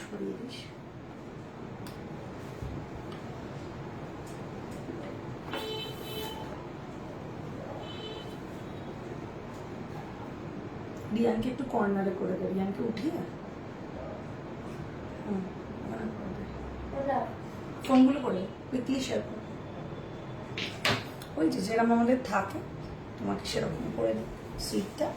সরিয়ে দিস। রিয়ানকে একটু কর্নারে করে দে, রিয়ানকে উঠিয়ে ফোনগুলো করে কুইকলি শেয়ার করো। ওই যে যেরকম আমাদের থাকে তোমাকে সেরকম করে সিটটা।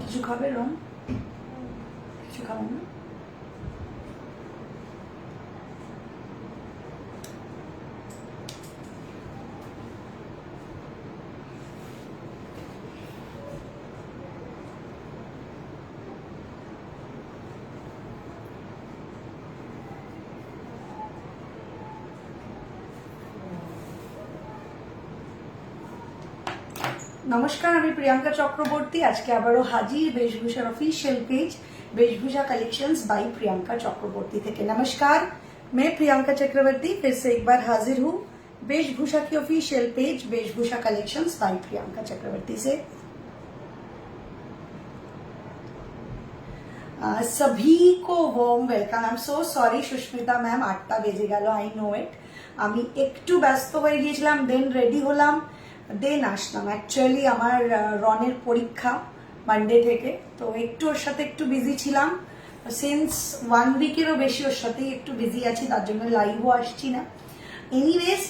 কিছু খাবে রং? কিছু খাবো না? नमस्कार, আমি প্রিয়াঙ্কা চক্রবর্তী। আজকে আবারও হাজির वेशभूषार official page Veshbhusha collections by Priyanka चक्रवर्ती থেকে। नमस्कार, मैं प्रियंका चक्रवर्ती फिर से एक बार हाजिर हूँ वेशभूषा की official page Veshbhusha collections by Priyanka Chakraborty से। सभी को warm welcome. I am so sorry Sushmita ma'am, 8টা বেজে গেল, আই নো ইট। আমি একটু ব্যস্ত হয়ে গিয়েছিলাম, দেন রেডি হলাম, দেন আসলাম। অ্যাকচুয়ালি আমার রনের পরীক্ষা মানডে থেকে, তো একটু ওর সাথে একটু বিজি ছিলাম। সিন্স 1 উইকেরও বেশি ওর সাথেই একটু বিজি আছি, তার জন্য লাইভও আসছি না। एनीवेज,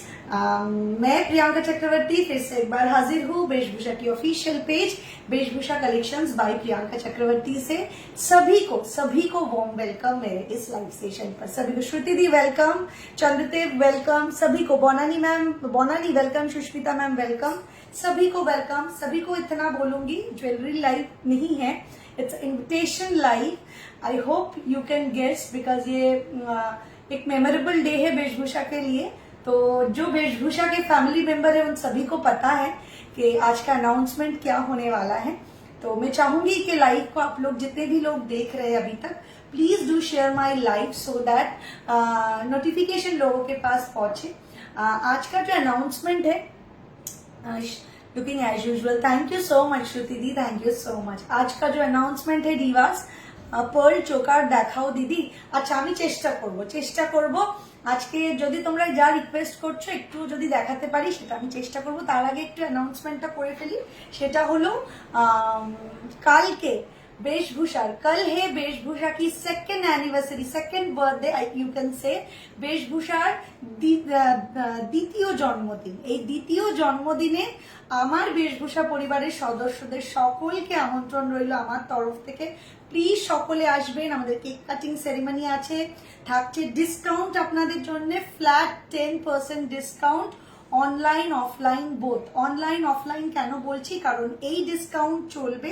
मैं प्रियंका चक्रवर्ती फिर से एक बार हाजिर हूँ वेशभूषा की official page Veshbhusha collections bye Priyanka Chakraborty से। सभी को वार्म वेलकम मेरे इस लाइव सेशन पर। सभी को श्रुति दी वेलकम, चंद्रदेव वेलकम, सभी को Bonani ma'am Bonani welcome, Sushmita ma'am welcome, सभी को वेलकम। सभी को इतना बोलूंगी, ज्वेलरी लाइव नहीं है, it's invitation live. I hope you can guess, because ये एक मेमोरेबल डे है वेशभूषा के लिए। तो जो वेशभूषा के फैमिली मेंबर है उन सभी को पता है कि आज का अनाउंसमेंट क्या होने वाला है। तो मैं चाहूंगी कि लाइव को आप लोग जितने भी लोग देख रहे हैं अभी तक, please do share my live so that notification लोगों के पास पहुंचे। आज का जो अनाउंसमेंट है, looking as usual, thank you so much Shruti di, thank you so much. आज का जो अनाउंसमेंट है डिवास, पर्ल चोकार দেখাও দিদি। আচ্ছা, আমি চেষ্টা করব আজকে, যদি তোমরা যা রিকোয়েস্ট করছো একটু যদি দেখাতে পারি সেটা আমি চেষ্টা করব। তার আগে একটু অ্যানাউন্সমেন্টটা করে ফেলি, সেটা হলো কালকে वेशभूषा, कल है वेशभूषा की second anniversary, second birthday you can say, वेशभूषार দ্বিতীয় জন্মদিন। এই দ্বিতীয় জন্মদিনে আমার বেশভূষা পরিবারের সদস্যদের সকলকে আমন্ত্রণ রইল আমার তরফ থেকে। প্লিজ সকলে আসবেন, আমাদের কেক কাটিং সেরিমনি আছে, থাকছে ডিসকাউন্ট আপনাদের জন্য, flat 10% discount, online offline both. Online offline কেন বলছি, কারণ এই ডিসকাউন্ট চলবে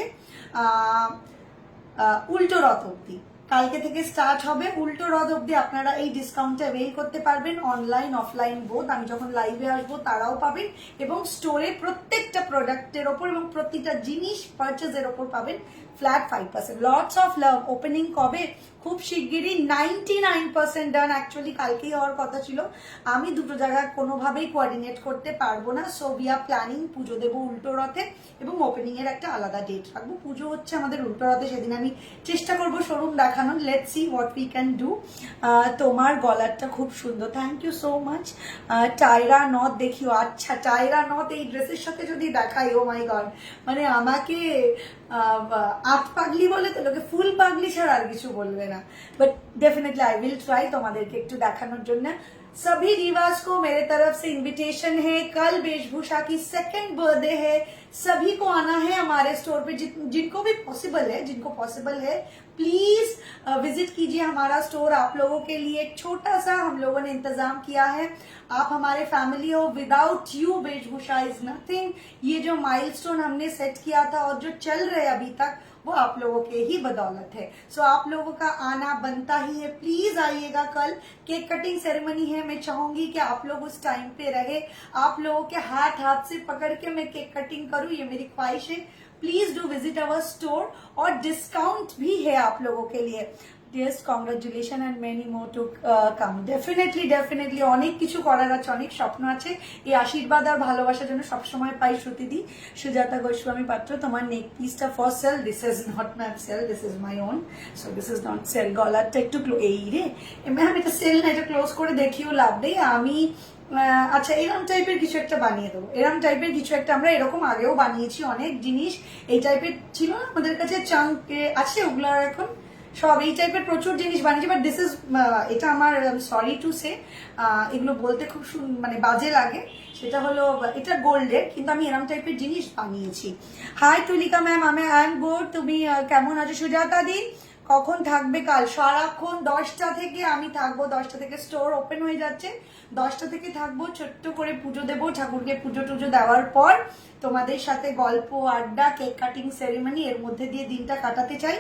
উল্টো রথ অব্দি। কালকে থেকে স্টার্ট হবে, উল্টো রথ অব্দি আপনারা এই ডিসকাউন্টটা অ্যাভেল করতে পারবেন, অনলাইন অফলাইন বোথ। আমি যখন লাইভে আসবো তারাও পাবেন, এবং স্টোরে প্রত্যেকটা প্রোডাক্টের ওপর এবং প্রতিটা জিনিস পারচেজের ওপর পাবেন flat 5%। Lots of love. Opening কবে? খুব শিগগিরই। 99% ডান। অ্যাকচুয়ালি কালকেই হওয়ার কথা ছিল, আমি দুটো জায়গায় কোনোভাবেই কোঅর্ডিনেট করতে পারবো না। সো উই আর প্ল্যানিং, পুজো দেবো উল্টো রথে এবং ওপেনিং এর একটা আলাদা ডেট রাখবো। পুজো হচ্ছে আমাদের উল্টো রথে, সেদিন আমি চেষ্টা করবো শোরুম দেখানোর। Let's see what we can do. তোমার গলারটা খুব সুন্দর, thank you so much. Tiara নথ দেখিও। আচ্ছা, টায়রা নথ এই ড্রেসের সাথে যদি দেখাই, ও মাই গড, মানে আমাকে আট পাগলি বলে তো লোকে, ফুল পাগলি ছাড়া আর কিছু বলবে না। But definitely I will try তোমাদেরকে একটু দেখানোর জন্য। सभी रिवाज को मेरे तरफ से इनविटेशन है। कल वेशभूषा की सेकेंड बर्थडे है, सभी को आना है हमारे स्टोर पे। जिनको भी पॉसिबल है प्लीज विजिट कीजिए हमारा स्टोर। आप लोगों के लिए एक छोटा सा हम लोगों ने इंतजाम किया है। आप हमारे फैमिली हो, विदाउट यू वेशभूषा इज नथिंग। ये जो माइलस्टोन हमने सेट किया था और जो चल रहे अभी तक, वो आप लोगों के ही बदौलत है। सो आप लोगों का आना बनता ही है, प्लीज आइएगा। कल केक कटिंग सेरेमनी है, मैं चाहूंगी कि आप लोग उस टाइम पे रहे, आप लोगों के हाथ से पकड़ के मैं केक कटिंग करूं, ये मेरी ख्वाहिश है। Please do visit our store. और डिस्काउंट भी है आप लोगों के लिए। Yes, congratulations and many more to come. Definitely অনেক কিছু করার আছে, অনেক স্বপ্ন আছে। এই আশীর্বাদ আর ভালোবাসার জন্য সবসময় পাই শ্রুতিদি। সুজাতা গোস্বামী পাত্র, তোমার নেক পিসটা for sale. This is not ma'am sale, this is my own, so this is not sale. গলারটা একটু এই রে ম্যাম, এটা সেল না, এটা ক্লোজ করে দেখিও লাভ নেই। আমি আচ্ছা এরম টাইপের কিছু একটা বানিয়ে দেবো, এরম টাইপের কিছু একটা। আমরা এরকম আগেও বানিয়েছি অনেক জিনিস, এই টাইপের ছিল না আমাদের কাছে, চাঙ্ক আছে ওগুলো এখন সব এই টাইপের প্রচুর জিনিস বানিয়েছি। বাট দিস ইজ, এটা আমার সরি টু সে, এগুলো বলতে খুব মানে বাজে লাগে। সেটা হলো এটা গোল্ডের, কিন্তু আমি এরম টাইপের জিনিস বানিয়েছি। Hi Tulika ma'am, I am good, তুমি কেমন আছো? সুজাতা দি কখন থাকবে কাল? সারাক্ষণ 10টা থেকে আমি থাকবো, 10টা থেকে স্টোর ওপেন হয়ে যাচ্ছে, 10টা থেকে থাকবো। ছোট্ট করে পুজো দেবো, ঠাকুরকে পুজো টুজো দেওয়ার পর তোমাদের সাথে গল্প আড্ডা, কেক কাটিং সেরিমনি, এর মধ্যে দিয়ে দিনটা কাটাতে চাই।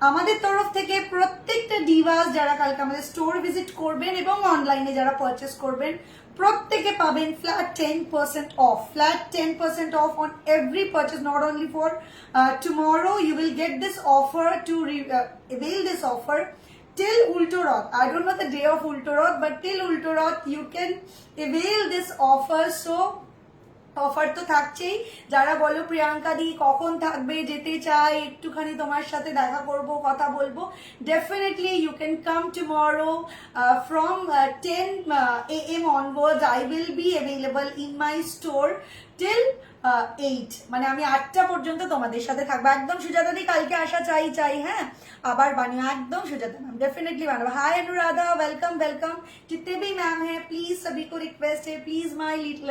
আমাদের তরফ থেকে প্রত্যেকটা ডিভাস যারা কালকে আমাদের স্টোর ভিজিট করবেন এবং অনলাইনে যারা পারচেস করবেন, প্রত্যেকে পাবেন flat 10% of, flat 10% of on every purchase, not only for tomorrow. You will get this offer to avail this offer till Ulto Roth. I don't know the day of Ulto Roth, but till Ulto Roth you can avail this offer. So offer তো থাকছেই। যারা বলো প্রিয়াঙ্কা দি কখন থাকবে, যেতে চাই, একটুখানি তোমার সাথে দেখা করব, কথা বলবো, definitely you can come tomorrow from 10 AM onwards. I will be available in my store till 8, মানে আমি 8টা পর্যন্ত তোমাদের সাথে থাকবো। একদম সুজাতা দি কালকে আসা চাই, হ্যাঁ আবার বানিও, একদম सुजाता मैम डेफिनेटली बानो। हाय अनुराधा, वेलकम वेलकम। जितने भी मैम है प्लीज सभी को रिक्वेस्ट है, please my little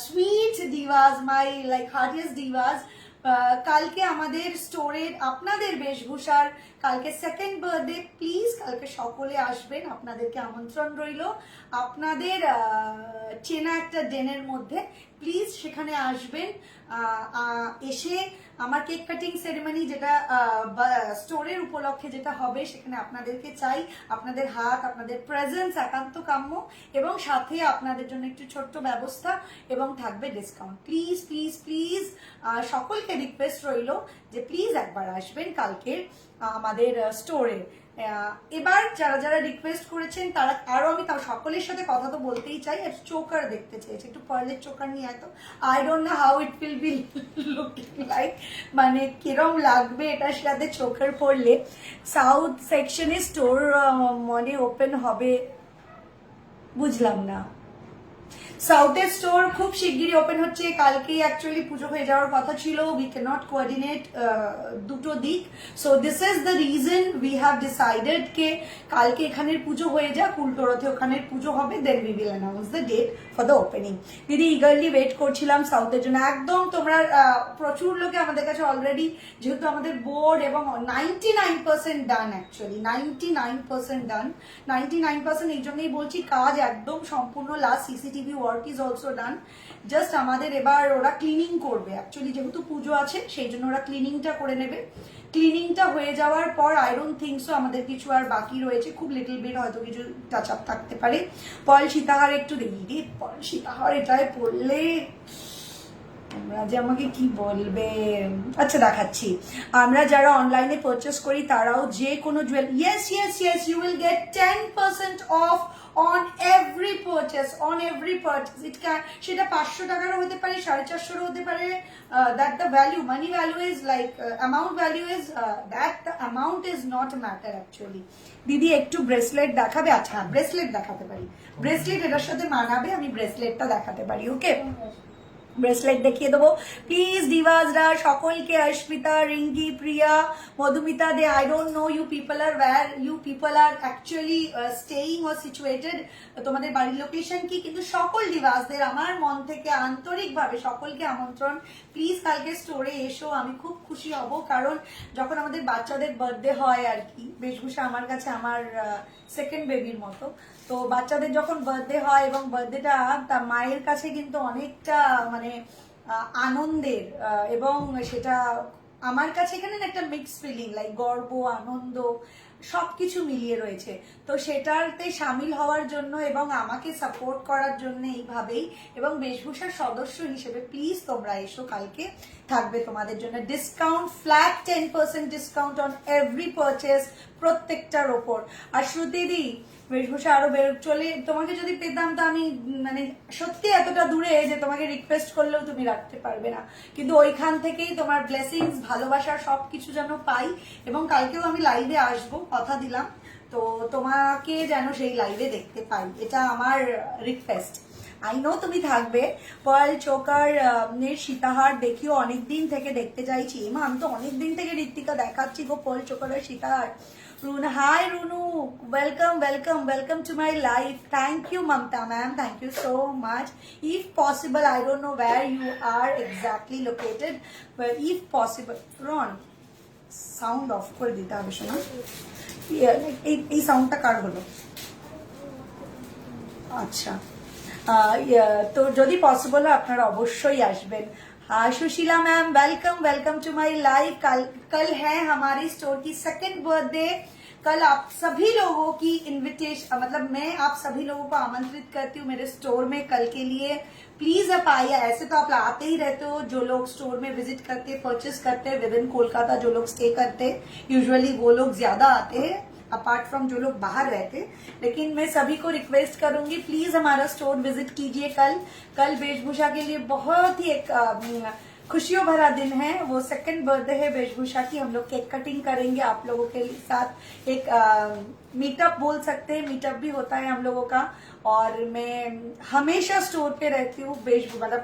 sweet Divas, my like heartiest Divas, কালকে আমাদের স্টোরের আপনাদের বেশভূষার কালকে সেকেন্ড বার্থডে, প্লিজ কালকে সকলে আসবেন, আপনাদেরকে আমন্ত্রণ রইল। আপনাদের চেনা একটা ডেনের মধ্যে প্লিজ সেখানে আসবেন। এসে আমার কেক কাটিং সেরেমনি যেটা স্টোরের উপলক্ষে যেটা হবে, সেখানে আপনাদেরকে চাই, আপনাদের হাত, আপনাদের প্রেজেন্স একান্ত কাম্য, এবং সাথে আপনাদের জন্য একটু ছোট্ট ব্যবস্থা এবং থাকবে ডিসকাউন্ট। প্লিজ প্লিজ প্লিজ সকলকে রিকোয়েস্ট রইল যে প্লিজ একবার আসবেন কালকে আমাদের স্টোরে। এবার যারা যারা রিকোয়েস্ট করেছেন তারা আরো, আমি তাও সকলের সাথে কথা তো বলতেই চাই। আর চোকার দেখতে চেয়েছে, একটু পার্লের চোকার নিয়ে এত, I don't know how it will be looking like, মানে কিরম লাগবে এটার সাথে চোকার পরলে। সাউথ সেকশনে স্টোর মনে ওপেন হবে, বুঝলাম না। সাউথের স্টোর খুব শিগগিরই ওপেন হচ্ছে, কালকেই অ্যাকচুয়ালি পুজো হয়ে যাওয়ার কথা ছিল। উই ক্যান নট কোঅর্ডিনেট দুটো দিক, so this is the reason we have decided কে কালকে এখানের পুজো হয়ে যাক, উল্টো রথে ওখানের পুজো হবে, then we will announce the date for the opening. দিদি ইগারলি ওয়েট করছিলাম সাউথের জন্য, একদম তোমরা প্রচুর লোকে আমাদের কাছে অলরেডি, যেহেতু আমাদের বোর্ড এবং 99% ডান, অ্যাকচুয়ালি 99% ডান, 99% এই জন্যই বলছি, কাজ একদম সম্পূর্ণ, last CCTV work is also done. Just আমাদের এবার ওরা ক্লিনিং করবে, অ্যাকচুয়ালি যেহেতু পুজো আছে সেই জন্য ওরা ক্লিনিংটা করে নেবে। ক্লিনিংটা হয়ে যাওয়ার পর আই ডোন্ট থিঙ্ক সো আমাদের কিছু আর বাকি রয়েছে, খুব লিটল বিট হয়তো কিছু টাচ আপ থাকতে পারে। পল সীতাহার একটু দেখি রে, পল সীতাহার এটাই পড়লে তোমরা যে আমাকে কি বলবে। আচ্ছা দেখাচ্ছি, আমরা যারা অনলাইনে পারচেস করি তারাও যে কোনো jewel, yes yes yes, you will get 10% off on every purchase, on every purchase. It can, সেটা 500 টাকারও হতে পারে, 450 হতে পারে। That the value, money value is like amount value is that the amount is not a matter actually. দিদি একটু bracelet দেখাবে? আচ্ছা ব্রেসলেট দেখাতে পারি, ব্রেসলেট এটার সাথে মানাবে, আমি ব্রেসলেটটা দেখাতে পারি। ওকে, ব্রেসলেট দেখিয়ে দেবো প্লিজ ডিভাসরা সকলকে। অস্মিতা, রিঙ্কি, প্রিয়া, মধুমিতা দে, I don't know you people are where you people are actually staying or situated, তোমাদের বাড়ির লোকেশন কি, কিন্তু সকল ডিভাসদের আমার মন থেকে আন্তরিকভাবে সকলকে আমন্ত্রণ। প্লিজ কালকে স্টোরে এসো, আমি খুব খুশি হব, কারণ যখন আমাদের বাচ্চাদের বার্থডে হয় আর কি, বেশভূষা আমার কাছে আমার সেকেন্ড বেবির মতো, তো বাচ্চাদের যখন বার্থডে হয় এবং বার্থডেটা তা মায়ের কাছে কিন্তু অনেকটা মানে আনন্দের, এবং সেটা আমার কাছে এখানে একটা মিক্স ফিলিং, লাইক গর্ব, আনন্দ, সবকিছু মিলিয়ে রয়েছে। তো সেটাতে সামিল হওয়ার জন্য এবং আমাকে সাপোর্ট করার জন্য এইভাবেই, এবং বেশভূষার সদস্য হিসেবে প্লিজ তোমরা এসো, কালকে থাকবে তোমাদের জন্য discount, flat 10% discount on every purchase, প্রত্যেকটার ওপর। আর শ্রুতিদি, বেশভূষা আরো চলে, তোমাকে যদি পেতাম তো আমি মানে সত্যি এতটা দূরে যে তোমাকে রিকোয়েস্ট করলেও তুমি রাখতে পারবে না, কিন্তু ওইখান থেকেই তোমার ব্লেসিংস, ভালোবাসা সবকিছু যেন পাই। এবং কালকেও আমি লাইভে আসবো, কথা দিলাম, তো তোমাকে যেন সেই লাইভে দেখতে পাই, এটা আমার রিকোয়েস্ট। আই নো তুমি থাকবে। পার্ল চোকার সীতাহার দেখিও, অনেকদিন থেকে দেখতে চাইছি। মা আমি তো অনেকদিন থেকে ঋত্বিকা দেখাচ্ছি গো, pearl চোকারের সীতাহার। Runu, hi Runu, welcome to my life. Thank you Mamta ma'am, thank you so much. If possible, I don't know where you are exactly located, but if possible, Ron, sound off করে দিতে হবে শোনা। এই সাউন্ডটা কার হলো? আচ্ছা, তো যদি পসিবল হয় আপনারা অবশ্যই আসবেন। Sushila ma'am welcome to my live. कल है हमारी स्टोर की सेकंड बर्थडे। कल आप सभी लोगों की इनविटेशन, मतलब मैं आप सभी लोगों को आमंत्रित करती हूँ मेरे स्टोर में कल के लिए। प्लीज आप आइए। ऐसे तो आप आते ही रहते हो, जो लोग स्टोर में विजिट करते, परचेस करते विद इन कोलकाता, जो लोग स्टे करते, यूजुअली वो लोग ज्यादा आते हैं अपार्ट फ्रॉम जो लोग बाहर रहते। लेकिन मैं सभी को रिक्वेस्ट करूंगी, प्लीज हमारा स्टोर विजिट कीजिए। कल वेशभूषा के लिए बहुत ही एक खुशियों भरा दिन है, वो सेकंड बर्थडे है वेशभूषा की। हम लोग केक कटिंग करेंगे आप लोगों के साथ, एक मीटअप बोल सकते हैं, मीटअप भी होता है हम लोगों का। और मैं हमेशा स्टोर पे रहती हूँ, मतलब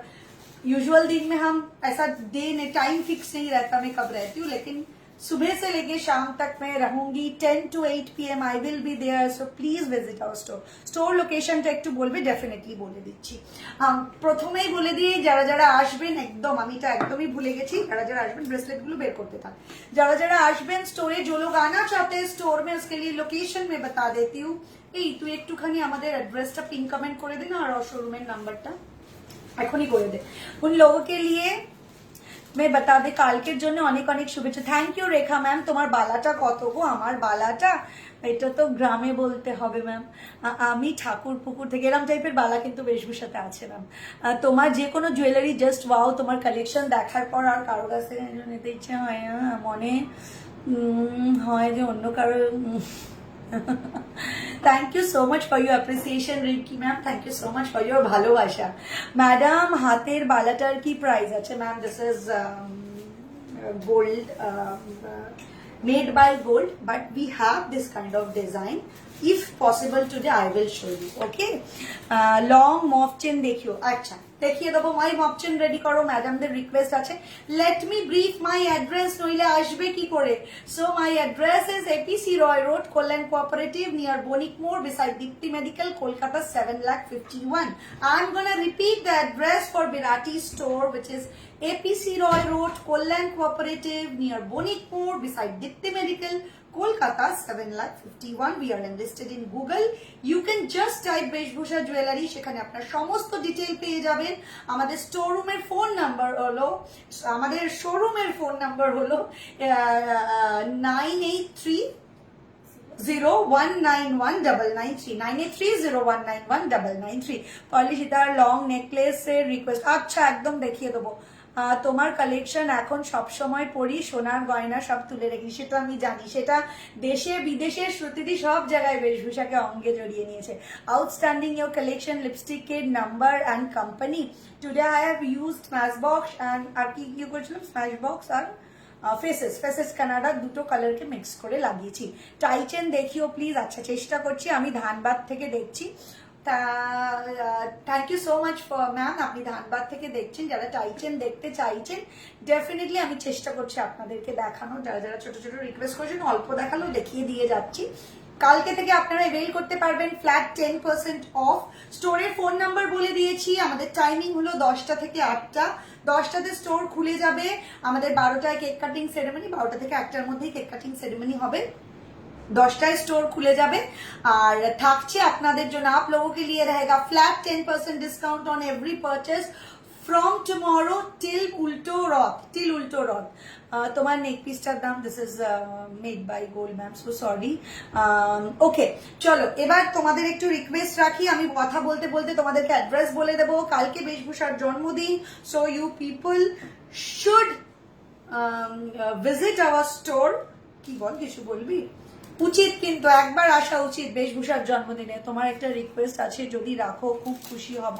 यूजुअल दिन में हम ऐसा डे टाइम फिक्स नहीं रहता मैं कब रहती हूँ, लेकिन सुबह से लेके शाम तक मैं रहूंगी। 10 to 8 PM I will be there, so please visit our store. Store লোকেশনটা একটু বলবে, ডেফিনেটলি বলে দিচ্ছি। প্রথমেই বলে দিই, যারা যারা আসবেন, একদম আমি এটা একদমই ভুলে গেছি, যারা যারা আসবেন ব্রেসলেট গুলো বের করতে থাক। যারা যারা আসবেন স্টোরে, जो लोग आना चाहते हैं स्टोर में, उसके लिए लोकेशन में बता देती हूँ। এই তুই একটুখানি আমাদের অ্যাড্রেসটা পিন কমেন্ট করে দে না, আর শোরুমের নাম্বারটা এখনই করে দে। उन लोगों के लिए मैं बता दे, কালকের জন্য অনেক অনেক শুভেচ্ছা। Thank you Rekha ma'am. তোমার বালাটা কত গো? আমার বালাটা, এটা তো গ্রামে বলতে হবে ম্যাম। আমি ঠাকুর পুকুর থেকে, এরম টাইপের বালা কিন্তু বেশভূষাতে আছে ম্যাম। তোমার যে কোনো জুয়েলারি জাস্ট ওয়াও, তোমার কালেকশন দেখার পর আর কারো কাছ থেকে নিতে ইচ্ছে হয় না, মনে হয় যে অন্য কারো। Thank you so much for your appreciation Rinki ma'am, thank you so much for your ভালোবাসা। ম্যাডাম হাতের বালাটার কি প্রাইস আছে? Ma'am this is gold, made by gold, but we have this kind of design. If possible today I will show you, okay? Long mof chain देखियो। अच्छा দেখিয়ে দেবো। মাই mop chain ready করো, ম্যাডামদের রিকোয়েস্ট আছে। Let me brief my address, নইলে আসবে কি করে। So my address is APC Roy road, Kalyan cooperative, near Banik মোড়, beside Dipti medical, Kolkata 7,51,000। I am gonna repeat the address for Birati store, which is APC Roy Road, Kollan Cooperative, near Bonik Moor, beside Dipti Medical, Kolkata 7,51,000। We are enlisted in Google. You can just type Beshbhusha jewellery, সেখানে আপনার সমস্ত detail পেয়ে যাবেন। আমাদের স্টোররুমের phone number হলো, আমাদের শোরুমের phone number হলো 983019193, 983019193। পার্লি সীতার লং নেকলেসের রিকোয়েস্ট। আচ্ছা একদম দেখিয়ে দেবো। তোমার কালেকশন এখন সব সময় পরি, সোনার গয়না সব তুলে রেখি, সেটা আমি জানি, সেটা দেশে বিদেশে শ্রুতিদি সব জায়গায় বেশভূষাকে অঙ্গে জড়িয়ে নিয়েছে। আউটস্ট্যান্ডিং ইয়োর কালেকশন, লিপস্টিকের number and company. Today I have used Smashbox and আর কি কি করেছিলাম, স্ম্যাশ বক্স আর ফেসেস কানাডা, দুটো কালারকে মিক্স করে লাগিয়েছি। টাইচেন দেখিও প্লিজ। আচ্ছা চেষ্টা করছি, আমি ধানবাদ থেকে দেখছি। Thank you so much for ma'am, আপনি ধানবাদ থেকে দেখছেন। যারা টাইচেন দেখতে চাইছেন, ডেফিনেটলি আমি চেষ্টা করছি আপনাদেরকে দেখানো। যারা যারা ছোট ছোট রিকোয়েস্ট করেছেন, অল্প দেখালেও দেখিয়ে দিয়ে যাচ্ছি। কালকে থেকে আপনারা এভেল করতে পারবেন ফ্ল্যাট 10% অফ। স্টোরের ফোন নাম্বার বলে দিয়েছি, আমাদের টাইমিং হলো 10টা থেকে 8টা। 10টাতে স্টোর খুলে যাবে, আমাদের 12টায় কেক কাটিং সেরেমনি, 12টা থেকে 1টার মধ্যেই কেক কাটিং সেরেমনি হবে। 10টায় স্টোর খুলে যাবে। আর থাকছে আপনাদের জন্য, आप लोगों के लिए रहेगा flat 10% discount on every purchase, from tomorrow till Ulto Rath, তোমার নেক পিসটার দাম, this is made by gold ma'am, so sorry. Okay, চলো এবার তোমাদের একটু রিকোয়েস্ট রাখি, আমি কথা বলতে বলতে তোমাদেরকে অ্যাড্রেস বলে দেবো। কালকে বেশভূষার জন্মদিন, so you people should visit our store. কি বল, কিছু বলবি? উচিত, কিন্তু একবার আসা উচিত বেশভূষার জন্মদিনে। তোমার একটা রিকোয়েস্ট আছে, যদি রাখো খুব খুশি হব,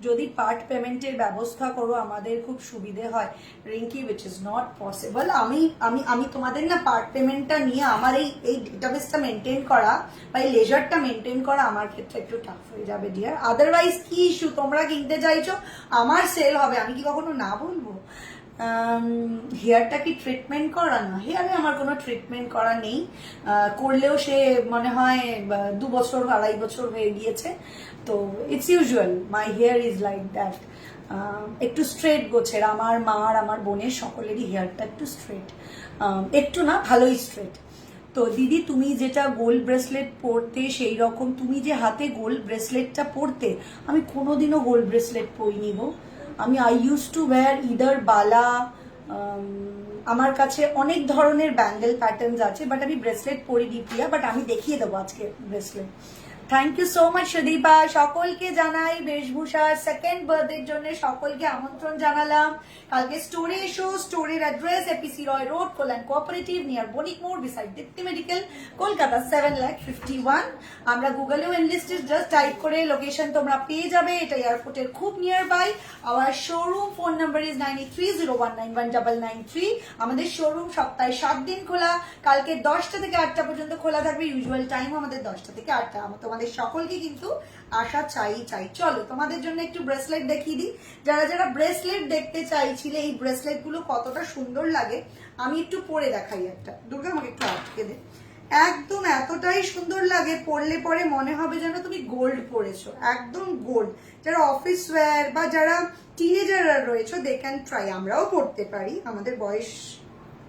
যদি পার্ট পেমেন্টের ব্যবস্থা করো আমাদের খুব সুবিধে হয়। Rinki, which is not possible. আমি আমি আমি তোমাদের না পার্ট পেমেন্টটা নিয়ে আমার এই ডেটাবেসটা মেনটেন করা বা এই লেজারটা মেনটেন করা আমার ক্ষেত্রে একটু টাফ হয়ে যাবে ডিয়ার। আদারওয়াইজ কি ইস্যু, তোমরা কিনতে চাইছো, আমার সেল হবে, আমি কি কখনো না বলবো? হেয়ারটা কি ট্রিটমেন্ট করা? না, হেয়ারে আমার কোনো ট্রিটমেন্ট করা নেই, করলেও সে মনে হয় 2 বছর 2.5 বছর হয়ে গিয়েছে। তো it's usual, my hair is like that. একটু স্ট্রেট গোছের, আমার মা আর আমার বোনের সকলেরই হেয়ারটা একটু স্ট্রেট, একটু না, ভালোই স্ট্রেট। তো দিদি, তুমি যেটা গোল্ড ব্রেসলেট পরতে, সেই রকম তুমি যে হাতে গোল্ড ব্রেসলেটটা পরতে, আমি কোনোদিনও গোল্ড ব্রেসলেট পরিনি গো। I use to wear either বালা, আমার কাছে অনেক ধরনের ব্যাঙ্গেল প্যাটার্নস আছে, বাট আমি ব্রেসলেট পরিনি প্রিয়া, বাট আমি দেখিয়ে দেবো আজকে bracelet. Thank you so much Sudipa. সকলকে জানাই বেশভূষার সেকেন্ড বার্থডের জন্য সকলকে আমন্ত্রণ জানালাম। কালকে স্টোরে এসো। স্টোরের অ্যাড্রেস এপিসি রয় রোড, কোল্যান্ড কোঅপারেটিভ, নিয়ার বণিক মোড়, বিসাইড দীপ্তি মেডিকেল, কলকাতা 7,51,000। আমরা গুগলেও এনলিস্টেড, জাস্ট টাইপ করে লোকেশন তোমরা পেয়ে যাবে। এটা এয়ারপোর্টের খুব nearby. Our showroom phone number is 9301919993। আমাদের শোরুম সপ্তাহে 7 দিন খোলা। কালকে 10টা থেকে 8টা পর্যন্ত খোলা থাকবে, ইউজুয়াল টাইম আমাদের 10টা থেকে 8টা। তোমাদের সকলকে কিন্তু আসা চাই। চলো তোমাদের জন্য একটু ব্রেসলেট দেখিয়ে দিই। যারা যারা ব্রেসলেট দেখতে চাইছিলে, এই ব্রেসলেট গুলো কতটা সুন্দর লাগে আমি একটু পরে দেখাই একটা। দুর্গা, আমাকে একটু আটকে দে। একদম এতটাই সুন্দর লাগে, পরলে পরে মনে হবে যেন তুমি গোল্ড পরেছো, একদম গোল্ড। যারা অফিস ওয়্যার বা যারা টিনেজাররা রয়েছে, দে ক্যান ট্রাই। আমরাও পড়তে পারি, আমাদের বয়স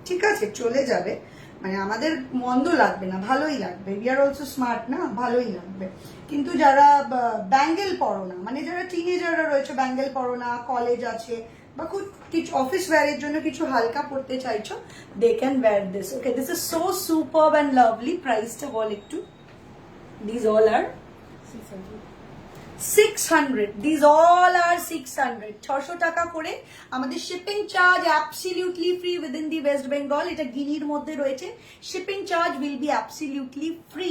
ঠিক আছে, চলে যাবে, মানে আমাদের মন্দ লাগবে না, ভালোই লাগবে। উই আর অলসো স্মার্ট না, ভালোই লাগবে। কিন্তু যারা ব্যাঙ্গেল পরো না, মানে যারা টিনেজাররা রয়েছে, ব্যাঙ্গেল পরো না, কলেজ আছে বা খুব কিছু অফিস ওয়্যারের জন্য কিছু হালকা পড়তে চাইছো, they can wear this. Okay, this is so superb and lovely. প্রাইসটা বল একটু। This all are 600, these all are 600, 600 টাকা করে। আমাদের shipping charge absolutely free within the West Bengal. এটা গিনির মধ্যে রয়েছে, shipping charge will be absolutely free.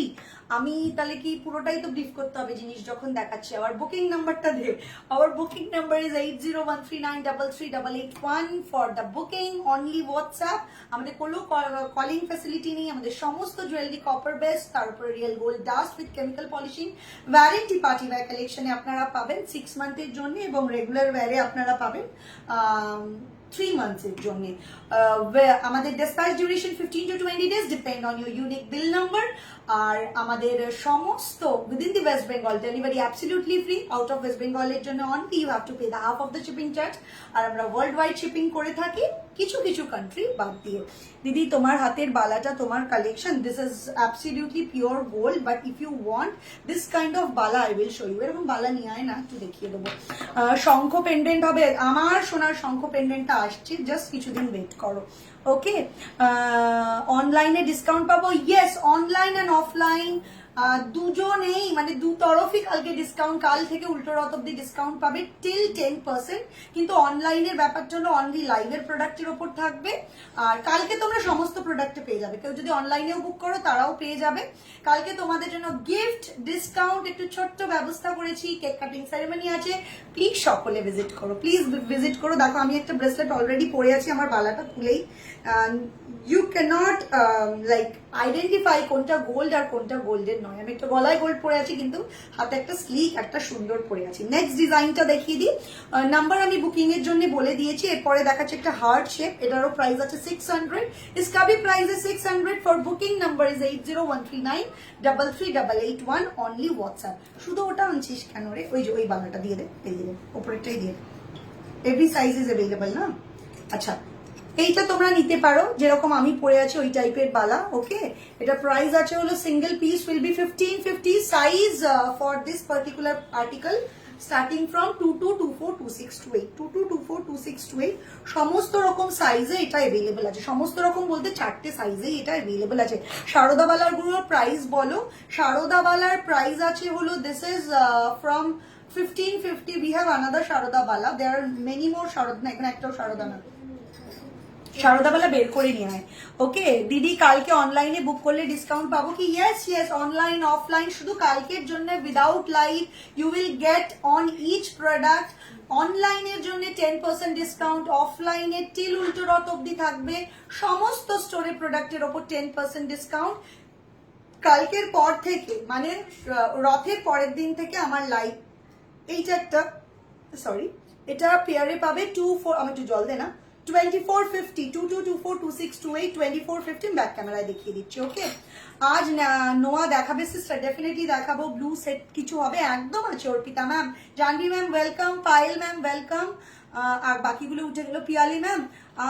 আমি তাহলে কি পুরোটাই তো ব্রিফ করতে হবে জিনিস যখন দেখাচ্ছি। আবার বুকিং নাম্বারটা দে। Our booking number is 8013933881 for the booking only WhatsApp. আমাদের কোনো কলিং ফ্যাসিলিটি নেই। আমাদের সমস্ত জুয়েলারি কপার বেস, তার উপরে real gold dust with chemical polishing. Warranty party wear কালেকশনে আপনারা পাবেন 6 মান্থের জন্য, এবং রেগুলার ওয়্যারে আপনারা পাবেন 3 মান্থসের জন্য। আমাদের dispatch duration 15 to 20 days, depend on your unique bill number. আর আমাদের সমস্ত within the West Bengal delivery absolutely free. Out of West বেঙ্গলের জন্য only you have to pay the half of the shipping charge. আর আমরা ওয়ার্ল্ড ওয়াইড শিপিং করে থাকি, কিছু কিছু কান্ট্রি বাদ দিয়ে। দিদি, তোমার হাতের বালাটা, তোমার collection, this is absolutely pure gold, but if you want this kind of bala I will show you. এরকম বালা নিয়ে আয় না, একটু দেখিয়ে দেবো। শঙ্খ পেন্ডেন্ট হবে, আমার সোনার শঙ্খ পেন্ডেন্টটা আসছে, জাস্ট কিছুদিন ওয়েট করো। ওকে, অনলাইনে ডিসকাউন্ট পাবো? ইয়েস, অনলাইন অ্যান্ড অফলাইন দুজনেই, মানে দু তরফই কালকে ডিসকাউন্ট। কাল থেকে উল্টো রথ অব্দি ডিসকাউন্ট পাবে টিল 10%। কিন্তু অনলাইনের ব্যাপারটা হলো অনলি লাইভের প্রোডাক্টের ওপর থাকবে। আর কালকে তোমরা সমস্ত প্রোডাক্টে পেয়ে যাবে। কেউ যদি অনলাইনেও বুক করো তারাও পেয়ে যাবে। কালকে তোমাদের জন্য গিফট ডিসকাউন্ট একটু ছোট্ট ব্যবস্থা করেছি, কেক কাটিং সেরেমনি আছে। প্লিজ সকলে ভিজিট করো, প্লিজ ভিজিট করো। দেখো, আমি একটা ব্রেসলেট অলরেডি পরে আছি, আমার বালাটা খুলেই ইউ ক্যানট লাইক আইডেন্টিফাই কোনটা গোল্ড আর কোনটা গোল্ডের নয়। আমি একটা গলায় গোল্ড পরে আছি, কিন্তু হাতে একটা স্লিক, একটা সুন্দর পরে আছি। নেক্সট ডিজাইনটা দেখিয়ে দিই। নাম্বার আমি বুকিং এর জন্য বলে দিয়েছি। এরপরে দেখাচ্ছে একটা হার্ট শেপ, এটারও প্রাইস আছে 600। ইসকাবি price is 600 for booking number is 8013933881 only WhatsApp. শুধু ওটা আনছিস কেন রে? ওই যে ওই বালাটা দিয়ে দে, এই দিয়ে ওপরেরটাই দিয়ে। এভরি সাইজ ইজ অ্যাভেলেবল না? আচ্ছা, এইটা তোমরা নিতে পারো, যেরকম আমি পরে আছি ওই টাইপের বালা। ওকে, এটা প্রাইস আছে হলো single piece will be 1550, size for this particular article starting from 22242628 22242628 সমস্ত রকম সাইজে এটা অ্যাভেলেবল আছে। সমস্ত রকম বলতে 4টে সাইজে এটা অ্যাভেলেবল আছে। শারদাবালার গুলোর প্রাইস বলো। শারদাবালার প্রাইস আছে হলো this is from 1550। we have another Sharadabala, there are many more Sharada, না এখানে একটাও শারদা না, শারদাবালা বের করে নিয়ে আয়। ওকে দিদি, কালকে অনলাইনে বুক করলে ডিসকাউন্ট পাবো কি? ইয়েস ইয়েস, অনলাইন অফলাইন, শুধু কালকের জন্য without live you will get on each product. অনলাইনের জন্য 10% ডিসকাউন্ট, অফলাইনে টিল উল্টো রথ অব্দি থাকবে, সমস্ত স্টোরে প্রোডাক্টের ওপর 10% ডিসকাউন্ট। কালকের পর থেকে মানে রথের পরের দিন থেকে আমার লাইভ, এইটা একটা সরি এটা পেয়ারে পাবে 24, আমি একটু জল দে না, 2450 22242628 2450 ব্যাক ক্যামেরায় দেখিয়ে দিচ্ছি। ওকে আজ নোয়া দেখাবে সিস্টার, ডেফিনেটলি দেখাবো। ব্লু সেট কিছু হবে একদম আছে। Arpita ma'am, Janvi ma'am welcome, Payel ma'am welcome, আর বাকিগুলো উঠে গেল। পিয়ালি ম্যাম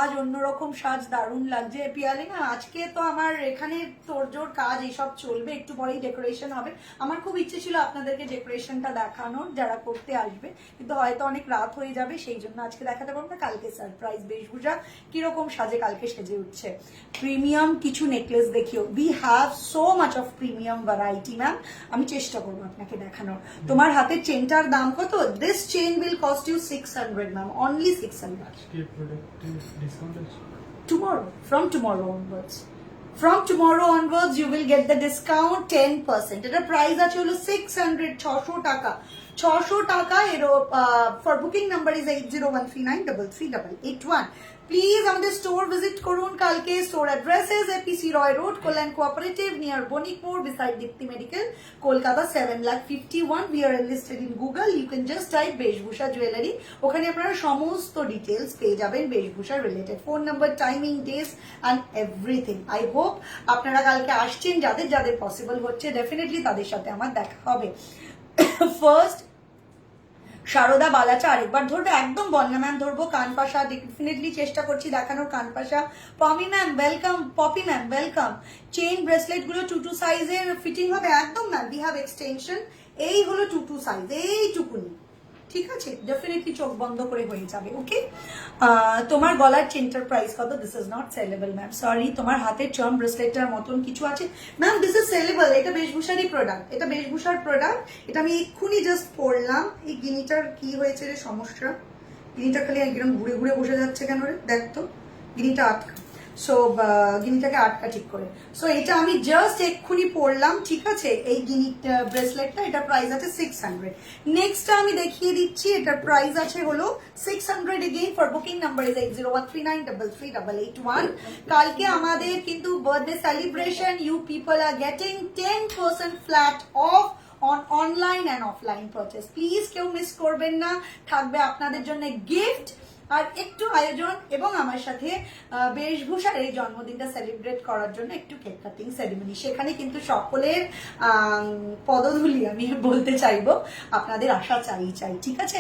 আজ অন্যরকম সাজ, দারুণ লাগছে। পিয়ালি ম্যাম আজকে তো আমার এখানে তোড়জোড় কাজ এইসব চলবে, একটু পরেই ডেকোরেশন হবে। আমার খুব ইচ্ছে ছিল আপনাদেরকে ডেকোরেশনটা দেখানোর যারা করতে আসবে, কিন্তু হয়তো অনেক রাত হয়ে যাবে, সেই জন্য আজকে দেখাতে পারবো না। কালকে সারপ্রাইজ বেশভূষা কিরকম সাজে কালকে সেজে উঠছে। প্রিমিয়াম কিছু নেকলেস দেখিও, we have so much of premium variety ma'am, আমি চেষ্টা করবো আপনাকে দেখানোর। তোমার হাতের চেনটার দাম কত? This chain will cost you 600 ma'am, only 600। Tomorrow, from tomorrow onwards. From tomorrow onwards, you will get the discount 10%. এটার প্রাইস আছে হলো 600, 600 টাকা। 600 টাকা এর for booking number is 8013933881। Please আমাদের স্টোর ভিজিট করুন কালকে। Store address is APC Roy road, Kalyan cooperative near Banikpur, beside Dipti medical, Kolkata 7,51,000। We are listed in Google, you can just type Beshbhusha jewellery, ওখানে আপনারা সমস্ত ডিটেলস পেয়ে যাবেন Beshbhusha related, phone number, timing, days and everything. I hope আপনারা কালকে আসছেন, যাদের যাদের পসিবল হচ্ছে ডেফিনেটলি তাদের সাথে আমার দেখা হবে। ফার্স্ট শারদা বালাচা আরেকবার ধরবো, একদম বন্যা ম্যাম ধরবো। কানপাশা ডেফিনেটলি চেষ্টা করছি দেখানোর, কানপাশা। Pomi ma'am welcome, Popi ma'am welcome. Chain bracelet গুলো 2 সাইজের ফিটিং হবে একদম ম্যাম, উই হ্যাভ এক্সটেনশন। এই হলো 2 সাইজ, এইটুকুনি, ঠিক আছে? ডেফিনেটলি চোখ বন্ধ করে হয়ে যাবে। ওকে তোমার গলার চেনটার প্রাইস কত? This is not sellable ma'am, sorry. তোমার হাতের চার্ম ব্রেসলেটটার মতন কিছু আছে ম্যাম, দিস ইজ সেলেবল। এটা বেশভূষারই প্রোডাক্ট, এটা বেশভূষার প্রোডাক্ট। এটা আমি এক্ষুনি জাস্ট পড়লাম। এই গিনিটার কি হয়েছে রে সমস্যা? গিনিটা খালি একদম ঘুরে ঘুরে বসে যাচ্ছে কেন রে? দেখ তো গিনিটা আটকা, সো গিনিটাকে আটকা ঠিক করে। সো এটা আমি জাস্ট এক্ষুনি পড়লাম, ঠিক আছে? এই গিনি ব্রেসলেটটা, এটা প্রাইস আছে 600। নেক্সটটা আমি দেখিয়ে দিচ্ছি, এটার প্রাইস আছে হলো 600 again. For booking number is 8013393381। কালকে আমাদের কিন্তু birthday celebration, you people are getting 10% flat off on online and offline purchase. Please কেউ মিস করবেন না, থাকবে আপনাদের জন্য গিফট আর একটু আয়োজন, এবং আমার সাথে বেশভূষার এই জন্মদিনটা সেলিব্রেট করার জন্য একটু কেক কাটিং সেরিমনি। সেখানে কিন্তু সকলের পদধূলি আমি বলতে চাইবো, আপনাদের আশা চাই, ঠিক আছে?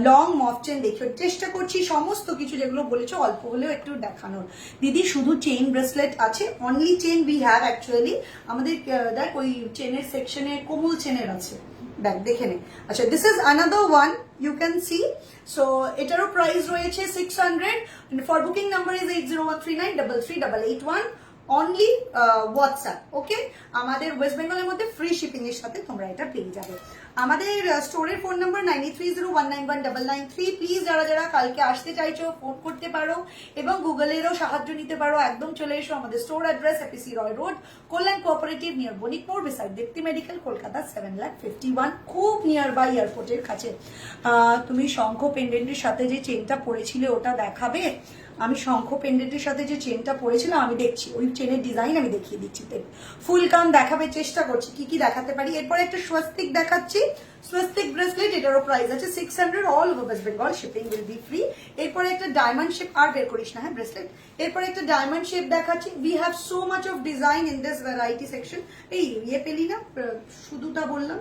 লং মফ চেন দেখো, চেষ্টা করছি সমস্ত কিছু যেগুলো বলেছো অল্প হলেও একটু দেখানোর। দিদি শুধু চেইন ব্রেসলেট আছে, only chain we have actually. আমাদের দেখ ওই চেনের সেকশনে কোমল চেনের আছে, দেখ দেখে নে। আচ্ছা, this is another one, you can see. So এটারও প্রাইস রয়েছে 600। For booking number is 8013393381। Only WhatsApp. Okay, আমাদের ওয়েস্ট বেঙ্গলের মধ্যে ফ্রি শিপিং এর সাথে তোমরা এটা পেয়ে যাবে। আমাদের স্টোরের ফোন নাম্বার 9301919993। প্লিজ যারা যারা কালকে আসতে চাইছো ফোন করতে পারো, এবং গুগলেরও সাহায্য নিতে পারো। একদম চলে এসো আমাদের store address APC Roy road, Kalyan cooperative near Banikpur, beside Dipti medical, Kolkata 7,51,000, খুব নিয়ার বাই এয়ারপোর্টের কাছে। তুমি শঙ্খ পেন্ডেন্টের সাথে যে চেনটা পরেছিলে ওটা দেখাবে? আমি শঙ্খ পেন্ডেন্টের সাথে যে চেনটা পরেছিলাম আমি দেখছি, ওই চেনের ডিজাইন আমি দেখিয়ে দিচ্ছি। ফুল কান দেখাবে, চেষ্টা করছি কি কি দেখাতে পারি। এরপরে একটা স্বস্তিক দেখাচ্ছি, স্বস্তিক ব্রেসলেট, এটারও প্রাইস আছে 600। All over West Bengal, shipping will be free. এরপরে একটা ডায়মন্ড শেপ, আর বের করিস না হ্যাঁ ব্রেসলেট। এরপরে একটা ডায়মন্ড শেপ দেখাচ্ছি। We have so much of design in this variety section. এই ইয়ে পেলি না, শুধুটা বললাম।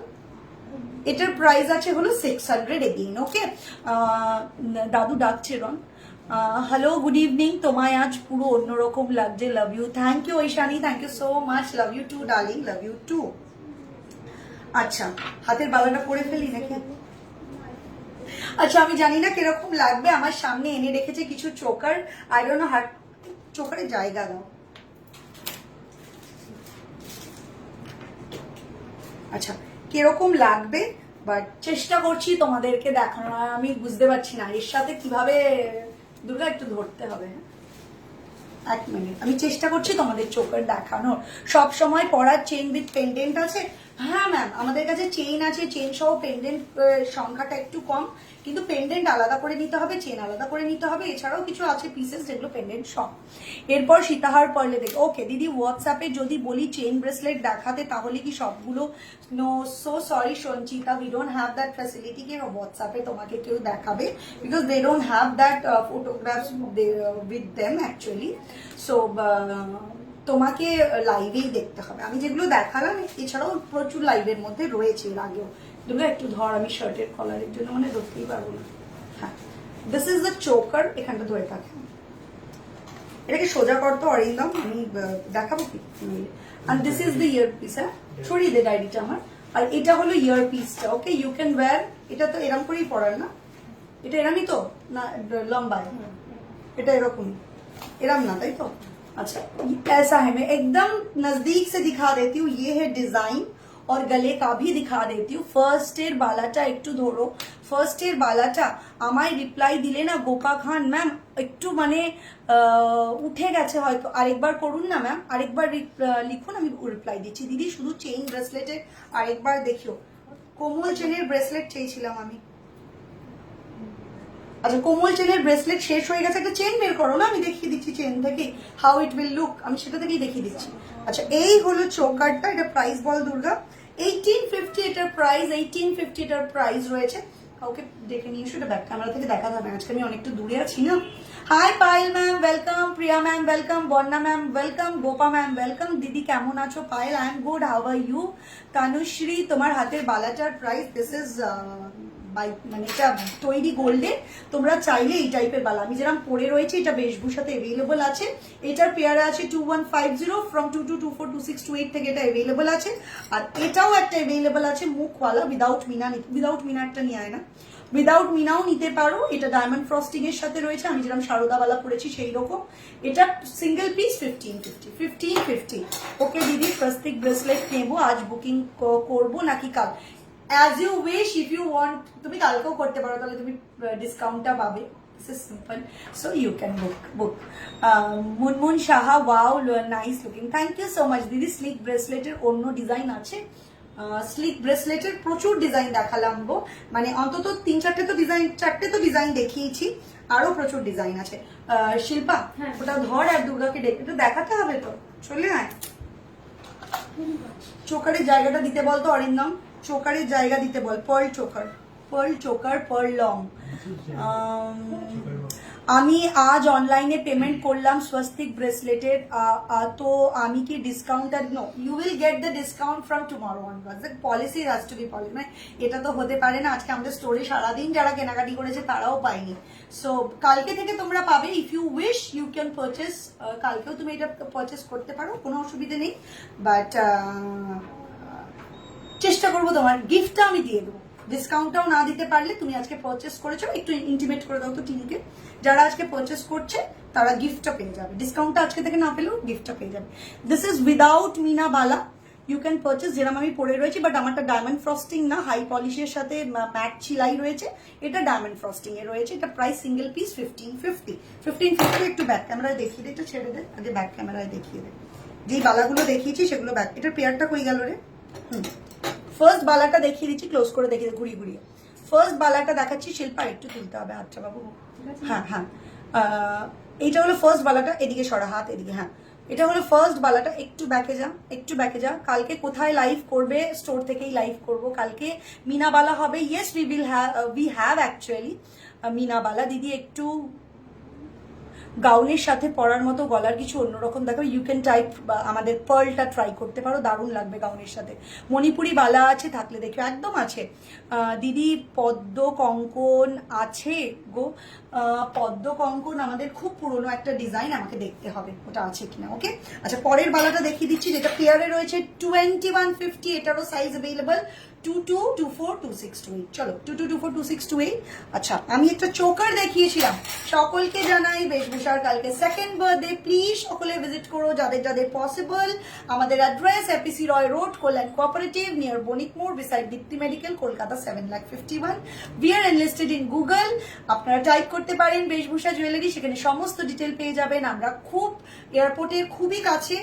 এটার প্রাইস আছে হলো 600 এগেইন। ওকে, দাদু ডাকছে রন। Hello, good evening. তোমায় আজ পুরো অন্যরকম লাগছে, love you. Thank you Oishani, thank you so much, love you too darling, love you too. আচ্ছা, হাতের বালাটা পরে ফেলি নাকি? আচ্ছা আমি জানি না কিরকম লাগবে, আমার সামনে এনে রেখেছে কিছু choker, I don't know her, চোকারের জায়গা দাও। আচ্ছা কিরকম লাগবে, বাট চেষ্টা করছি তোমাদেরকে দেখানো, আমি বুঝতে পারছি না এর সাথে কিভাবে, দুর্গা একটু ধরতে হবে, হ্যাঁ 1 মিনিট, আমি চেষ্টা করছি তোমাদের চোখের দেখানোর। সব সময় পরার চেন উইথ পেন্ডেন্ট আছে, হ্যাঁ ম্যাম আমাদের কাছে চেন আছে, চেন সহ পেন্ডেন্ট সংখ্যাটা একটু কম, কিন্তু পেন্ডেন্ট আলাদা করে নিতে হবে, চেন আলাদা করে নিতে হবে, এছাড়াও কিছু আছে পিসেস যেগুলো পেন্ডেন্ট সহ। এরপর সীতাহার পরলে দেখ, ওকে দিদি হোয়াটসঅ্যাপে যদি বলি চেন ব্রেসলেট দেখাতে তাহলে কি সবগুলো, no so sorry Sanchita, we don't have that facility কি হোয়াটসঅ্যাপে তোমাকে কেউ দেখাবে, because they don't have that photographs with them actually. So তোমাকে লাইভেই দেখতে হবে, আমি যেগুলো দেখালাম এছাড়াও প্রচুর লাইভের মধ্যে রয়েছে এর আগেও। দুটো একটু ধর, আমি শার্টের কলারের জন্য মানে ধরতেই পারবো না। হ্যাঁ দিস ইজ দ্য চোকার, এখানটা ধরে থাকে, এটাকে সোজা করতো অরিন্দম, আমি দেখাবো কি, and this is the earpiece, হ্যাঁ ছড়িয়ে দে ডায়েরিটা আমার, আর এটা হলো ইয়ারপিসটা, ওকে ইউ ক্যান ওয়্যার, এটা তো এরম করেই পড়ার না, এটা এরমই তো না লম্বায়, এটা এরকমই, এরম না তাই তো, अच्छा ऐसा है, मैं एकदम नजदीक से दिखा देती हूँ, ये है डिजाइन और गले का भी दिखा देती हूँ। ফার্স্ট এর বালাটা একটু ধরো, ফার্স্ট এর বালাটা আমায় রিপ্লাই দিলে না গোপা খান ম্যাম, একটু মানে উঠে গেছে হয়তো, আরেকবার করুন না ম্যাম, আরেকবার লিখুন, আমি রিপ্লাই দিচ্ছি। দিদি শুধু চেইন ব্রেসলেটের আরেকবার দেখিও, কোমল চেনের ব্রেসলেট চেয়েছিলাম আমি। আচ্ছা কোমল চেনের ব্রেসলেট শেষ হয়ে গেছে, একটা চেন বের করো না, আমি দেখিয়ে দিচ্ছি চেন থেকে হাউ ইট উইল লুক, আমি সেটা থেকেই দেখিয়ে দিচ্ছি। আচ্ছা এই হলো চোকারটা, এটা প্রাইস বল দুর্গা, 1850 এটার প্রাইস, 1850 এটার প্রাইস রয়েছে। কাউকে দেখে নিয়ে এসো, এটা ব্যাক ক্যামেরা থেকে দেখা যাবে, আজকে আমি অনেকটা দূরে আছি না। Hi Payel ma'am welcome, Priya ma'am welcome, Bonya ma'am welcome, Gopa ma'am welcome. দিদি কেমন আছো? Payel I am good, how are you? Tanushree তোমার হাতের বালাটার প্রাইস, দিস ইজ মানে এটা তৈরি গোল্ডের, তোমরা চাইলে এই টাইপের বালা, আমি যেরকম পরে রয়েছে এটা বেশভূষাতে অ্যাভেলেবল আছে, এটার পেয়ারে আছে 2150 ফ্রম 22242628 থেকে এটা অ্যাভেলেবল আছে, আর এটাও একটা অ্যাভেলেবল আছে মুখওয়ালা উইদাউট মিনা, উইদাউট মিনা একটা নিয়ে আয় না, উইদাউট মিনাও নিতে পারো, এটা ডায়মন্ড ফ্রস্টিং এর সাথে রয়েছে, আমি যেরকম সারদাবালা পরেছি সেই রকম, এটা সিঙ্গেল পিস 1550। ওকে দিদি স্বস্তিক ব্রেসলেট নেবো, আজ বুকিং করবো নাকি কাল? As you wish, if you want তুমি কালকেও করতে পারো, তাহলে তুমি ডিসকাউন্টটা পাবে, this is simple, so you can book. Munmun Saha, wow nice looking, thank you so much দিদি। স্লিক ব্রেসলেটের অন্য ডিজাইন আছে, স্লিক ব্রেসলেটের প্রচুর ডিজাইন দেখালাম গো, মানে অন্তত 3-4টে তো ডিজাইন দেখিয়েছি, আরো প্রচুর ডিজাইন আছে। শিল্পা ওটা ধর আর দুর্গাকে একটু দেখাতে হবে তো, চলে আয়। চোকারের জায়গাটা দিতে বল তো অরিন্দম, চোকারের জায়গা দিতে বল, পার্ল চোকার পার্ল লং। আমি আজ অনলাইনে পেমেন্ট করলাম স্বস্তিক ব্রেসলেটের, তো আমি কি ডিসকাউন্ট আর, no you will get the discount from tomorrow onwards, the policy has to be policy, মানে এটা তো হতে পারে না আজকে আমাদের স্টোরে সারাদিন যারা কেনাকাটি করেছে তারাও পায়নি, সো কালকে থেকে তোমরা পাবে, if you wish you can purchase, কালকেও তুমি এটা পারচেস করতে পারো, কোনো অসুবিধা নেই, বাট চেষ্টা করবো তোমার গিফটটা আমি দিয়ে দেবো, ডিসকাউন্টটাও না দিতে পারলে তুমি আজকে পারচেস করেছো একটু ইন্টিমেট করে দাও তো টিমকে, যারা আজকে পারচেস করছে তারা গিফটটা পেয়ে যাবে, ডিসকাউন্টটা আজকে থেকে না পেলেও গিফটটা পেয়ে যাবে। This is without Mina Bala, you can purchase, যেরকম আমি পরে রয়েছি, বাট আমারটা ডায়মন্ড ফ্রস্টিং না, হাই পলিশের সাথে ম্যাট চিলাই রয়েছে, এটা ডায়মন্ড ফ্রস্টিং এ রয়েছে, এটা প্রাইস সিঙ্গেল পিস 1550। একটু ব্যাক ক্যামেরায় দেখিয়ে দে, একটু ছেড়ে দে, আগে ব্যাক ক্যামেরায় দেখিয়ে দে, যেই বালাগুলো দেখিয়েছি সেগুলো ব্যাক, এটার পেয়ারটা কই গেল রে, ফার্স্ট বালাটা দেখিয়ে দিচ্ছি, ক্লোজ করে দেখিয়ে ঘুরিয়ে ফার্স্ট বালাটা দেখাচ্ছি, শিল্পা একটু তুলতে হবে, আচ্ছা বাবু, হ্যাঁ এইটা হলো ফার্স্ট বালাটা, এদিকে সরা হাত এদিকে, হ্যাঁ এটা হলো ফার্স্ট বালাটা, একটু ব্যাকে যা, কালকে কোথায় লাইভ করবে? স্টোর থেকেই লাইভ করব, কালকে মিনা বালা হবে, yes we have actually meena বালা। দিদি একটু গাউনের সাথে পরার মতো গলার কিছু অন্যরকম দেখো, ইউ ক্যান টাইপ, আমাদের পার্লটা ট্রাই করতে পারো, দারুণ লাগবে গাউনের সাথে। মণিপুরি বালা আছে থাকলে দেখো, একদম আছে দিদি। পদ্ম কঙ্কন আছে গো, পদ্ম কঙ্কন আমাদের খুব পুরনো একটা ডিজাইন, আমাকে দেখতে হবে ওটা আছে কিনা, ওকে। আচ্ছা পরের বালাটা দেখিয়ে দিচ্ছি, যেটা পেয়ারে রয়েছে 2150, এটারও সাইজ অ্যাভেলেবল 22242628 চলো 22242628। আচ্ছা আমি একটা চোকার দেখিয়েছিলাম, সকলকে জানাই বেশভূষার কালকে সেকেন্ড বার্থডে, প্লিজ সকলে ভিজিট করো যাদের যাদের পসিবল। আমাদের অ্যাড্রেস এপিসি রয় রোড, কোল্যান কোঅপারেটিভ, নিয়ার বণিক মোড়, beside Dipti medical, Kolkata 7,51,000। We are enlisted in Google, আপনারা টাইপ করতে পারেন বেশভূষা জুয়েলারি, সেখানে সমস্ত ডিটেল পেয়ে যাবেন। আমরা খুব এয়ারপোর্টের খুবই কাছে,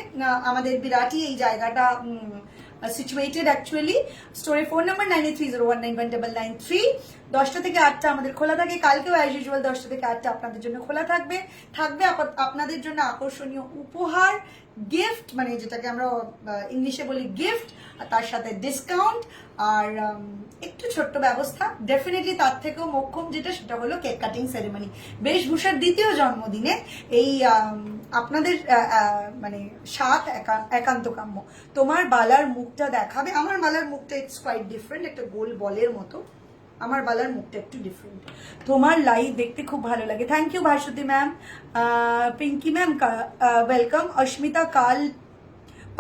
আমাদের বিরাটি এই জায়গাটা সিচুয়েটেড অ্যাকচুয়ালি। স্টোরে ফোন নাম্বার 9830191993। 10টা থেকে 8টা আমাদের খোলা থাকে, কালকেও অ্যাজ ইউজুয়াল 10টা থেকে 8টা আপনাদের জন্য খোলা থাকবে। আপনাদের জন্য আকর্ষণীয় উপহার, গিফট, মানে যেটাকে আমরা ইংলিশে বলি গিফট, আর তার সাথে ডিসকাউন্ট, আর একটু ছোট্ট ব্যবস্থা। ডেফিনেটলি তার থেকেও মোক্ষম যেটা, সেটা হলো কেক কাটিং সেরেমনি। বেশভূষার দ্বিতীয় জন্মদিনে এই আপনাদের মানে সাথ একান্ত কাম্য। তোমার বালার মুখটা দেখাবে, আমার বালার মুখটা ইটস কোয়াইট ডিফারেন্ট, একটা গোল বলের মতো, আমার বালার মুখটা একটু ডিফারেন্ট। তোমার লাইভ দেখতে খুব ভালো লাগে, thank you Bhaswati ma'am. Pinki ma'am welcome. Asmita কাল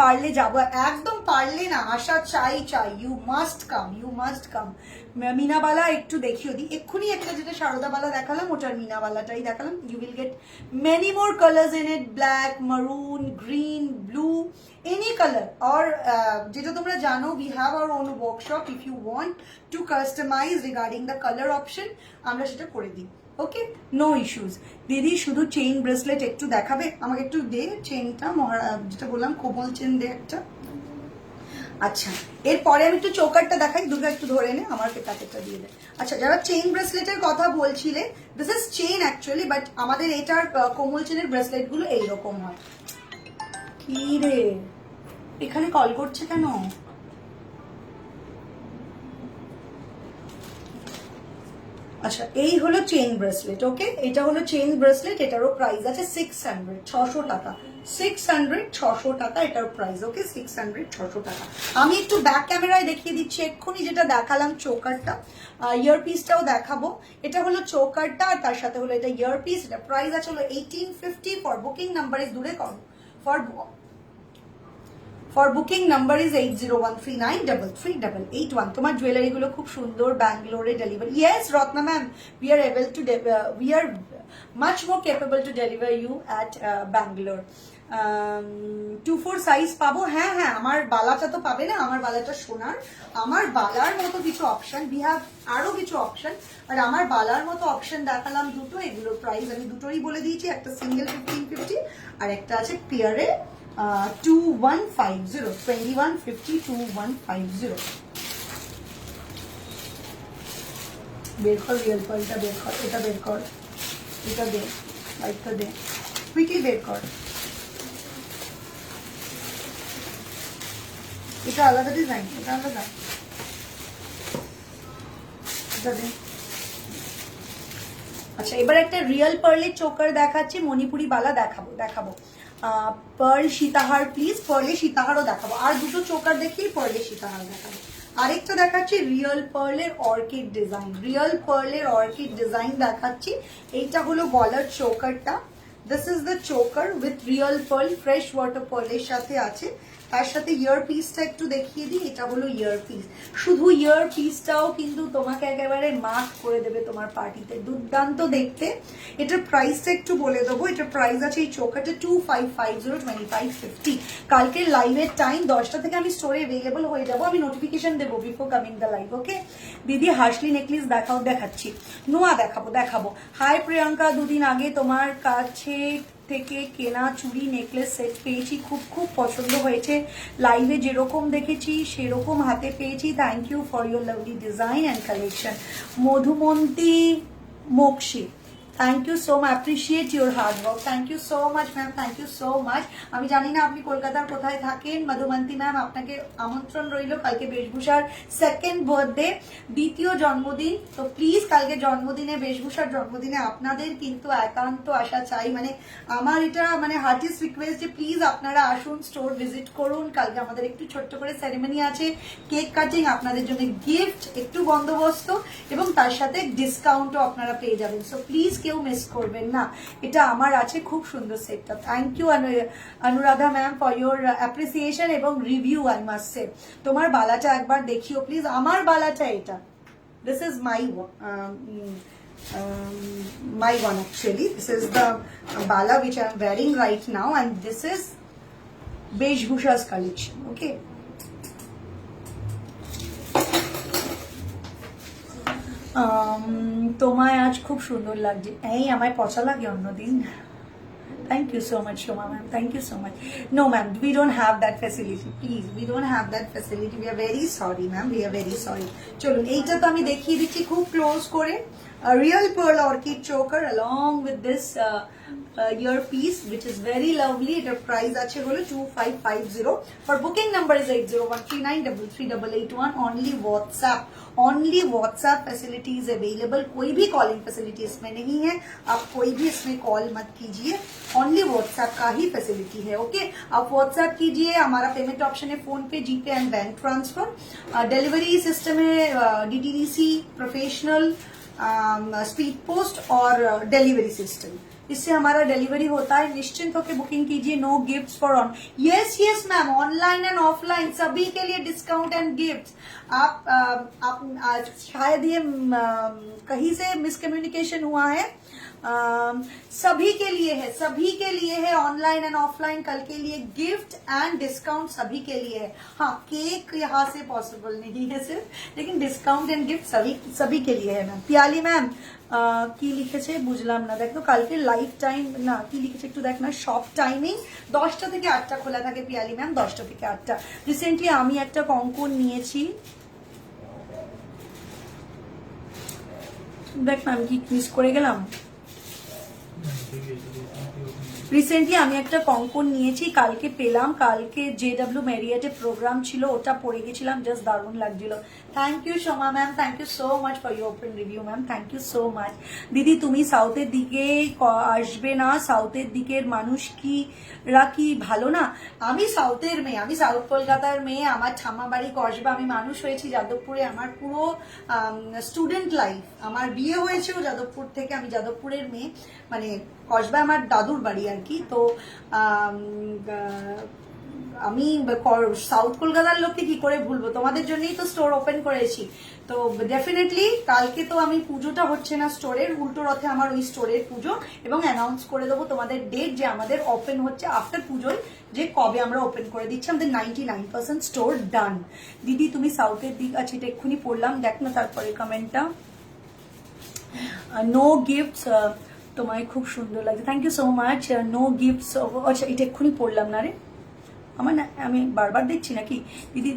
পারলে যাবো, একদম পারলে না, আসা চাই, ইউ মাস্ট কাম। মিনাবালা একটু দেখিয়ে দিই এক্ষুনি, একটা যেটা সারদাবালা দেখালাম ওটার মিনাবালাটাই দেখালাম। You will get many more colours in it, black, maroon, green, blue, any colour. আর যেটা তোমরা জানো, we have our own workshop, if you want to customise regarding the colour option, আমরা সেটা করে দিই। Okay, no issues. দিদি শুধু চেইন ব্রেসলেট একটু দেখাবে, আমাকে একটু দে চেইনটা, যেটা বললাম কোমল চেন দে একটা। আচ্ছা, এরপরে আমি একটু চোকারটা দেখাই, দুটো একটু ধরে নে, আমার প্যাকেটটা দিয়ে দে। আচ্ছা, যারা চেইন ব্রেসলেটের কথা বলছিলে, this is chain actually, but আমাদের এটার কোমল চেনের ব্রেসলেট গুলো এইরকম হয়। কি রে, এখানে কল করছে কেন? আচ্ছা, এই হলো চেইন ব্রেসলেট। ওকে, এটা হলো চেইন ব্রেসলেট, এটারও প্রাইস আছে 600, 600 টাকা। 600 টাকা এটার প্রাইস। ওকে, 600 টাকা। আমি একটু ব্যাক ক্যামেরায় দেখিয়ে দিচ্ছি এক্ষুনি, যেটা দেখালাম চোকারটা, ইয়ারপিসটাও দেখাবো। এটা হলো চোকারটা, আর তার সাথে হলো এটা ইয়ারপিস। এটা প্রাইস আছে হলো 1850। ফর বুকিং নাম্বার ইজ, দূরে করো, ফর বুকিং নাম্বার ইজ 8013933881। তোমার জুয়েলারি গুলো খুব সুন্দর, ব্যাঙ্গালোরে delivery. Yes Ratna ma'am, we are able to, we are much more capable to deliver you at Bangalore. 24 size পাবো? হ্যাঁ হ্যাঁ, আমার বালাটা তো পাবে না, আমার বালাটা সোনার। আমার বালার মতো কিছু অপশন, উই হ্যাভ আরো কিছু অপশন, আর আমার বালার মতো অপশন দেখালাম দুটো। এগুলোর প্রাইস আমি দুটোই বলে দিয়েছি, একটা সিঙ্গেল 1550, আর একটা আছে পেয়ারে 2150, 2150, 2150। বের কর রিয়েল পার্লটা, বের কর, এটা বের কর, এটা দে, লাইটটা দে, কুইকলি বের কর। এটা আলাদা ডিজাইন, এটা আলাদা, এটা দে। আচ্ছা, এবার একটা রিয়েল পার্লের চোকার দেখাচ্ছি, মণিপুরি বালা দেখাবো। পার্ল সীতাহার প্লিজ, পার্লে সীতাহারও দেখাবো, আর দুটো চোকার দেখিয়ে পার্লে সীতাহার দেখাবো। আরেকটা দেখাচ্ছি রিয়েল পার্লের অর্কিড ডিজাইন দেখাচ্ছি। এইটা হলো গলার চোকারটা, this is the choker with real pearl, fresh water পার্লের সাথে আছে। তার সাথে ইয়ার পিসটা একটু দেখিয়ে দিই, এটা হলো ইয়ার পিস। শুধু ইয়ার পিসটাও কিন্তু তোমাকে একেবারে মার্ক করে দেবে তোমার পার্টিতে, দুর্দান্ত দেখতে। এটার প্রাইসটা একটু বলে দেবো, এটার প্রাইস আছে এই চোকারটা 2550, 2550। কালকের লাইভের টাইম 10টা থেকে আমি স্টোরে অ্যাভেলেবল হয়ে যাবো, আমি নোটিফিকেশন দেবো বিফোর কামিং দ্য লাইভ। ওকে দিদি, হাসলি নেকলেস দেখাচ্ছি, নোয়া দেখাবো। হাই প্রিয়াঙ্কা, দুদিন আগে তোমার কাছে থেকে কেনা চুড়ি নেকলেস সেট পেয়েছি, খুব পছন্দ হয়েছে। লাইভে যেরকম দেখেছি সেরকম হাতে পেয়েছি। Thank you for your lovely design and collection. Madhumanti Mokshi, thank you so much, appreciate your hard work. Thank you so much ma'am, thank you so much. আমি জানি না আপনি কলকাতার কোথায় থাকেন, মধুমন্তী ম্যাম, আপনাকে আমন্ত্রণ রইল। কালকে বেশভূষার সেকেন্ড বার্থডে, দ্বিতীয় জন্মদিন। তো প্লিজ কালকে জন্মদিনে, বেশভূষার জন্মদিনে আপনাদের কিন্তু একান্ত আসা চাই, মানে আমার এটা মানে হার্টিস্ট রিকোয়েস্ট যে প্লিজ আপনারা আসুন, স্টোর ভিজিট করুন। কালকে আমাদের একটু ছোট্ট করে সেরেমনি আছে, কেক কাটিং, আপনাদের জন্য গিফট, একটু বন্দোবস্ত, এবং তার সাথে ডিসকাউন্টও আপনারা পেয়ে যাবেন। সো প্লিজ কেউ মিস করবেন না, এটা আমার আছে খুব সুন্দর সেটটা। Thank you Anuradha ma'am for your appreciation এবং রিভিউ। আই মাস্ট সে তোমার বালাটা একবার দেখিও প্লিজ। আমার বালাটা এটা, this is my one actually. This is the bala which I am wearing right now, and this is Beshbhusha's collection. Okay. তোমায় আজ খুব সুন্দর লাগছে। এই আমায় পচা লাগে অন্যদিন। Thank you so much, Shoma ma'am. Thank you so much. No, ma'am, we don't have that facility. Please, we don't have that facility. We are very sorry, ma'am. We are very sorry. চলুন, এইটা তো আমি দেখিয়ে দিচ্ছি খুব close করে। A real pearl orchid choker along with this earpiece, which is very lovely. এটার price আছে হলো 2550. For booking number is 8013393381. Only WhatsApp facility is available. कोई भी कॉलिंग फैसिलिटी इसमें नहीं है, आप कोई भी इसमें कॉल मत कीजिए, ओनली WhatsApp का ही फैसिलिटी है। ओके, आप WhatsApp कीजिए, हमारा पेमेंट ऑप्शन है PhonePe, GPay and bank transfer. Delivery system है DTDC, प्रोफेशनल, स्पीड पोस्ट और डिलीवरी सिस्टम। इससे हमारा डिलीवरी होता है। निश्चिंत होकर बुकिंग कीजिए। No gifts for on. Yes ma'am, online and offline सभी के लिए डिस्काउंट एंड गिफ्ट्स। आप शायद ये कहीं से मिसकम्युनिकेशन हुआ है, सभी के लिए है ऑनलाइन एंड ऑफलाइन। कल के लिए गिफ्ट एंड डिस्काउंट सभी के लिए है। हाँ, केक यहाँ से पॉसिबल नहीं है सिर्फ, लेकिन डिस्काउंट एंड गिफ्ट सभी के लिए है मैम। পিয়ালি ম্যাম কি লিখেছে বুঝলাম না, দেখো কালকে লাইফ টাইম না কি লিখেছে একটু দেখ না। শপ টাইমিং 10টা থেকে 8টা খোলা থাকে পিয়ালি ম্যাম, 10টা থেকে 8টা। রিসেন্টলি আমি একটা কঙ্কন নিয়েছি, দেখ না আমি কি মিস করে গেলাম। রিসেন্টলি আমি একটা কঙ্কন নিয়েছি, কালকে পেলাম, কালকে JW ম্যারিয়েটে প্রোগ্রাম ছিল, ওটা পরে গেছিলাম, জাস্ট দারুণ লাগছিল। Thank you Soma ma'am, thank you so much for your open review ma'am, thank you so much. দিদি তুমি সাউথের দিকে আসবে না? সাউথের দিকের মানুষ কি ভালো না? আমি সাউথের মেয়ে, আমি সাউথ কলকাতার মেয়ে, আমার ঠাম্মা বাড়ি কসবা, আমি মানুষ হয়েছি যাদবপুরে, আমার পুরো স্টুডেন্ট লাইফ, আমার বিয়ে হয়েছেও যাদবপুর থেকে, আমি যাদবপুরের মেয়ে, মানে কসবা আমার দাদুর বাড়ি আর কি। তো আমি সাউথ কলকাতার লোককে কি করে ভুলবো, তোমাদের জন্যই তো স্টোর ওপেন করেছি। তো ডেফিনেটলি কালকে তো আমি পুজোটা হচ্ছে না স্টোরের, উল্টো রথে আমার ওই স্টোরের পুজো, এবং অ্যানাউন্স করে দেবো তোমাদের ডেট যে আমাদের ওপেন হচ্ছে আফটার পুজোয়, যে কবে আমরা ওপেন করে দিচ্ছি। আমাদের 99% স্টোর ডান। দিদি তুমি সাউথের দিক, আচ্ছা এটা এক্ষুনি পড়লাম, দেখ না তারপরে কমেন্টটা। নো গিফটস, তোমায় খুব সুন্দর লাগছে, thank you so much. No gifts, আচ্ছা এটা এক্ষুনি পড়লাম না রে, আমার না আমি বারবার দেখছি নাকি। দিদি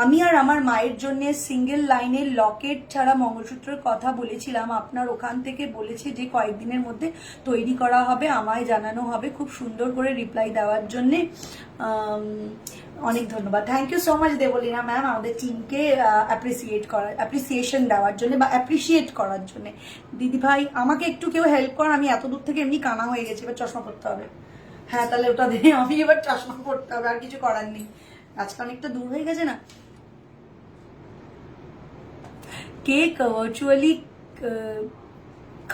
আমি আর আমার মায়ের জন্য সিঙ্গেল লাইনের লকেট ছাড়া মঙ্গলসূত্রের কথা বলেছিলাম, আপনার ওখান থেকে বলেছে যে কয়েকদিনের মধ্যে তৈরি করা হবে, আমায় জানানো হবে। খুব সুন্দর করে রিপ্লাই দেওয়ার জন্যে অনেক ধন্যবাদ। Thank you so much Debleena ma'am আমাদের টিমকে অ্যাপ্রিসিয়েশন দেওয়ার জন্য বা অ্যাপ্রিসিয়েট করার জন্য। দিদি ভাই আমাকে একটু কেউ হেল্প কর, আমি এত দূর থেকে এমনি কানা হয়ে গেছি, এবার চশমা পড়তে হবে। হ্যাঁ তাহলে ওটা দিয়ে আমি এবার চশমা পড়তে হবে, আর কিছু করার নেই, আজকে অনেকটা দূর হয়ে গেছে না। কেক ভার্চুয়ালি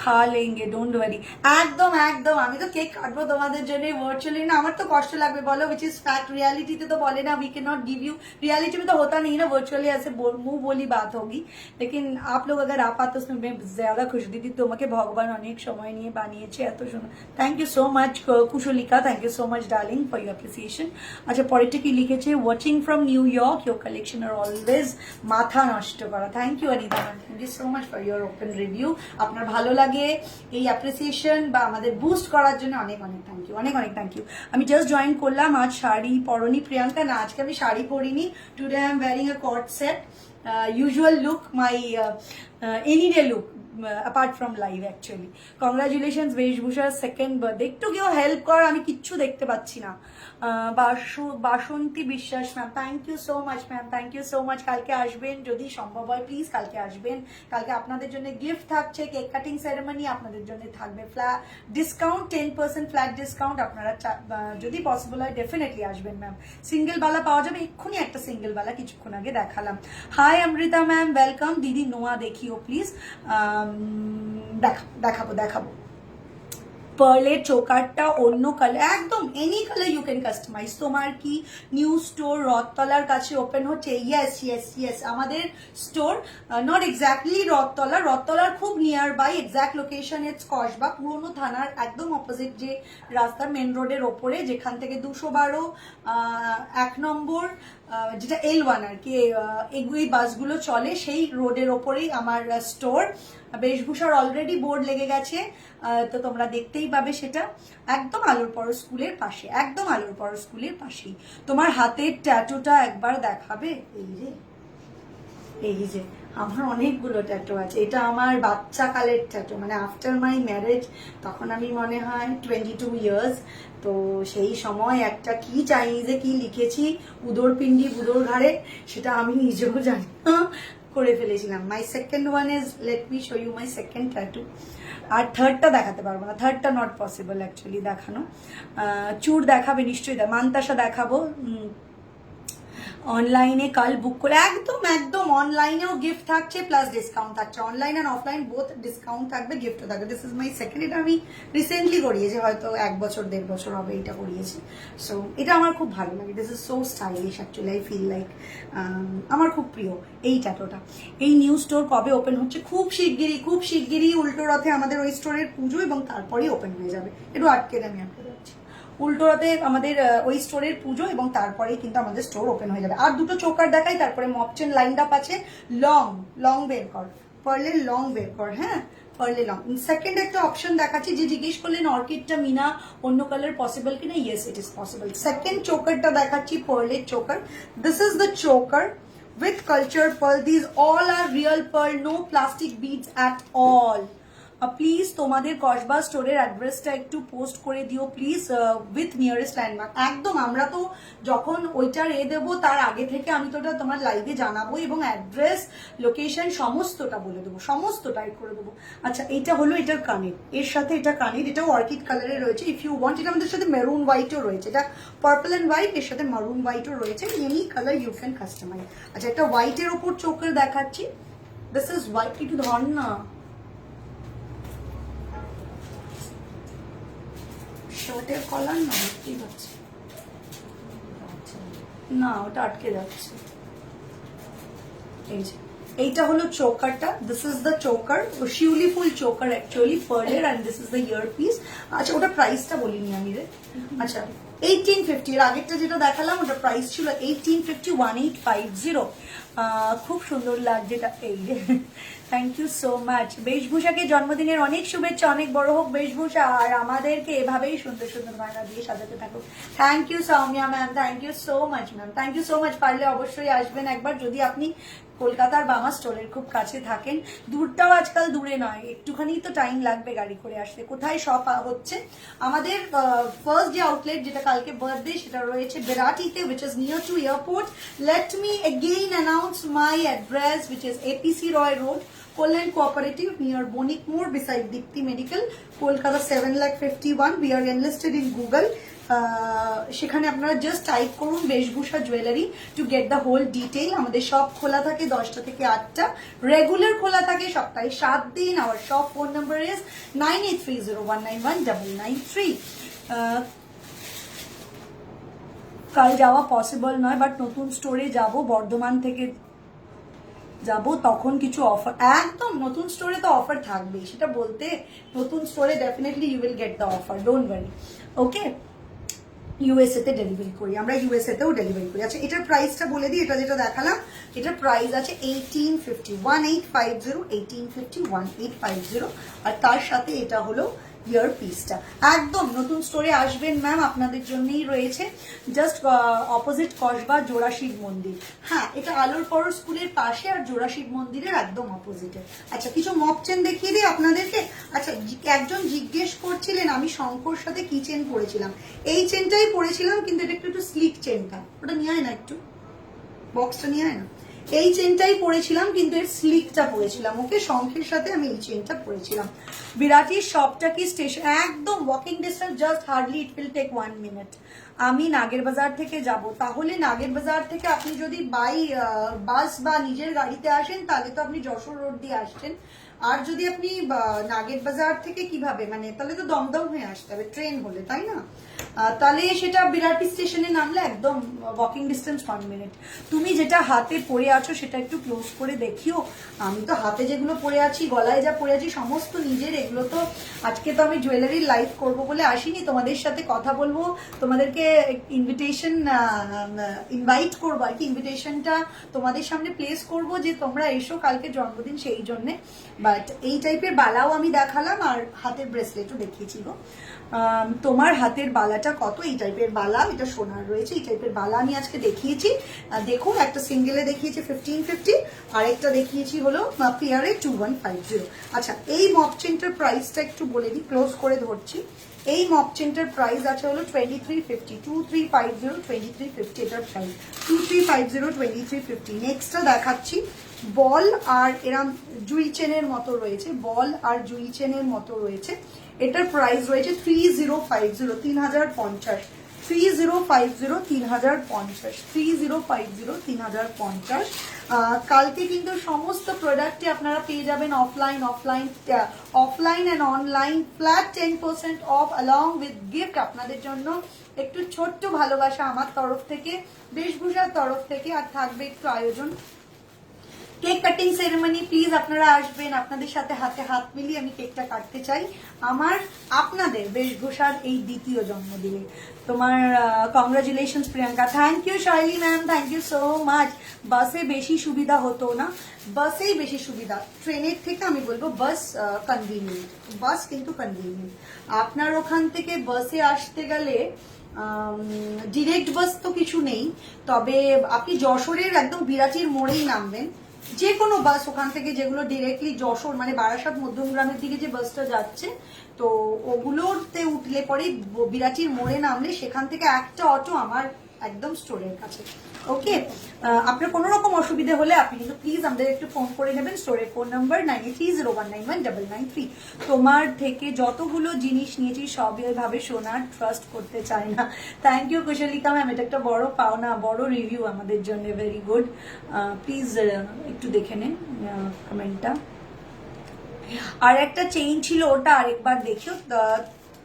খা লেঙ্গে, ডোন্ট ওয়ারি। একদম একদম, আমি তো কেক কাটবো তোমাদের জন্য वर्चुअली ना, আমার তো কষ্ট লাগবে বলো, विच इज फैक्ट। रियलिटी तो बोले ना we can not give you, reality में तो होता नहीं ना, वर्चुअली ऐसे मुंह बोली बात होगी, लेकिन आप लोग अगर आप आते उसमें मैं ज्यादा खुश। দিদি তোমাকে ভগবান অনেক সময় নিয়ে বানিয়েছে, এত শোনো। Thank you so much Kushalika, thank you so much darling for your appreciation. আচ্ছা পরেরটা কি লিখেছে, watching from New York, your collection are always মাথা নষ্ট করা। Thank you Anita ma'am, thank you so much for your open review. আপনার ভালো লাগে এই অ্যাপ্রিসিয়েশন বা আমাদের বুস্ট করার জন্য অনেক অনেক থ্যাংক ইউ, অনেক অনেক থ্যাংক ইউ। আমি জাস্ট জয়েন করলাম, আজ শাড়ি পরনি প্রিয়াঙ্কা? না আজকে আমি শাড়ি পরিনি, today I am wearing a cord set, usual look, my any day look apart from live actually. Congratulations Veshbhusha's second birthday. একটু কেউ হেল্প কর, আমি কিচ্ছু দেখতে পাচ্ছি না। Basanti Biswas ma'am, thank you so much ma'am, thank you so much. কালকে আসবেন যদি সম্ভব হয় প্লিজ, কালকে আসবেন। কালকে আপনাদের জন্য গিফট থাকছে, কেক কাটিং সেরেমনি আপনাদের জন্য থাকবে, ফ্ল্যাট ডিসকাউন্ট 10% ফ্ল্যাট ডিসকাউন্ট। আপনারা যদি পসিবল হয় ডেফিনেটলি আসবেন ম্যাম। সিঙ্গেল বালা পাওয়া যাবে, এক্ষুনি একটা সিঙ্গেল বালা কিছুক্ষণ আগে দেখালাম। Hi Amrita ma'am, welcome. দিদি নোয়া দেখিও প্লিজ। দেখাবো দেখাবো পার্লের চোকারটা অন্য কালার, একদম any colour you can customise. তোমার কি নিউ স্টোর রথতলার কাছে ওপেন হচ্ছে? ইয়েস ইয়েস ইয়েস, আমাদের স্টোর নট এক্স্যাক্টলি রথতলার খুব nearby, exact location it's Kasba, পুরোনো থানার একদম অপোজিট যে রাস্তা মেন রোডের ওপরে, যেখান থেকে 212 1 নম্বর যেটা L1 আর কি এই বাসগুলো চলে, সেই রোডের ওপরেই আমার স্টোর। বেশভূষার অলরেডি বোর্ড লেগে গেছে, তো তোমরা দেখতেই পাবে সেটা। একদম আলোর পরশ স্কুলের পাশে, একদম আলোর পরশ স্কুলের পাশেই। তোমার হাতের ট্যাটুটা একবার দেখাবে? এই যে আমার অনেকগুলো ট্যাটু আছে। এটা আমার বাচ্চা কালের ট্যাটু, মানে আফটার মাই ম্যারেজ, তখন আমি মনে হয় 22 ইয়ার্স। তো সেই সময় একটা কি চাইনিজে কি লিখেছি উদরপিণ্ডি বুদর ঘাড়ে, সেটা আমি নিজেও জানি না, করে ফেলেছিলাম। My second one is, let me show you my second tattoo. আর থার্ডটা দেখাতে পারবো না, থার্ডটা নট পসিবল অ্যাকচুয়ালি দেখানো। চুর দেখাবে নিশ্চয়ই, মান্তাসা দেখাবো অনলাইনে কাল বুক করে। একদম একদম অনলাইনেও গিফট থাকছে প্লাস ডিসকাউন্ট থাকছে, online and offline both discount থাকবে, গিফটও থাকবে। দিস ইজ মাই সেকেন্ড, এটা আমি রিসেন্টলি করিয়েছি, হয়তো 1 বছর 1.5 বছর হবে এটা করিয়েছি। সো এটা আমার খুব ভালো লাগে, this is so stylish actually, I feel like আমার খুব প্রিয় এই ট্যাটুটা। এই নিউ স্টোর কবে ওপেন হচ্ছে? খুব শিগগিরই উল্টো রথে আমাদের ওই স্টোরের পুজো, এবং তারপরেই ওপেন হয়ে যাবে। একটু আটকে আমি আপনাদের যাচ্ছি, উল্টো রাতে আমাদের ওই স্টোরের পুজো এবং তারপরেই কিন্তু আমাদের স্টোর ওপেন হয়ে যাবে। আর দুটো চোকার দেখাই, তারপরে মপচেন লাইন আপ আছে। লং বের কর, পার্লের লং বের কর, হ্যাঁ পার্লে লং। সেকেন্ড একটা অপশন দেখাচ্ছি, যে জিজ্ঞেস করলেন অর্কিডটা মিনা অন্য কালার পসিবল কিনা, yes it is possible. Second চোকারটা দেখাচ্ছি, পার্লের চোকার। This is the choker with cultured pearl. These all are real pearl, no plastic beads at all. Please তোমাদের কসবা স্টোরের অ্যাড্রেসটা একটু পোস্ট করে দিও প্লিজ, উইথ নিয়ারেস্ট ল্যান্ডমার্ক। একদম, আমরা তো যখন ওইটার দেবো তার আগে থেকে আমি তো ওটা তোমার লাইভে জানাবো, এবং অ্যাড্রেস লোকেশন সমস্তটা বলে দেবো, সমস্তটাই করে দেবো। আচ্ছা, এইটা হলো এটার কানের, এর সাথে এটা কানের, এটাও অর্কিড কালারে রয়েছে। ইফ ইউ ওয়ান্ট, এটা আমাদের সাথে মেরুন হোয়াইটও রয়েছে, এটা পার্পল অ্যান্ড হোয়াইট, এর সাথে মারুন হোয়াইটও রয়েছে, any colour you can customise. আচ্ছা, একটা হোয়াইটের ওপর চোখের দেখাচ্ছি, দিস ইজ হোয়াইট। একটু ধর না, শার্টের কলার না ঠিক আছে না, ওটা আটকে যাচ্ছে। এই যে এইটা হলো চোকারটা, দিস ইজ দ্য চোকার, শিউলি ফুল চোকার অ্যাকচুয়ালি পার্লের, and this is the ear piece. আচ্ছা, ওটা প্রাইসটা বলিনি আমি রে। আচ্ছা, 1850, এর আগেরটা যেটা দেখালাম ওটা প্রাইস ছিল 1850, 1850। খুব সুন্দর লাগছে এটা, এই রে। Thank you so much. বেশভূষাকে জন্মদিনের অনেক শুভেচ্ছা, অনেক বড় হোক বেশভূষা, আর আমাদেরকে এভাবেই সুন্দর সুন্দর গয়না দিয়ে সাজাতে থাকুক। Thank you Soumya ma'am, thank you so much ma'am, thank you so much. পারলে অবশ্যই আসবেন একবার, যদি আপনি কলকাতার বামা স্টোরের খুব কাছে থাকেন। দূরটাও আজকাল দূরে নয়, একটুখানি তো টাইম লাগবে গাড়ি করে আসতে। কোথায় শপ হচ্ছে আমাদের? ফার্স্ট যে আউটলেট, যেটা কালকে বার্থডে, সেটা রয়েছে বেরাটিতে, which is near to airport. Let me again announce my address, which is APC Roy Road, Kollan Cooperative, near Bonik Moor, beside Dipti Medical, Kolkata 7,51,000. We are enlisted in Google. সেখানে আপনারা just type করুন Beshbhusha jewellery to get the whole detail. আমাদের সব খোলা থাকে 10টা থেকে 8টা, regular খোলা থাকে সপ্তাহে 7 দিন। Our shop phone number is 9830191993। কাল যাওয়া পসিবল নয়, বাট নতুন স্টোরে যাব, বর্ধমান থেকে যাব, তখন কিছু অফার, একদম নতুন স্টোরে তো অফার থাকবেই, সেটা বলতে নতুন স্টোরে definitely you will get the offer, don't worry. Okay, USA তে ডেলিভারি করি আমরা, ইউএসএ তেও ডেলিভারি করি। আচ্ছা, এটার প্রাইসটা বলে দিই, এটা যেটা দেখালাম এটার প্রাইস আছে 1850, 1850, 1850, 1850। আর তার সাথে এটা হলো ইয়ার পিসটা। একদম নতুন স্টোরে আসবেন ম্যাম, আপনাদের জন্যই রয়েছে, জাস্ট অপোজিট কসবা জোড়া শিব মন্দির। হ্যাঁ, এটা আলোর পরশ স্কুলের পাশে, আর জোড়া শিব মন্দিরের একদম অপোজিটে। আচ্ছা, কিছু মপ চেন দেখিয়ে দিই আপনাদেরকে। আচ্ছা, একজন জিজ্ঞেস করছিলেন আমি শঙ্কর সাথে কি চেন পরেছিলাম। এই চেনটাই পরেছিলাম, কিন্তু এটা একটু স্লিক চেনটা, ওটা নিয়ে আয় না, একটু বক্সটা নিয়ে আয় না। এই চেনটাই পরেছিলাম, কিন্তু এর স্লিকটা পরেছিলাম। ওকে, শঙ্খের সাথে আমি এই চেনটা পরেছিলাম। বিরাটির শপটা কি স্টেশন? একদম walking distance, just hardly it will take 1 minute. আমি নাগের বাজার থেকে যাব, তাহলে নাগের বাজার থেকে আপনি যদি বাই বাস বা নিজের গাড়িতে আসেন, তাহলে তো আপনি যশোর রোড দিয়ে আসছেন। আর যদি আপনি নাগের বাজার থেকে কিভাবে, মানে তাহলে তো দমদম হয়ে আসতে হবে ট্রেন হলে, তাই না? তাহলে সেটা বিরাটি স্টেশনে নামলে একদম ওয়াকিং ডিস্টেন্স 1 মিনিট। তুমি যেটা হাতে পরে আছো সেটা একটু ক্লোজ করে দেখিও। আমি তো হাতে যেগুলো পরে আছি, গলায় যা পরে আছি, সমস্ত নিজের। এগুলো তো আজকে তো আমি জুয়েলারির লাইভ করব বলে আসিনি, তোমাদের সাথে কথা বলবো, তোমাদেরকে ইনভিটেশন ইনভাইট করবো আর কি, ইনভিটেশনটা তোমাদের সামনে প্লেস করব যে তোমরা এসো কালকে জন্মদিন, সেই জন্যে। বাট এই টাইপের বালাও আমি দেখালাম আর হাতের ব্রেসলেটও দেখিয়েছি গো। তোমার হাতের বালাটা কত? এই টাইপের বালা, এটা সোনার রয়েছে, এই টাইপের বালা আমি আজকে দেখিয়েছি। দেখুন, একটা সিঙ্গেলে দেখিয়েছি 1550, আর একটা দেখিয়েছি হলো পেয়ারে 2150। আচ্ছা, এই মপ চেনটার প্রাইসটা একটু বলে দিই, ক্লোজ করে ধরছি। এই মপ চেনটার প্রাইস আছে হলো 2350, 2350, 2350 এটার প্রাইস, 2350, 2350। নেক্সটটা দেখাচ্ছি বল আর এরম জুই চেনের মতো রয়েছে, বল আর জুই চেনের মতো রয়েছে। এটার প্রাইস রয়েছে 3050, 3050, 3050, 3050, 3050, 3050। কালকে কিন্তু সমস্ত প্রোডাক্টই আপনারা পেয়ে যাবেন offline and online flat 10% of along with gift আপনাদের জন্য। একটু ছোট্ট ভালোবাসা আমার তরফ থেকে, বেশভূষার তরফ থেকে, আর থাকবে একটু আয়োজন, কেক কাটিং সেরেমনি। প্লিজ আপনারা আসবেন, আপনাদের সাথে হাতে হাত মিলিয়ে আমি কেকটা কাটতে চাই আমার আপনাদের বেশভূষার এই দ্বিতীয় জন্মদিনে। তোমার congratulations Priyanka. Thank you Shaili ma'am, thank you so much. বাসে বেশি সুবিধা হতো না, বাসেই বেশি সুবিধা, ট্রেনের থেকে আমি বলবো বাস কনভিনিয়েন্ট, বাস কিন্তু কনভিনিয়েন্ট। আপনার ওখান থেকে বাসে আসতে গেলে ডিরেক্ট বাস তো কিছু নেই, তবে আপনি যশোরের একদম বিরাটির মোড়েই নামবেন, যে কোনো বাস ওখান থেকে যেগুলো ডিরেক্টলি যশোর মানে বারাসাত মধ্যমগ্রামের দিকে যে বাসটা যাচ্ছে, তো ওগুলোতে উঠলে পরে বিরাটির মোড়ে নামলে সেখান থেকে একটা অটো আমার একদম স্টোরের কাছে। ওকে, আপনার কোনো রকম অসুবিধা হলে আপনি কিন্তু প্লিজ আমাদের একটু ফোন করে নেবেন। স্টোরের ফোন নাম্বার 9301911993। তোমার থেকে যতগুলো জিনিস নিয়েছি সবই ওইভাবে সোনার, ট্রাস্ট করতে চাই না। থ্যাংক ইউ কুশলিকা ম্যাম, এটা একটা বড় পাওনা, বড় রিভিউ আমাদের জন্য, ভেরি গুড। প্লিজ একটু দেখে নেন কমেন্টটা। আর একটা চেইন ছিল, ওটা আরেকবার দেখিও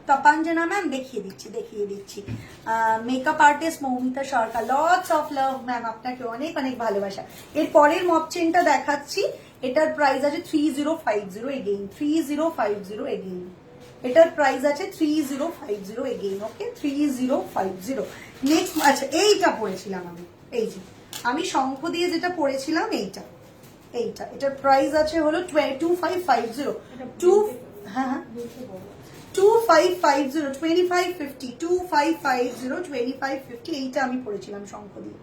তপাঞ্জনা ম্যাম, দেখিয়ে দিচ্ছি। Makeup artist Moumita Sarkar, lots of love ma'am, আপনাকে অনেক অনেক ভালোবাসা। এর পরের মপ চেনটা দেখাচ্ছি, এটার প্রাইস আছে 3050 এগেইন, 3050 এগেইন। এটার প্রাইস আছে 3050 এগেইন। ওকে, 3050। নেক্সট, আচ্ছা এইটা পড়েছিলাম আমি, এই যে আমি শঙ্খ দিয়ে যেটা পড়েছিলাম, এইটা এটার প্রাইস আছে হলো 2550, হ্যাঁ 2550, 2550, 2550, 2550। এইটা আমি পড়েছিলাম শঙ্খ দিয়ে,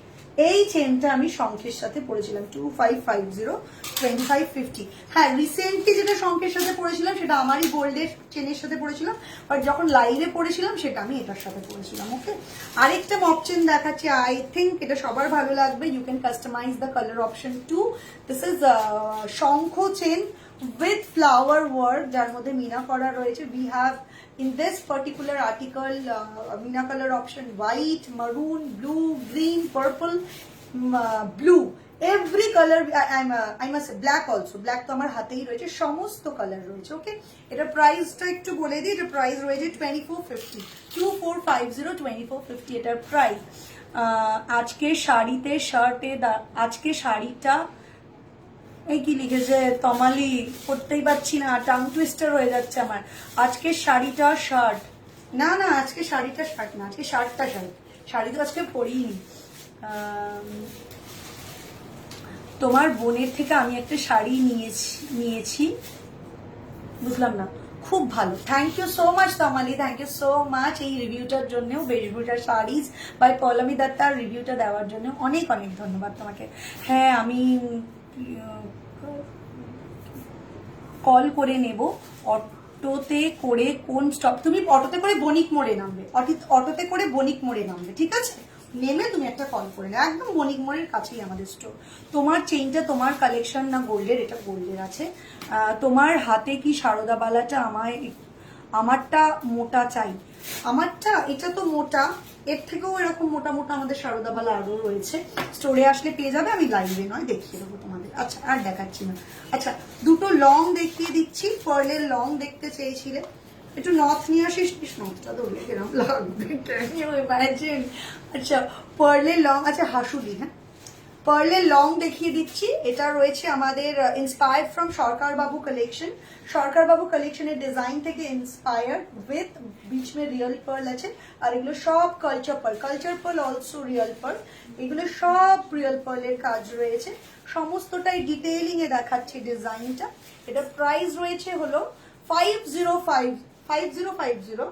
এই চেনটা আমি শঙ্খের সাথে পড়েছিলাম 2550, 2550। হ্যাঁ, রিসেন্টলি যেটা শঙ্খের সাথে পড়েছিলাম সেটা আমারই গোল্ডের চেনের সাথে পড়েছিলাম, বাট যখন লাইভে পড়েছিলাম সেটা আমি এটার সাথে পড়েছিলাম। ওকে, আরেকটা মপ চেন দেখাচ্ছি, আই থিঙ্ক এটা সবার ভালো লাগবে। You can customise the colour option too. This is শঙ্খ চেন with flower work, যার মধ্যে মিনা করা রয়েছে। We have in this particular article Mina color option white, maroon, blue, green, purple, blue, every color. I must say black also, black তো আমার হাতেই রয়েছে, সমস্ত কালার রয়েছে। ওকে, এটা প্রাইসটা একটু বলে দিই, এটা প্রাইস রয়েছে 2450, 2450, 2450 এটার প্রাইস। আজকে শাড়িতে শার্টে, আজকে শাড়িটা এই কি লিখেছে তমালি, পড়তেই পারছি না, টাং টুইস্টার হয়ে যাচ্ছে আমার। আজকে শাড়িটা শার্ট, না আজকে শাড়িটা শার্ট না, আজকে শার্টটা শার্ট, শাড়ি তো আজকে পরিনি। তোমার বোনের থেকে আমি একটা শাড়ি নিয়েছি, বুঝলাম না, খুব ভালো। Thank you so much Tamali, thank you so much এই রিভিউটার জন্যও, বেশভূষা শাড়িজ বাই পল্লমী দত্তার রিভিউটা দেওয়ার জন্য অনেক অনেক ধন্যবাদ তোমাকে। হ্যাঁ, আমি কল করে নেব। অটোতে করে কোন স্টপ? তুমি অটোতে করে বণিক মোড়ে নামবে, অটোতে করে বণিক মোড়ে নামবে, ঠিক আছে? নেমে তুমি একটা কল করে নাও, একদম বণিক মোড়ের কাছেই আমাদের স্টোর। তোমার চেইনটা তোমার কালেকশন না গোল্ডের? এটা গোল্ডের আছে। তোমার হাতে কি সারদা বালাটা আমারটা মোটা চাই, আমারটা এটা তো মোটা, এর থেকেও এরকম মোটা মোটা আমাদের সারদাবালা আরো রয়েছে, স্টোরে আসলে পেয়ে যাবে, আমি লাইভে নয় দেখিয়ে দেবো তোমাদের। আচ্ছা আর দেখাচ্ছি না। আচ্ছা দুটো লং দেখিয়ে দিচ্ছি, পার্লের লং দেখতে চেয়েছিলে, একটু নথ নিয়ে আসিস, নথটা ধরলে কিরম লাগবে, ইমাজিন। আচ্ছা পার্লের লং, আচ্ছা হাসুলি, হ্যাঁ পার্লের লং দেখিয়ে দিচ্ছি। এটা রয়েছে আমাদের inspired from Sarkar Babu collection. সরকার বাবু কালেকশনের ডিজাইন থেকে ইন্সপায়ার্ড উইথ বিচ মে রিয়েল পার্ল আছে, আর এগুলো সব culture pearl also real pearl, এগুলো সব রিয়েল পার্লের কাজ রয়েছে, সমস্তটাই ডিটেইলিং এ দেখাচ্ছি ডিজাইনটা। এটা প্রাইস রয়েছে হলো 5050।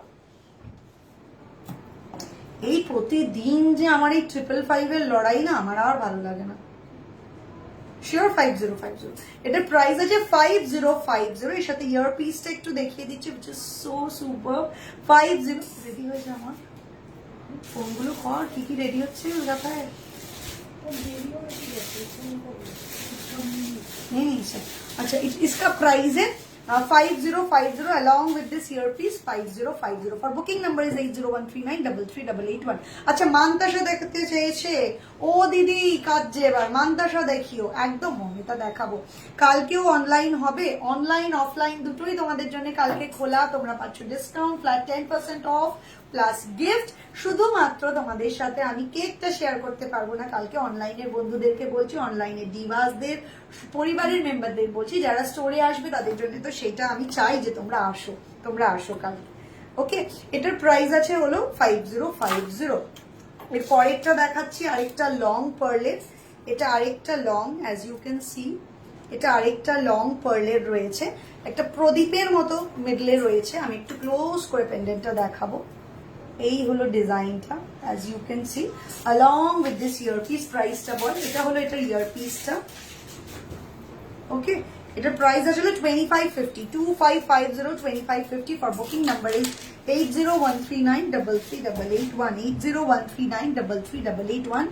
এই প্রতিদিন যে আমার এই 555 এর লড়াই না, আমার আর ভালো লাগে না। শিওর 5050, এটার প্রাইস আছে 5050। এর সাথে ইয়ার পিসটা একটু দেখিয়ে দিচ্ছি, which is so super। 50 ready হয়েছে আমার ফোনগুলো, কর কি কি রেডি হচ্ছে দেখায় नहीं सर। अच्छा इसका प्राइस है 5050 along with this earpiece 5050। for booking number is 8013933881। আচ্ছা মান্তাসা দেখতে চেয়েছে, ও দিদি কাজে এবার মান্তাসা দেখিও, একদম এটা দেখাবো। কালকেও অনলাইন হবে, অনলাইন অফলাইন দুটোই তোমাদের জন্য কালকে খোলা, তোমরা পাচ্ছ discount flat 10% of plus gift. শুধুমাত্র তোমাদের সাথে আমি কেকটা শেয়ার করতে পারবো না কালকে, অনলাইনের বন্ধুদেরকে বলছি, অনলাইনের ডিভাসদের পরিবারের মেম্বারদের বলছি, যারা স্টোরে আসবে তাদের জন্য তো সেটা আমি চাই যে তোমরা আসো কালকে। ওকে এটার প্রাইস আছে হলো 5050। এর পরেরটা দেখাচ্ছি আরেকটা লং পার্লের, এটা আরেকটা long, as you can see এটা আরেকটা লং পার্লের রয়েছে, একটা প্রদীপের মতো মিডলে রয়েছে। আমি একটু ক্লোজ করে পেন্ডেন্টটা দেখাবো। এই হলো ডিজাইনটা, as you can see along with this earpiece। প্রাইসটা বল, এটা হলো এটা ইয়ারপিসটা। ওকে এটার প্রাইস আসলে 2550, 2550 for booking number is 8013933881, 8013933881।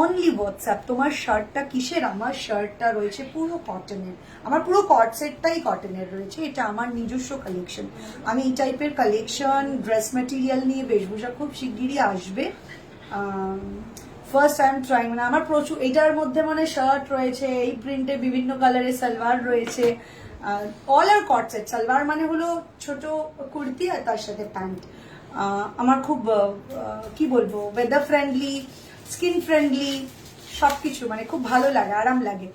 Only WhatsApp. তোমার শার্টটা কিসের? আমার শার্টটা রয়েছে পুরো কটনের, আমার পুরো কট সেটটাই কটনের রয়েছে, এটা আমার নিজস্ব কালেকশন। আমি এই টাইপের কালেকশন ড্রেস মেটেরিয়াল নিয়ে বেশভূষা খুব শিগগিরই আসবে। ফার্স্ট আই এম ট্রাইং, মানে আমার প্রচুর এটার মধ্যে মানে শার্ট রয়েছে, এই প্রিন্টে বিভিন্ন কালারের সালোয়ার রয়েছে, অল আর কট সেট। সালোয়ার মানে হলো ছোট কুর্তি আর তার সাথে প্যান্ট। আমার খুব কি বলবো, ওয়েদার ফ্রেন্ডলি, স্কিন ফ্রেন্ডলি, সবকিছু মানে খুব ভালো লাগে, আরাম লাগে।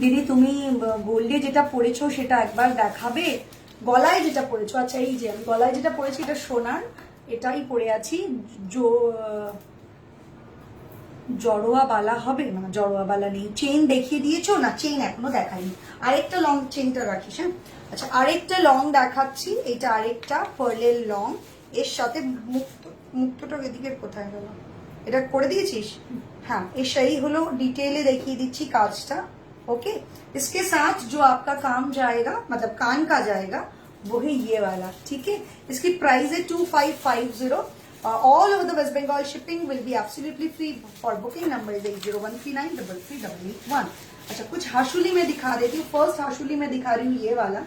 দিদি তুমি গোল্ডে যেটা পরেছো সেটা একবার দেখাবে, গলায় যেটা পরেছো। আচ্ছা এই যে আমি গলায় যেটা পরেছি এটা সোনার, এটাই পরে আছি। জড়োয়া বালা হবে না, জড়োয়া বালা নেই। চেইন দেখিয়ে দিয়েছো না? চেইন এখনো দেখাইনি, আরেকটা লং চেইনটা রাখিস। হ্যাঁ আচ্ছা আরেকটা লং দেখাচ্ছি, এটা আরেকটা পার্লের লং, এর সাথে মুক্তটা এদিকে কোথায় গেল, এটা করে দিয়েছিস? हाँ यही हलो डिटेल देखिए दीची काजटा। ओके इसके साथ जो आपका काम जाएगा मतलब कान का जाएगा वो है ये वाला, ठीक है। इसकी प्राइस है 2550। All over the West Bengal shipping will be absolutely free. For booking number is 8013933881। अच्छा कुछ हाशुली में दिखा देती हूँ। फर्स्ट हाशुली में दिखा रही हूँ ये वाला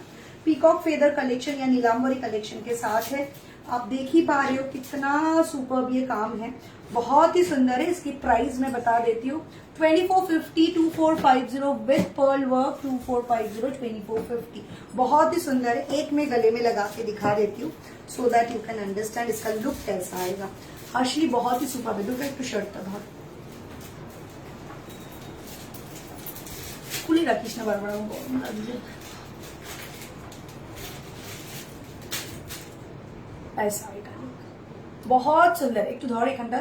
पीकॉक फेदर कलेक्शन या नीलांबरी कलेक्शन के साथ है। आप देख ही पा रहे हो कितना सुपर्ब ये काम है, बहुत ही सुंदर है। इसकी प्राइस मैं बता देती हूँ 2450, 2450 विद पर्ल वर्क 2450, 2450। बहुत ही सुंदर है। एक मैं गले में लगा के दिखा देती हूँ so that you can understand इसका लुक कैसा आएगा। हर्षली बहुत ही सुपर्ब है। दुपट्टा एक शर्ट था बहुत खुली रखीश ना बार बार ऐसा बहुत सुंदर। একটু ধর এখানটা।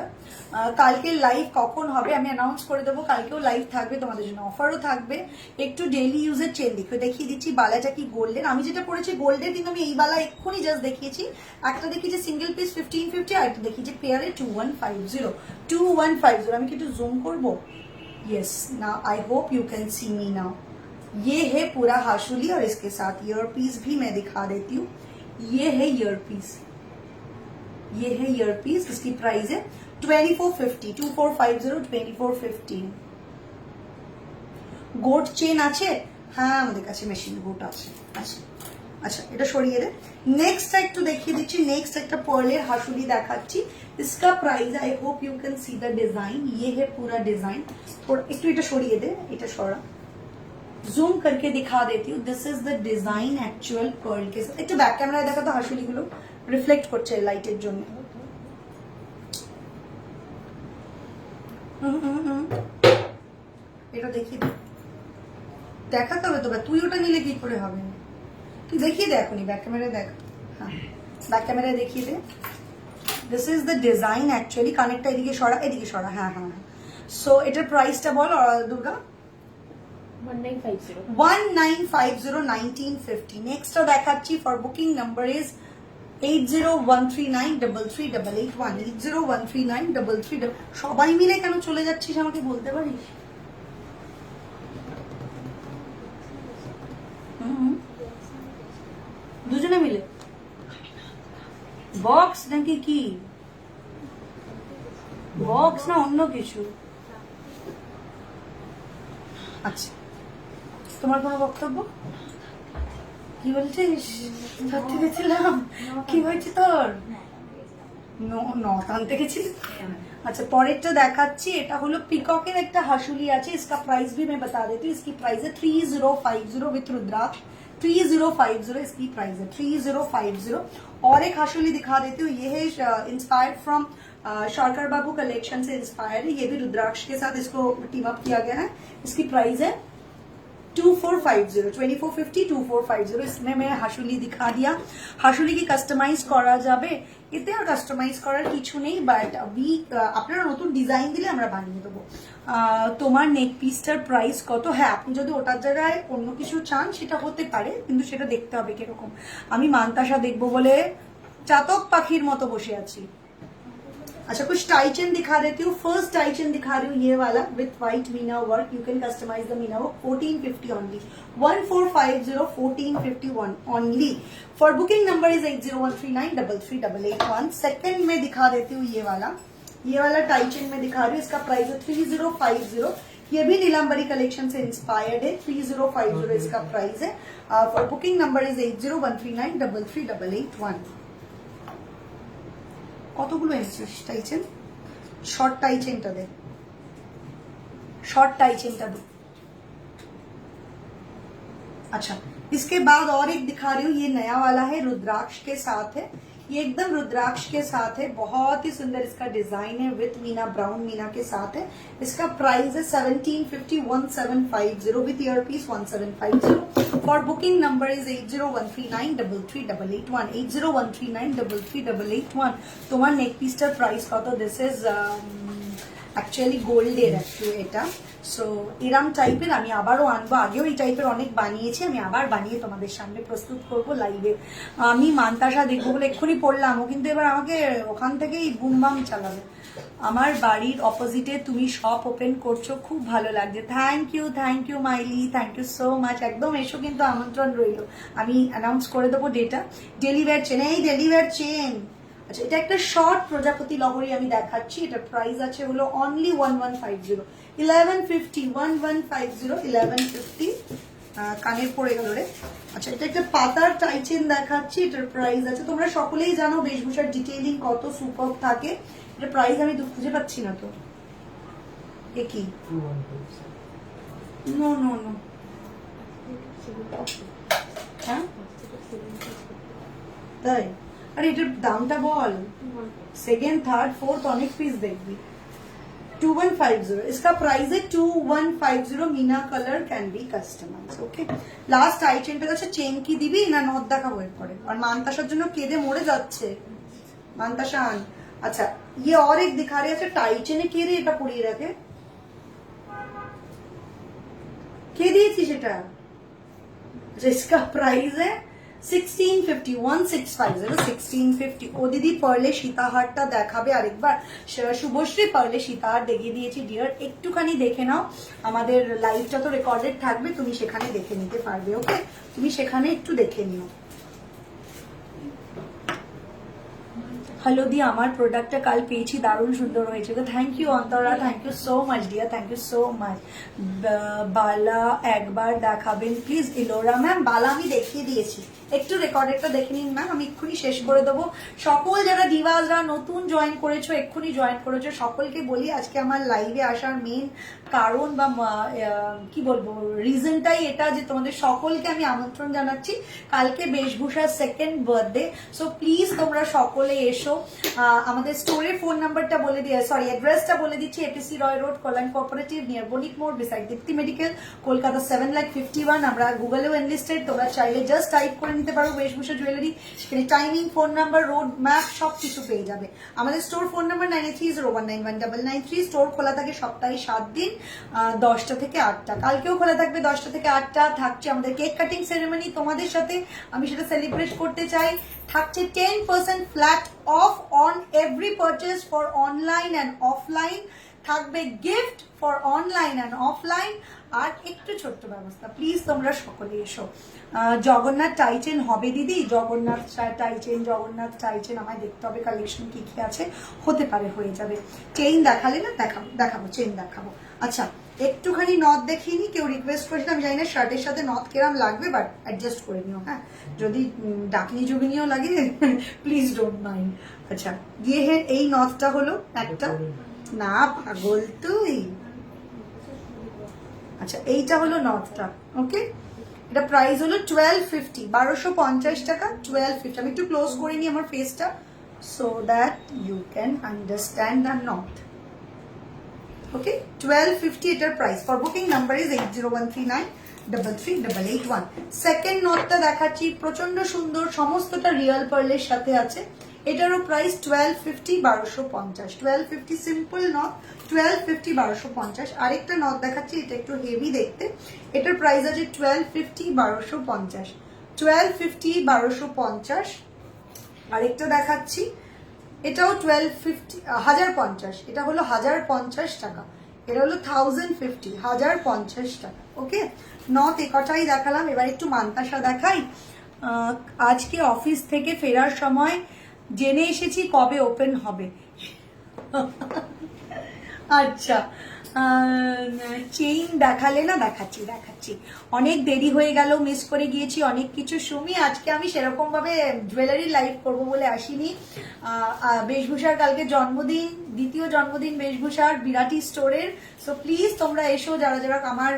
কালকে লাইভ কখন হবে আমি অ্যানাউন্স করে দেবো। কালকেও লাইভ থাকবে, তোমাদের জন্য অফারও থাকবে। একটু ডেইলি ইউজের চেন দেখিয়ে দিচ্ছি। বালাটা কি গোল্ডের, আমি যেটা পরেছি গোল্ডের, কিন্তু আমি এই বালা এক্ষুনি জাস্ট দেখিয়েছি। একটা দেখিয়েছি সিঙ্গেল পিস 1550, আর একটা দেখিয়েছি পেয়ারে 2150। 2150 আমি কি একটু জুম করবো? Yes now I hope you can see me now. ये है पूरा हाशुली और इसके साथ ईयर पीस भी मैं दिखा देती हूँ। ये है ईयर पीस, ये है ईयर पीस। इसकी प्राइस है 2450, 2450, 2450। গোট চেন আছে? হ্যাঁ আমাদের কাছে মেশিন গোট আছে। আচ্ছা আচ্ছা এটা সরিয়ে দে। নেক্সট একটু দেখিয়ে দিচ্ছি, নেক্সট একটা পার্লের হাসুলি দেখাচ্ছি। इसका price I hope you can see the design, ये है पूरा डिजाइन। और একটু এটা সরিয়ে দে, এটা সরা, জুম करके दिखा देती हूँ। This is the design actual pearl के साथ। একটু ব্যাক ক্যামেরায় দেখা তো হাসুলি গুলো রিফ্লেক্ট করছে লাইটের জন্য। এটা দেখিয়ে দে, দেখাতে হবে তো, তুই ওটা নিলে কি করে হবে, তুই দেখিয়ে দে এখনই, ব্যাক ক্যামেরায় দেখ। হ্যাঁ ব্যাক ক্যামেরায় দেখিয়ে দে। This is the design actually. কানেক্টটা এদিকে সরা, এদিকে সরা, হ্যাঁ হ্যাঁ। সো এটার প্রাইসটা বল দুর্গা। 1950 1950 নেক্সটটা দেখাচ্ছি। For booking number is 8013933881 80139338। সবাই মিলে কেন চলে যাচ্ছিস আমাকে বলতে পারিস? দুজনে মিলে বক্স নাকি কি? বক্স না অন্য কিছু? আচ্ছা তোমার কোনো বক্তব্য? কি বলছিস? সত্যি গেছিলাম, কি হয়েছে তোর? নথ আনতে গেছিলি? अच्छा পরেরটা দেখাচ্ছি। এটা হলো পিককের একটা হাসুলি আছে। इसका प्राइस भी मैं बता देती हूँ। इसकी प्राइस है 3050 विथ रुद्राक्ष। 3050 इसकी प्राइस है 3050। और एक हाशुली दिखा देती हूँ। ये है इंस्पायर्ड फ्रॉम शौकर बाबू कलेक्शन से इंस्पायर्ड है। ये भी रुद्राक्ष के साथ इसको टीम अप किया गया है। इसकी प्राइस है 2450 2450 2450। इसमें मैं हाशुली दिखा दिया। हाशुली की कस्टमाइज করা যাবে, এতে আর কাস্টমাইজ করার কিছু নেই, বাট আপনারা নতুন ডিজাইন দিলে আমরা বানিয়ে দেবো। তোমার নেক পিসটার প্রাইস কত? হ্যাঁ আপনি যদি ওটার জায়গায় অন্য কিছু চান সেটা হতে পারে, কিন্তু সেটা দেখতে হবে কিরকম। আমি মানতাসা দেখবো বলে চাতক পাখির মতো বসে আছি। अच्छा कुछ टाई चेन दिखा देती हूँ। फर्स्ट टाई चेन दिखा रही हूँ ये वाला with white meena work. You can customise the meena work. 1450 only 1450 1451 only. For booking number is 8013933881। Second में दिखा देती हूँ ये वाला टाई चेन में दिखा रही हूँ। इसका प्राइस है 3050। ये भी नीलांबरी कलेक्शन से इंस्पायर्ड है। 3050 इसका प्राइस है। For booking number is 8013933881। কতগুলো এনেছিস টাই চেন? শর্ট টাই চেনটা দে, शॉर्ट टाई चेन का दो। अच्छा इसके बाद और एक दिखा रही हूँ। ये नया वाला है, रुद्राक्ष के साथ है। ये एकदम रुद्राक्ष के साथ है, बहुत ही सुंदर इसका डिजाइन है विथ मीना, ब्राउन मीना के साथ है। इसका प्राइस है 1750 1750 with ear piece 1750। For booking number is 8013933881 8013933881। তোমার নেক পিসটার প্রাইস কত? দিস ইজ অ্যাকচুয়ালি গোল্ডের একটু এটা। সো এরম টাইপের আমি আবারও আনবো। আগেও এই টাইপের অনেক বানিয়েছি, আমি আবার বানিয়ে তোমাদের সামনে প্রস্তুত করব লাইভে। আমি মানতাসা দেখবো বলে এক্ষুনি পড়লাম, ও কিন্তু এবার আমাকে ওখান থেকেই বুমবাম চালাবে। আমার বাড়ির অপোজিটে তুমি শপ ওপেন করছো, খুব ভালো লাগছে। Thank you Maili, thank you so much. একদম এসো, কিন্তু আমন্ত্রণ রইল। আমি অ্যানাউন্স করে দেবো ডেটা। ডেলিভার চেন, এই ডেলিভার চেন। আচ্ছা এটা একটা শর্ট প্রজাপতি লহরি আমি দেখাচ্ছি। এটার প্রাইস আছে হলো অনলি 1150 1150 1150 1150। কানের পড়ে গেল রে। আচ্ছা এটা একটা পাতার টাই চেন দেখাচ্ছি। এটার প্রাইস আছে, তোমরা সকলেই জানো বেশভূষার ডিটেইলিং কত সুপার থাকে। এটার প্রাইস আমি খুঁজে পাচ্ছি না তো। এ কি? নো নো নো, হ্যাঁ তাই? আরে এটার দামটা বল। सेकेंड थर्ड फोर्थ অনেক পিস দেখবি। 2150 इसका प्राइस है 2150। Meena colour can be customise. Okay last आई चेन पे আছে। চেন কি দিবি না নথ দেখাবো এরপরে? আর মানতাসার জন্য কেঁদে মরে যাচ্ছে মানতাসান। अच्छा ये और एक दिखा रहे हैं टाई चेने কে রে এটা পরিয়ে রাখে? কে দিয়েছি সেটা? अच्छा इसका प्राइस है 1650 1650 1650। ও দিদি পার্লে সীতাহারটা দেখাবে আরেকবার? শুভশ্রী পার্লে সীতাহার দেখিয়ে দিয়েছি ডিয়ার, একটুখানি দেখে নাও। আমাদের লাইভটা তো রেকর্ডেড থাকবে, তুমি সেখানে দেখে নিতে পারবে। ওকে তুমি সেখানে একটু দেখে নিও। হলদি আমার প্রোডাক্টটা কাল পেয়েছি, দারুণ সুন্দর হয়েছে। তো thank you Antara, thank you so much dear, thank you so much. বালা একবার দেখাবেন প্লিজ। ইলোরা ম্যাম, বালা আমি দেখিয়ে দিয়েছি, একটু রেকর্ডেডটা দেখে নিন ম্যাম, আমি এক্ষুনি শেষ করে দেবো। সকল যারা ডিভাসরা নতুন জয়েন করেছো, এক্ষুনি জয়েন করেছো, সকলকে বলি আজকে আমার লাইভে আসার মেন কারণ বা কি বলবো রিজনটাই এটা যে তোমাদের সকলকে আমি আমন্ত্রণ জানাচ্ছি। কালকে বেশভূষার সেকেন্ড বার্থডে, সো প্লিজ তোমরা সকলে এসো। আমাদের স্টোরের ফোন নাম্বারটা বলে দিয়ে, সরি অ্যাড্রেসটা বলে দিচ্ছি, APC Roy road, Kalyan cooperative, near Banik মোড়, বিসাইড দীপ্তি মেডিকেল, কলকাতা 7,51,000। আমরা গুগলেও এনলিস্টেড, তোমরা চাইলে জাস্ট টাইপ করে নিতে পারো বেশভূষা জুয়েলারি, সেখানে timing, phone number, road map সবকিছু পেয়ে যাবে। আমাদের স্টোর ফোন নাম্বার 9301919993। স্টোর খোলা থাকে সপ্তাহে 7 দিন, 10টা থেকে 8টা। কালকেও খোলা থাকবে 10টা থেকে 8টা। থাকছে আমাদের কেক কাটিং সেরেমনি তোমাদের সাথে, আমি সেটা সেলিব্রেট করতে চাই। থাকছে 10% flat off on every purchase for online and offline. থাকবে gift for online and offline, আর একটু ছোট্ট ব্যবস্থা, প্লিজ তোমরা সকলে এসো। জগন্নাথ টাইচেন হবে দিদি, জগন্নাথ টাইচেন আমায় দেখতে হবে কালেকশন কি কি আছে, হতে পারে হয়ে যাবে। চেইন দেখালে না, দেখাবো চেইন দেখাবো। আচ্ছা একটুখানি নথ দেখিয়ে নি, কেউ রিকোয়েস্ট করেছিল, আমি জানি না শার্টের সাথে নথ কেরাম লাগবে, বাট অ্যাডজাস্ট করে নিও হ্যাঁ, যদি ডাকনি জুগিনিও লাগে প্লিজ ডোন্ট মাইন্ড। আচ্ছা গিয়ে এই নথটা হলো একটা, না পাগল তুই। আচ্ছা এইটা হলো নথটা, ওকে, এটা প্রাইস হলো 1250, 1250 টাকা, 1250। আমি একটু ক্লোজ করে নিই আমার ফেসটা, so that you can understand the নথ। ওকে 1250 এটার price. For booking number is 8013933881। Second নথটা দেখাচ্ছি, প্রচন্ড সুন্দর, সমস্তটা রিয়েল পার্লের সাথে আছে। এটারও প্রাইস 1250, 1250। 1250 সিম্পল নথ, 1250, 1250। আরেকটা নথ দেখাচ্ছি, এটা একটু হেভি দেখতে, এটার প্রাইস আছে 1250, 1250। 1250, 1250। আরেকটা দেখাচ্ছি, এটাও 1250, 1050। এটা হলো 1050 টাকা, এটা হলো 1050, 1050 টাকা। ওকে নথ এ কটাই দেখালাম। এবার একটু মান্তাসা দেখাই। আজকে অফিস থেকে ফেরার সময় জেনে এসেছি কবে ওপেন হবে। আচ্ছা চেইন দেখালে না, দেখাচ্ছি। অনেক দেরি হয়ে গেল, মিস করে গিয়েছি অনেক কিছু। সুমি আজকে আমি সেরকম ভাবে জুয়েলারি লাইভ করবো বলে আসিনি। বেশভূষার কালকে জন্মদিন, দ্বিতীয় জন্মদিন বেশভূষার বিরাটি স্টোরের। সো প্লিজ তোমরা এসো, যারা যারা আমার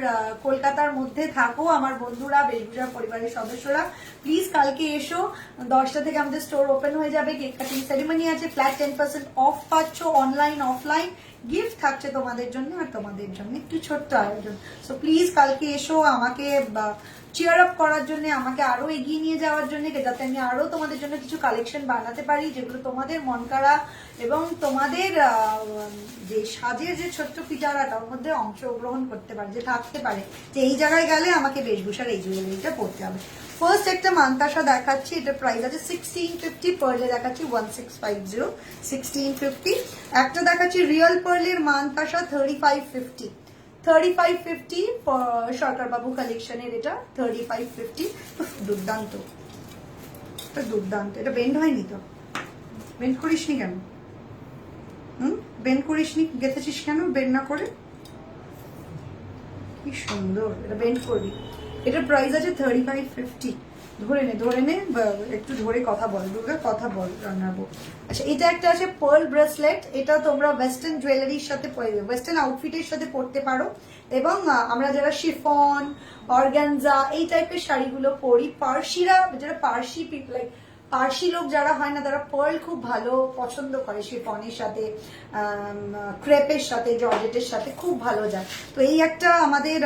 কলকাতার মধ্যে থাকো, আমার বন্ধুরা, বেশভূষার পরিবারের সদস্যরা, প্লিজ কালকে এসো। 10টা থেকে আমাদের স্টোর ওপেন হয়ে যাবে, কেক কাটিং সেরিমনি আছে, ফ্ল্যাট 10% অফ পাচ্ছ, অনলাইন অফলাইন, গিফট থাকছে তোমাদের জন্য, আর তোমাদের জন্য একটু ছোট্ট আয়োজন। সো প্লিজ কালকে এসো আমাকে চিয়ার আপ করার জন্য, আমাকে আরো এগিয়ে নিয়ে যাওয়ার জন্য, যাতে আমি আরো তোমাদের জন্য কিছু কালেকশন বানাতে পারি, যেগুলো তোমাদের মন কাড়া এবং তোমাদের যে সাজের যে ছোট্ট পিটারা তার মধ্যে অংশগ্রহণ করতে পারে, যে থাকতে পারে যে এই জায়গায় গেলে আমাকে বেশভূষার এই জুয়েলারিটা পড়তে হবে। ফার্স্ট একটা মান্তাসা দেখাচ্ছি, এটা প্রাইস আছে 1650, পার্লে দেখাচ্ছি 1650, 1650। একটা দেখাচ্ছি রিয়েল পার্লের মান্তাসা 3550, 3550 সরকার বাবু কালেকশনের, এটা 3550। দুর্দান্ত, দুর্দান্ত। এটা বেন্ড হয়নি তো? বেন্ড করিসনি কেন? বেন্ড করিসনি, গেঁথেছিস কেন বেন্ড না করে? কি সুন্দর, এটা বেন্ড করবি। এটার প্রাইস আছে 3550। ধরে নে একটু ধরে কথা বল, দুর্গা কথা বল রান্নাবো। আচ্ছা এটা একটা আছে পার্ল ব্রেসলেট, এটা তোমরা ওয়েস্টার্ন জুয়েলারির সাথে, ওয়েস্টার্ন আউটফিটের সাথে পরতে পারো। এবং আমরা যারা শিফন, অর্গানজা এই টাইপের শাড়িগুলো পরি, পার্সিরা, যারা পার্সি লাইক পার্সি লোক যারা হয় না, তারা পার্ল খুব ভালো পছন্দ করে, শিফনের সাথে, ক্রেপের সাথে, জর্জেটের সাথে খুব ভালো যায়। তো এই একটা আমাদের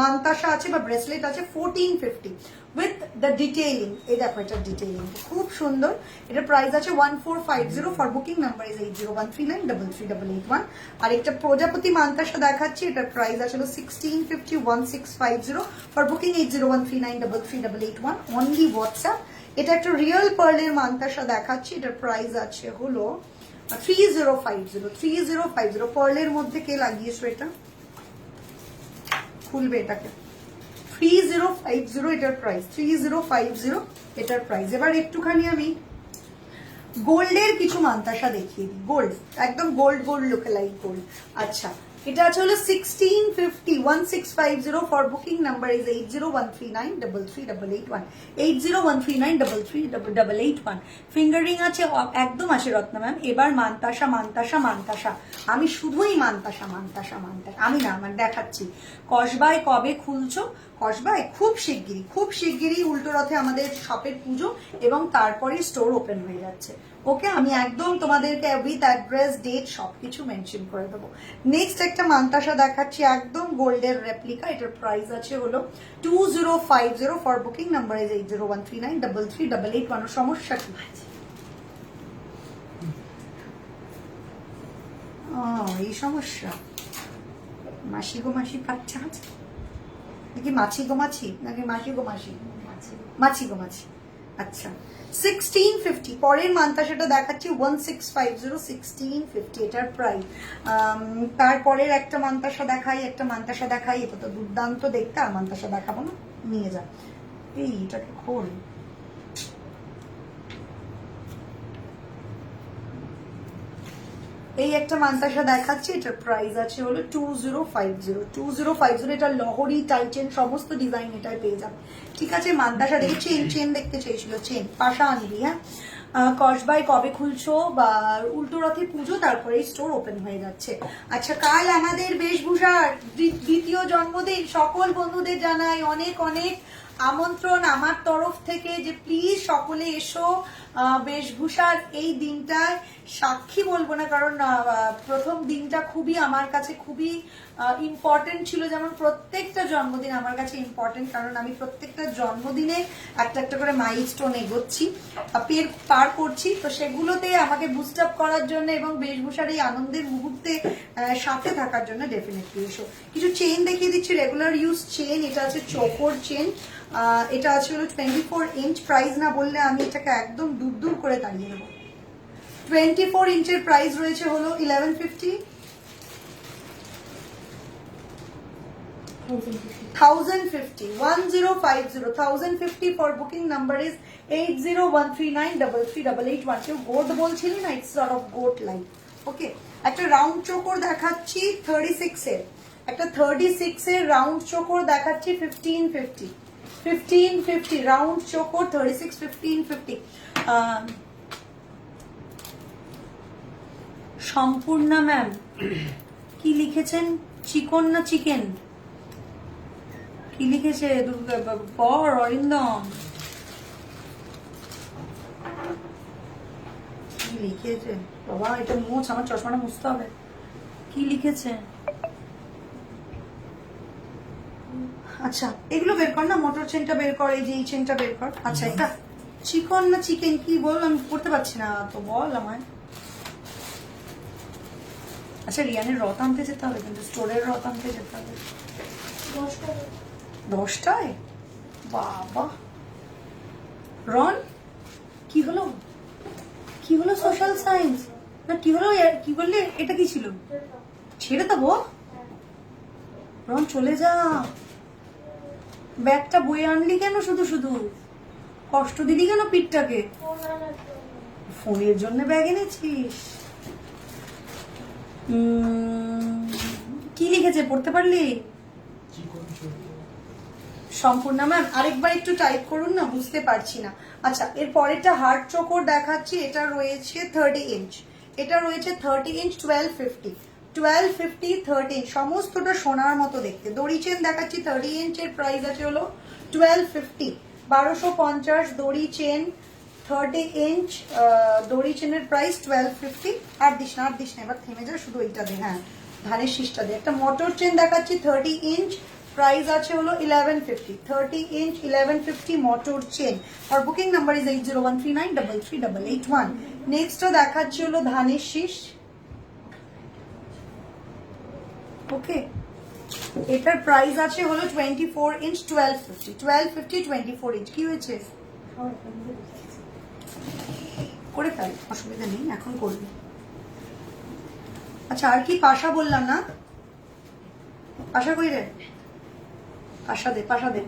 মান্তাসা আছে বা ব্রেসলেট আছে 1450 উইথ দ্য ডিটেইলিং। এই দেখো এটা ডিটেইলিং খুব সুন্দর। এটার প্রাইস আছে 1450। For booking number is 8013933881। আর একটা প্রজাপতি মান্তাসা দেখাচ্ছি, এটার প্রাইস আছে 1650, 1650। For booking 8013933881 only WhatsApp. এটা একটা রিয়েল পার্লের মান্তাসা দেখাচ্ছি, এটার প্রাইস আছে হলো 3050, 3050। পার্লের মধ্যে কে লাগিয়েছো এটা? খুলবে এটাকে। 3050 এটার প্রাইস, 3050 এটার প্রাইস। এবার একটুখানি আমি গোল্ডের কিছু মান্তাসা দেখিয়ে দিই, গোল্ড একদম গোল্ড গোল্ড লুকে লাইক গোল্ড। আচ্ছা এটা আছে হলো 1650 1650 for booking number is 8013933881 8013933881। Fingering আছে একদম আছে রত্না ম্যাম। এবার মান্তাসা মান্তাসা মান্তাসা, আমি শুধুই মান্তাসা মান্তাসা মান্তাসা, আমি না মানে দেখাচ্ছি। কসবায় কবে খুলছো? কসবায় খুব শিগগিরই উল্টো রথে আমাদের শপের পুজো এবং তারপরে স্টোর ওপেন হয়ে যাচ্ছে। ওকে, আমি একদম তোমাদেরকে উইথ অ্যাড্রেস ডেট সবকিছু মেনশন করে দেবো। নেক্সট একটা মান্তাসা দেখাচ্ছি একদম গোল্ডের রেপ্লিকা, এটার প্রাইস আছে হলো 2050 ফর বুকিং নাম্বার ইজ 8013933881। সমস্যা কি? এই সমস্যা, মাসি গো মাসি বাচ্চা আছে নাকি মাছি গো মাছি নাকি মাসি গো মাসি মাছি গো মাছি। আচ্ছা 1650 পরের মান্তাসাটা দেখাচ্ছি 1650 1650 এটার প্রাইস। তারপরের একটা মান্তাসা দেখাই এটা তো দুর্দান্ত দেখতে, আর মান্তাসা দেখাবো না, নিয়ে যা এইটাকে খোল। এই একটা মান্তাসা দেখাচ্ছি, এটার প্রাইস আছে হলো 2050 এটা লহরি টাইটেন সমস্ত ডিজাইন এটাই পেয়ে যাবে। ঠিক আছে, মান্তাসা দেখে চেন দেখতে চেয়েছিল, চেন পাশা আনবি। হ্যাঁ, কসবায় কবে খুলছো? বা উল্টো রথে পুজো, তারপরে স্টোর ওপেন হয়ে যাচ্ছে। আচ্ছা কাল আমাদের বেশভূষার দ্বিতীয় জন্মদিন, সকল বন্ধুদের জানাই অনেক অনেক আমন্ত্রণ আমার তরফ থেকে যে প্লিজ সকলে এসো। বেশভূষার এই দিনটায় সাক্ষী বলবো না, কারণ প্রথম দিনটা খুবই আমার কাছে খুবই ইম্পর্টেন্ট ছিল, যেমন প্রত্যেকটা জন্মদিন আমার কাছে ইম্পর্টেন্ট, কারণ আমি প্রত্যেকটা জন্মদিনে একটা একটা করে মাইলস্টোন এগোচ্ছি, পার করছি। তো সেগুলোতে আমাকে বুস্ট আপ করার জন্য এবং বেশভূষার এই আনন্দের মুহূর্তে সাথে থাকার জন্য ডেফিনেটলি এসো। কিছু চেন দেখিয়ে দিচ্ছি, রেগুলার ইউজ চেন। এটা আছে চোকর চেন, এটা আছে হলো 24 ইঞ্চ। প্রাইস না বললে আমি এটাকে একদম দূর দূর করে তাড়িয়ে দেবো। 24 ইঞ্চের প্রাইস রয়েছে হলো 1150 1050 1050 ফর বুকিং নাম্বার ইজ 8013933881। কেউ গোট বলছিলি না, ইটস সর্ট অফ গোট লাইক। ওকে, একটা রাউন্ড চোকর দেখাচ্ছি 36 এর, একটা 36 এর রাউন্ড চোকর দেখাচ্ছি 1550 রাউন্ড চোকর 36 1550। সম্পূর্ণা ম্যাম কি লিখেছেন? চিকন না চিকেন কি লিখেছে? পর অরিন্দম কি লিখেছে? বাবা এটা মুছ, আমার চশমাটা মুছতে হবে। কি লিখেছে? আচ্ছা এগুলো বের কর না, মোটর চেনটা বের কর, এই যে এই চেনটা বের কর। আচ্ছা এটা চিকন না চিকেন কি বল, আমি পড়তে পারছি না তো, বল আমায়। আচ্ছা রিয়ানের রথ আনতে যেতে হবে, কিন্তু স্টোরের রথ আনতে যেতে হবে 10টায়। বাবা রন কি হলো? কি হলো সোশ্যাল সায়েন্স না কি হলো? কি বললি? এটা কি ছিল? ছেড়ে দেবো? রন চলে যা, ব্যাগটা বয়ে আনলি কেন? শুধু শুধু কষ্ট দিলি কেন পিঠটাকে? ফোনের জন্য ব্যাগ এনেছিস? কি লিখেছে পড়তে পারলি? সম্পূর্ণ ম্যাম আরেকবার একটু টাইপ করুন না, বুঝতে পারছি না। আচ্ছা এর পরেরটা হার্ড চোকর দেখাচ্ছি, এটা রয়েছে 30 ইঞ্চ, এটা রয়েছে 30 ইঞ্চ 1250 13 সমস্তটা সোনার মতো দেখতে। দড়ি চেন দেখাচ্ছি 30 ইঞ্চের প্রাইস আছে হলো 1250 1250 দড়ি চেন 30 ইঞ্চ দড়ি চেনের প্রাইস 1250। আর দিস না এবার থেমে যা, শুধু এইটা দে। হ্যাঁ ধানের শীষটা দে। একটা মোটর চেন দেখাচ্ছি 30 ইঞ্চ, প্রাইস আছে হলো 1150 30 ইঞ্চ 1150 মোটর চেন। আর বুকিং নাম্বার ইজ 8013933881। নেক্সটটা দেখাচ্ছি হলো ধানের শীষ। ওকে, এটার প্রাইস আছে হলো 24 ইঞ্চ 1250 24 ইঞ্চ। কি হয়েছে? করে ফেল, অসুবিধা নেই, এখন করবি। আচ্ছা আর কি পাশা বললাম না? পাশা কই রে? পাশা দে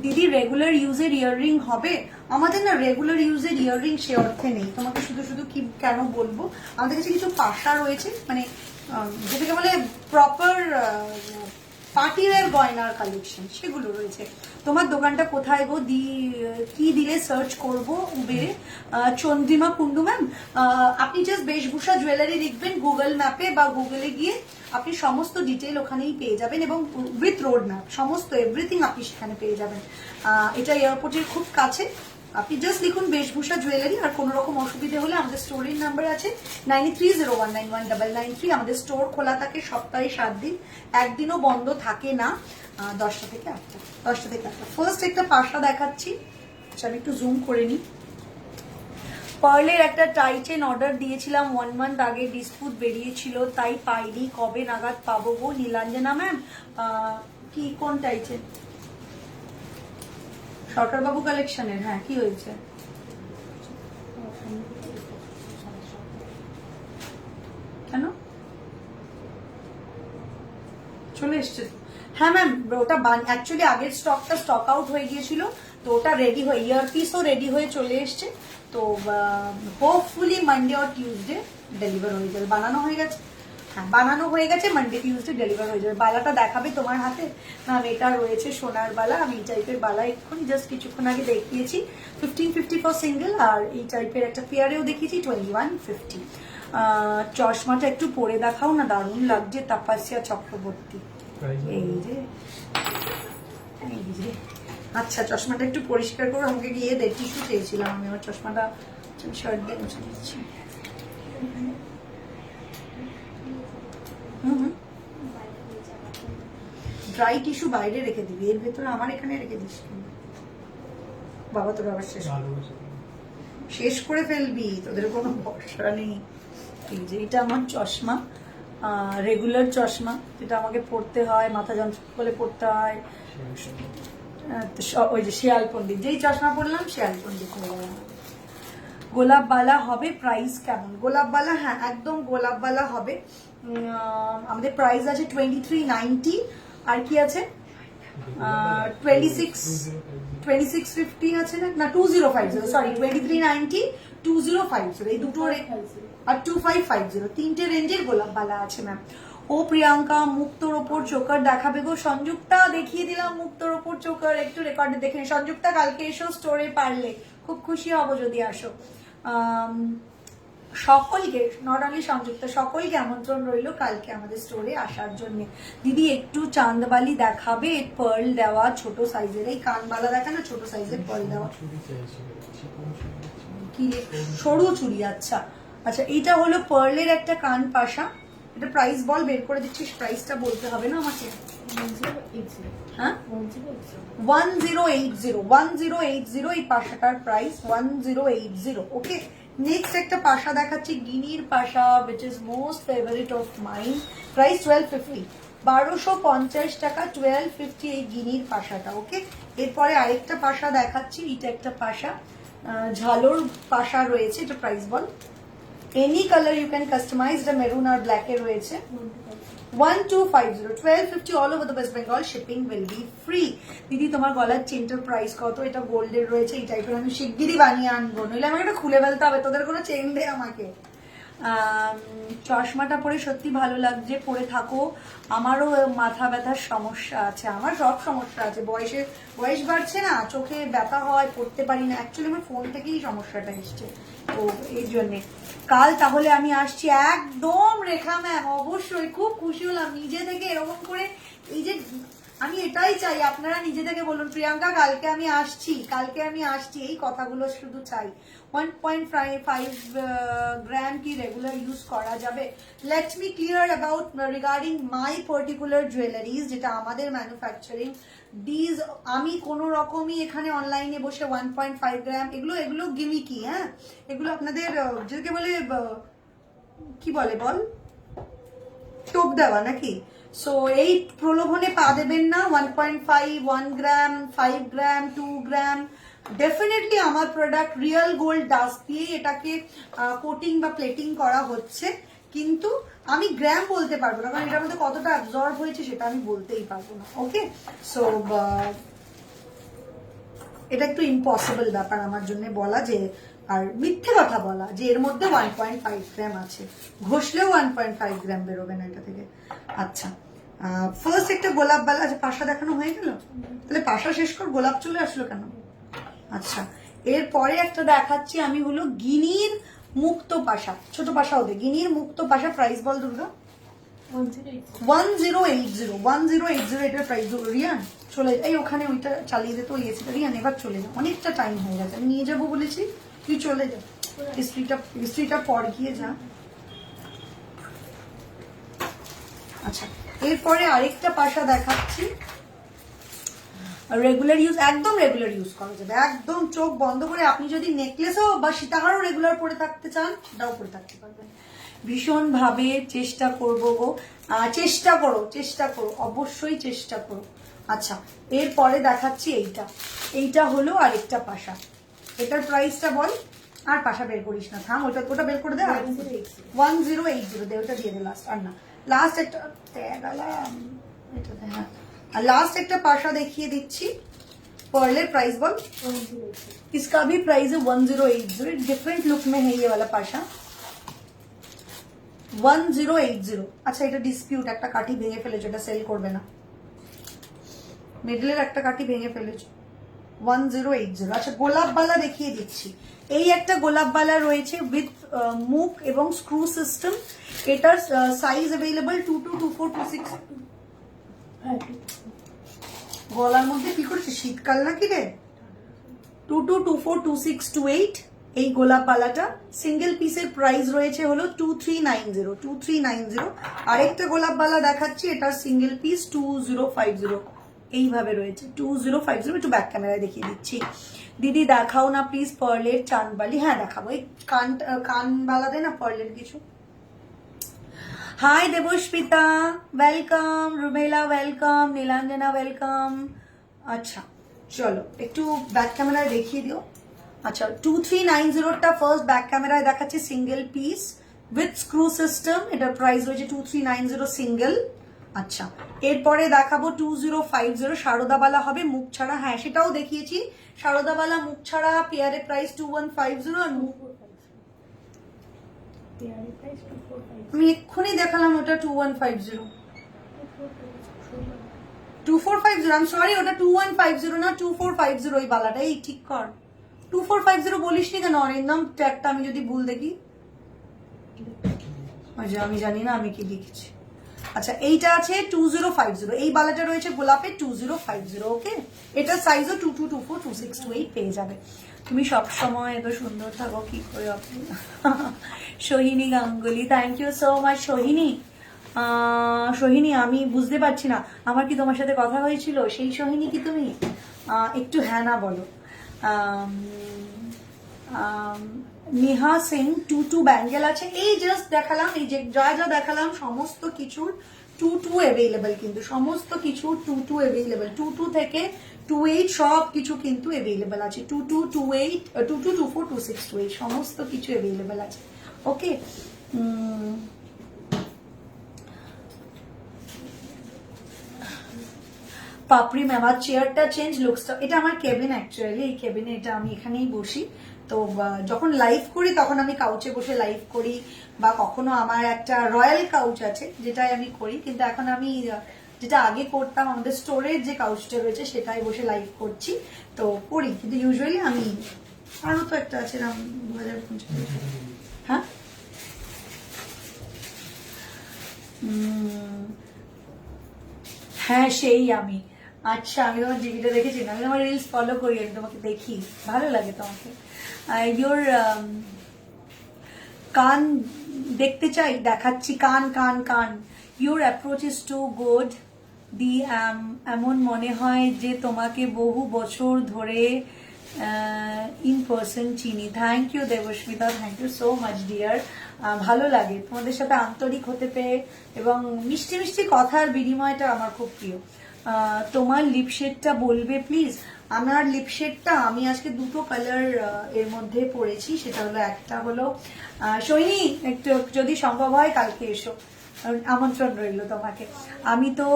দিদি রেগুলার ইউজের ইয়াররিং হবে? আমাদের না রেগুলার ইউজের ইয়াররিং সে অর্থে নেই, তোমাকে শুধু শুধু কি কেন বলবো, আমাদের কাছে কিছু পাশা রয়েছে, মানে যেটাকে বলে প্রপার পার্টিওয়্যার গয়নার কালেকশন, সেগুলো রয়েছে। তোমার দোকানটা কোথায় গো? কি দিলে সার্চ করবো উবেরে? চন্দ্রিমা কুন্ডু ম্যাম, আপনি জাস্ট বেশভূষা জুয়েলারি লিখবেন গুগল ম্যাপে বা গুগলে গিয়ে, আপনি সমস্ত ডিটেল ওখানেই পেয়ে যাবেন এবং উইথ রোড ম্যাপ সমস্ত এভরিথিং আপনি সেখানে পেয়ে যাবেন। এটা এয়ারপোর্টের খুব কাছে। আপনি জাস্ট লিখুন বেশভূষা জুয়েলারি, আর কোনো রকম অসুবিধা হলে আমাদের স্টোরের নাম্বার আছে 9301919993। আমাদের স্টোর খোলা থাকে সপ্তাহে 7 দিন, একদিনও বন্ধ থাকে না, 10টা থেকে 8টা। ফার্স্ট একটা পাশা দেখাচ্ছি, আমি একটু জুম করে নিই। পার্লের একটা টাই চেন অর্ডার দিয়েছিলাম 1 মান্থ আগে, ডিসপুট বেরিয়েছিল তাই পাইনি, কবে নাগাদ পাবো গো? নীলাঞ্জনা ম্যাম, কি কোন টাই চেন? সরকারবাবু কালেকশনের, হ্যাঁ কি হয়েছে? কেন চলে এসছে? হ্যাঁ ম্যাম, ওটা অ্যাকচুয়ালি আগের স্টকটা স্টক আউট হয়ে গিয়েছিল, তো ওটা রেডি হয়ে, ইয়ারপিসও রেডি হয়ে চলে এসছে। তো hopefully Monday or Tuesday deliver হয়ে যাবে। বানানো হয়ে গেছে, হ্যাঁ বানানো হয়ে গেছে, মানডে টিউসডে ডেলিভার হয়ে যাবে। বালাটা দেখাবে তোমার হাতে? ম্যাম এটা রয়েছে সোনার বালা, আমি এই টাইপের বালা এক্ষুনি জাস্ট কিছুক্ষণ আগে দেখিয়েছি 1550 ফর সিঙ্গেল, আর এই টাইপের একটা পেয়ারেও দেখিয়েছি 2150। চশমাটা একটু পরে দেখাও না, দারুণ লাগছে, তাপাসিয়া চক্রবর্তী। এই যে আচ্ছা, চশমাটা একটু পরিষ্কার করে আমাকে গিয়ে দে, টিস্যু চেয়েছিলাম আমি, আমার চশমাটা শার্ট দিয়ে মুছে দিচ্ছি। ড্রাই টিস্যু বাইরে রেখে দিবি, এর ভেতরে আমার এখানে রেখে দিস বাবা, তোর আবার শেষ করে ফেলবি, তোদের কোনো ভরসা নেই। এই যে এটা আমার চশমা, রেগুলার চশমা, যেটা আমাকে পড়তে হয়, মাথা যন্ত্রণা করলে পড়তে হয়। ওই যে শিয়াল পন্ডিত, যেই চশমা পড়লাম শিয়াল পন্ডিত হয়ে গেলাম। গোলাপ বালা হবে, প্রাইস কেমন? গোলাপ বালা, হ্যাঁ একদম গোলাপ বালা হবে। আমাদের প্রাইস আছে 2390, আর কি আছে 2650 আছে না 2050, সরি 2390 2050, এই দুটো, আর 2550, তিনটে রেঞ্জের গোলাপ বালা আছে ম্যাম। ও প্রিয়াঙ্কা, মুক্তোর ওপর চোকার দেখাবে গো? সংযুক্তা দেখিয়ে দিলাম মুক্তোর ওপর চোকার, একটু রেকর্ডে দেখে নি। সংযুক্তা কালকে এসো স্টোরে, পারলে খুব খুশি হব যদি আসো। সকলকে, নট অনলি সংযুক্ত, সকলকে আমন্ত্রণ রইল কালকে আমাদের স্টোরে আসার জন্য। দিদি একটু চাঁদবালি দেখাবে, পার্ল দেওয়া ছোট সাইজের, এই কানবালা দেখা না, ছোট সাইজের পার্ল দেওয়া। কি সরু চুড়ি? আচ্ছা আচ্ছা, এইটা হলো পার্লের একটা কান পাশা, এটা প্রাইস বল, বের করে দিচ্ছিস, প্রাইসটা বলতে হবে না আমাকে? হ্যাঁ 1080 এই পাশাটার প্রাইস 1080। ওকে, নেক্সট একটা পাশা দেখাচ্ছি, গিনির পাশা, which is most favorite of mine, price 1250, 1250 টাকা, 1250 এই গিনির পাশাটা। ওকে, এরপরে আরেকটা পাশা দেখাচ্ছি, এটা একটা পাশা, ঝালোর পাশা রয়েছে, এটা প্রাইস বল। Any colour you can customise, এটা মেরুন আর ব্ল্যাক এ রয়েছে। 1250, 1250 all over the West Bengal, shipping will be free. দিদি তোমার গলার চেনটার প্রাইস কত? এটা গোল্ডের রয়েছে, এই টাইপের আমি শিগগিরই বানিয়ে আনবো, নইলে আমাকে এটা খুলে ফেলতে হবে, তোদের কোনো চেন দে আমাকে। চশমাটা পরে সত্যি ভালো লাগছে, পরে থাকো। আমারও মাথা ব্যথার সমস্যা আছে, আমার সব সমস্যা আছে, বয়স বাড়ছে না, চোখে ব্যথা হয়, পড়তে পারি না, অ্যাকচুয়ালি আমার ফোন থেকেই সমস্যাটা এসছে, তো এই জন্যে। কাল তাহলে আমি আসছি একদম রেখা ম্যাম, অবশ্যই খুব খুশি হলাম নিজে থেকে এরকম করে। এই যে আমি এটাই চাই, আপনারা নিজে থেকে বলুন প্রিয়াঙ্কা কালকে আমি আসছি, এই কথাগুলো শুধু চাই। 1.5 গ্রাম কি রেগুলার ইউজ করা যাবে? Let me clear about regarding my particular jewelleries, যেটা আমাদের ম্যানুফ্যাকচারিং, দিজ আমি কোনো রকমই এখানে অনলাইনে বসে 1.5 গ্রাম, এগুলো গিমিকি, হ্যাঁ এগুলো আপনাদের যেটাকে বলে কি বলে বল, টোপ দেওয়া নাকি? সো এই প্রলোভনে পা দেবেন না। 1.5, 1 গ্রাম, 5 গ্রাম, 2 গ্রাম, ডেফিনেটলি আমার প্রোডাক্ট রিয়েল গোল্ড ডাস্ট দিয়ে এটাকে কোটিং বা প্লেটিং করা হচ্ছে, কিন্তু আমি গ্রাম বলতে পারবো না, কারণ এটার মধ্যে কতটা অ্যাবজর্ব হয়েছে সেটা আমি বলতেই পারবো না। ওকে, সো এটা একটু ইম্পসিবল ব্যাপার আমার জন্য বলা, যে আর মিথ্যে কথা বলা যে এর মধ্যে 1.5 গ্রাম আছে, ঘষলেও 1.5 গ্রাম বেরোবে না এটা থেকে। আচ্ছা, ফার্স্ট একটা গোলাপ বালা, আচ্ছা পাশা দেখানো হয়ে গেল, তাহলে পাশা শেষ কর, গোলাপ চলে আসলো কেন? আচ্ছা, এরপরে একটা দেখাচ্ছি আমি, হলো গিনির মুক্ত পাশা, ছোট পাশা ওদের, গিনির মুক্ত পাশা, প্রাইস বল দুর্গা? 1080 এটার প্রাইস। রিয়ান চলে, এই ওখানে ওইটা চালিয়ে দিতে ওই এসিটা, রিয়ান এবার চলে যা, অনেকটা টাইম হয়ে গেছে, আমি নিয়ে যাবো বলেছি, তুই চলে যা, হিস্ট্রিটা পর গিয়ে যা। আচ্ছা, এরপরে আরেকটা পাশা দেখাচ্ছি, রেগুলার ইউজ, একদম রেগুলার ইউজ করা যাবে, একদম চোখ বন্ধ করে। আপনি যদি নেকলেসও বা সীতাহারও রেগুলার পরে থাকতে চান, সেটাও পরে থাকতে পারবেন। ভীষণ ভাবে চেষ্টা করবো গো, চেষ্টা করো, অবশ্যই চেষ্টা করো। আচ্ছা, এরপরে দেখাচ্ছি এইটা হলো আরেকটা পাশা, এটার প্রাইসটা বল, আর পাশা বের করিস না, থাম, ওটা বের করে দে, 1080 দে, ওটা দিয়ে দে লাস্ট, আর না লাস্ট একটা, হ্যাঁ, আর লাস্ট একটা পাশা দেখিয়ে দিচ্ছি, पर्लेर प्राइस बोल, इसका भी प्राइस है 1080, डिफरेंट लुक में है ये वाला पाशा, 1080। अच्छा, এটা ডিসপিউট, একটা কাঠি ভেঙে ফেলেছো, এটা সেল করবে না, মিডলের একটা কাঠি ভেঙে ফেলেছো, 1080। আচ্ছা, গোলাপ বালা দেখিয়ে দিচ্ছি, এই একটা গোলাপ বালা রয়েছে উইথ মুখ এবং স্ক্রু সিস্টেম, এটার সাইজ अवेलेबल 222426। গলার মধ্যে কি করছে, শীতকাল নাকি রে? 22242628 এই গোলাপ বালাটা, সিঙ্গেল পিসের প্রাইস রয়েছে হলো 2390। আরেকটা গোলাপ বালা দেখাচ্ছি, এটার সিঙ্গেল পিস 2050, এইভাবে রয়েছে 2050। একটু ব্যাক ক্যামেরায় দেখিয়ে দিচ্ছি। দিদি দেখাও না প্লিজ পার্লের চাঁদবালি। হ্যাঁ দেখাবো, এই কান বালা দেয় না পার্লের কিছু। हाय देवोष्मिता welcome, Rumela welcome, Neelanjana welcome. अच्छा चलो একটু ব্যাক ক্যামেরায় দেখিয়ে দিও। আচ্ছা, 2390টা ফার্স্ট ব্যাক ক্যামেরায় দেখাচ্ছি, single piece with screw system, এটার প্রাইস রয়েছে 2390 সিঙ্গেল। আচ্ছা, এরপরে দেখাবো 2050 শারদাবালা হবে মুখ ছাড়া, হ্যাঁ সেটাও দেখিয়েছি, শারদাবালা মুখ ছাড়া পেয়ারের প্রাইস 2150, আর মুখ আমি এক্ষুনি দেখালাম ওটা 2150, 2450, আমি সরি, ওটা 2150 না 2450, ওই বালাটা, এই ঠিক কর, 2450 বলিস নি কেন? অরিন্দম ট্যাগটা আমি যদি ভুল দেখি, আমি জানি না আমি কি লিখেছি। আচ্ছা, এইটা আছে 2050, এই বালাটা রয়েছে গোলাপের 2050। ওকে, এটা সাইজও 22242628 পেয়ে যাবে। তুমি সবসময় এত সুন্দর থাকো কি করে আপনি। Sohini Ganguly, thank you so much Sohini. Sohini, আমি বুঝতে পারছি না, আমার কি তোমার সাথে কথা হয়েছিল? সেই সোহিনী কি তুমি? একটু হ্যাঁ না বলো। নেহা সিং 22 ব্যাঙ্গেল আছে, এই জাস্ট দেখালাম, এই যে যা যা দেখালাম সমস্ত কিছুর 22 অ্যাভেলেবেল, কিন্তু সমস্ত কিছু 22 অ্যাভেলেবেল, 22 থেকে 28 সব কিছু কিন্তু অ্যাভেলেবেল আছে, 2228 22242628 সমস্ত কিছু অ্যাভেলেবেল আছে। ওকে, পাপড়ি ম্যাম, আর চেয়ারটা চেঞ্জ, লুকসটা, এটা আমার কেবিন অ্যাকচুয়ালি, এই কেবিনে এটা আমি এখানেই বসি, তো যখন লাইভ করি তখন আমি কাউচে বসে লাইভ করি, বা কখনো আমার একটা রয়্যাল কাউচ আছে যেটাই আমি করি, কিন্তু এখন আমি যেটা আগে করতাম আমাদের স্টোরের যে কাউচটা রয়েছে সেটাই বসে লাইভ করছি, তো করি, কিন্তু ইউজুয়ালি আমি আরো তো একটা আছে না 2050, হ্যাঁ হ্যাঁ সেই আমি। আচ্ছা, আমি তোমার জিবিটা দেখেছি, আমি তোমার রিলস ফলো করি, আমি তোমাকে দেখি, ভালো লাগে তোমাকে। ইয়োর কান দেখতে চাই, দেখাচ্ছি, কান কান কান, your approach is too good দি, এমন মনে হয় যে তোমাকে বহু বছর ধরে ইন পার্সন চিনি। Thank you Debasmita, thank you so much dear. ভালো লাগে তোমাদের সাথে আন্তরিক হতে পেরে, এবং মিষ্টি মিষ্টি কথার বিনিময়টা আমার খুব প্রিয়। তোমার লিপশেডটা বলবে প্লিজ? আমার লিপশেডটা আমি আজকে দুটো কালার এর মধ্যে পরেছি, সেটা হলো, একটা হলো সোহিনী, একটু যদি সম্ভব হয় কালকে এসো, আমন্ত্রণ রইল তোমাকে। আমি তো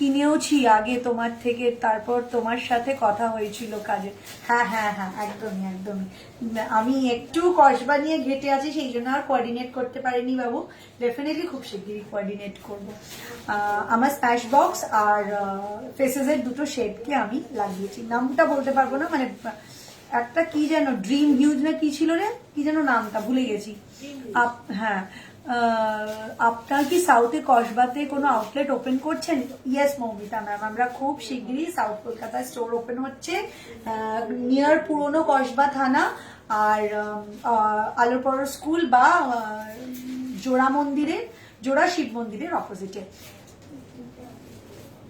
কিনেওছি আগে তোমার থেকে, তারপর তোমার সাথে কথা হয়েছিল কাজে। হ্যাঁ হ্যাঁ হ্যাঁ, একদমই একদমই। আমি একটু কসবা নিয়ে ঘেটে আছি, সেই জন্য আর কোঅর্ডিনেট করতে পারিনি বাবু। ডেফিনেটলি খুব শিগগিরই কোঅর্ডিনেট করব। আমার স্প্যাশ বক্স আর ফেসেসের দুটো শেডকে আমি লাগিয়েছি, নামটা বলতে পারবো না, মানে একটা কি যেন ড্রিম হিউজ না কি ছিল রে, কি যেন নামটা ভুলে গেছি। হ্যাঁ, আপনার কি সাউথে কসবাতে কোনো আউটলেট ওপেন করছেন? ইয়েস মৌমিতা ম্যাম, আমরা খুব শিগগিরই সাউথ কলকাতায় স্টোর ওপেন হচ্ছে, নিয়ার পুরনো কসবা থানা আর আলোরপাড়া স্কুল বা জোড়া মন্দিরের, জোড়া শিব মন্দিরের অপোজিটে।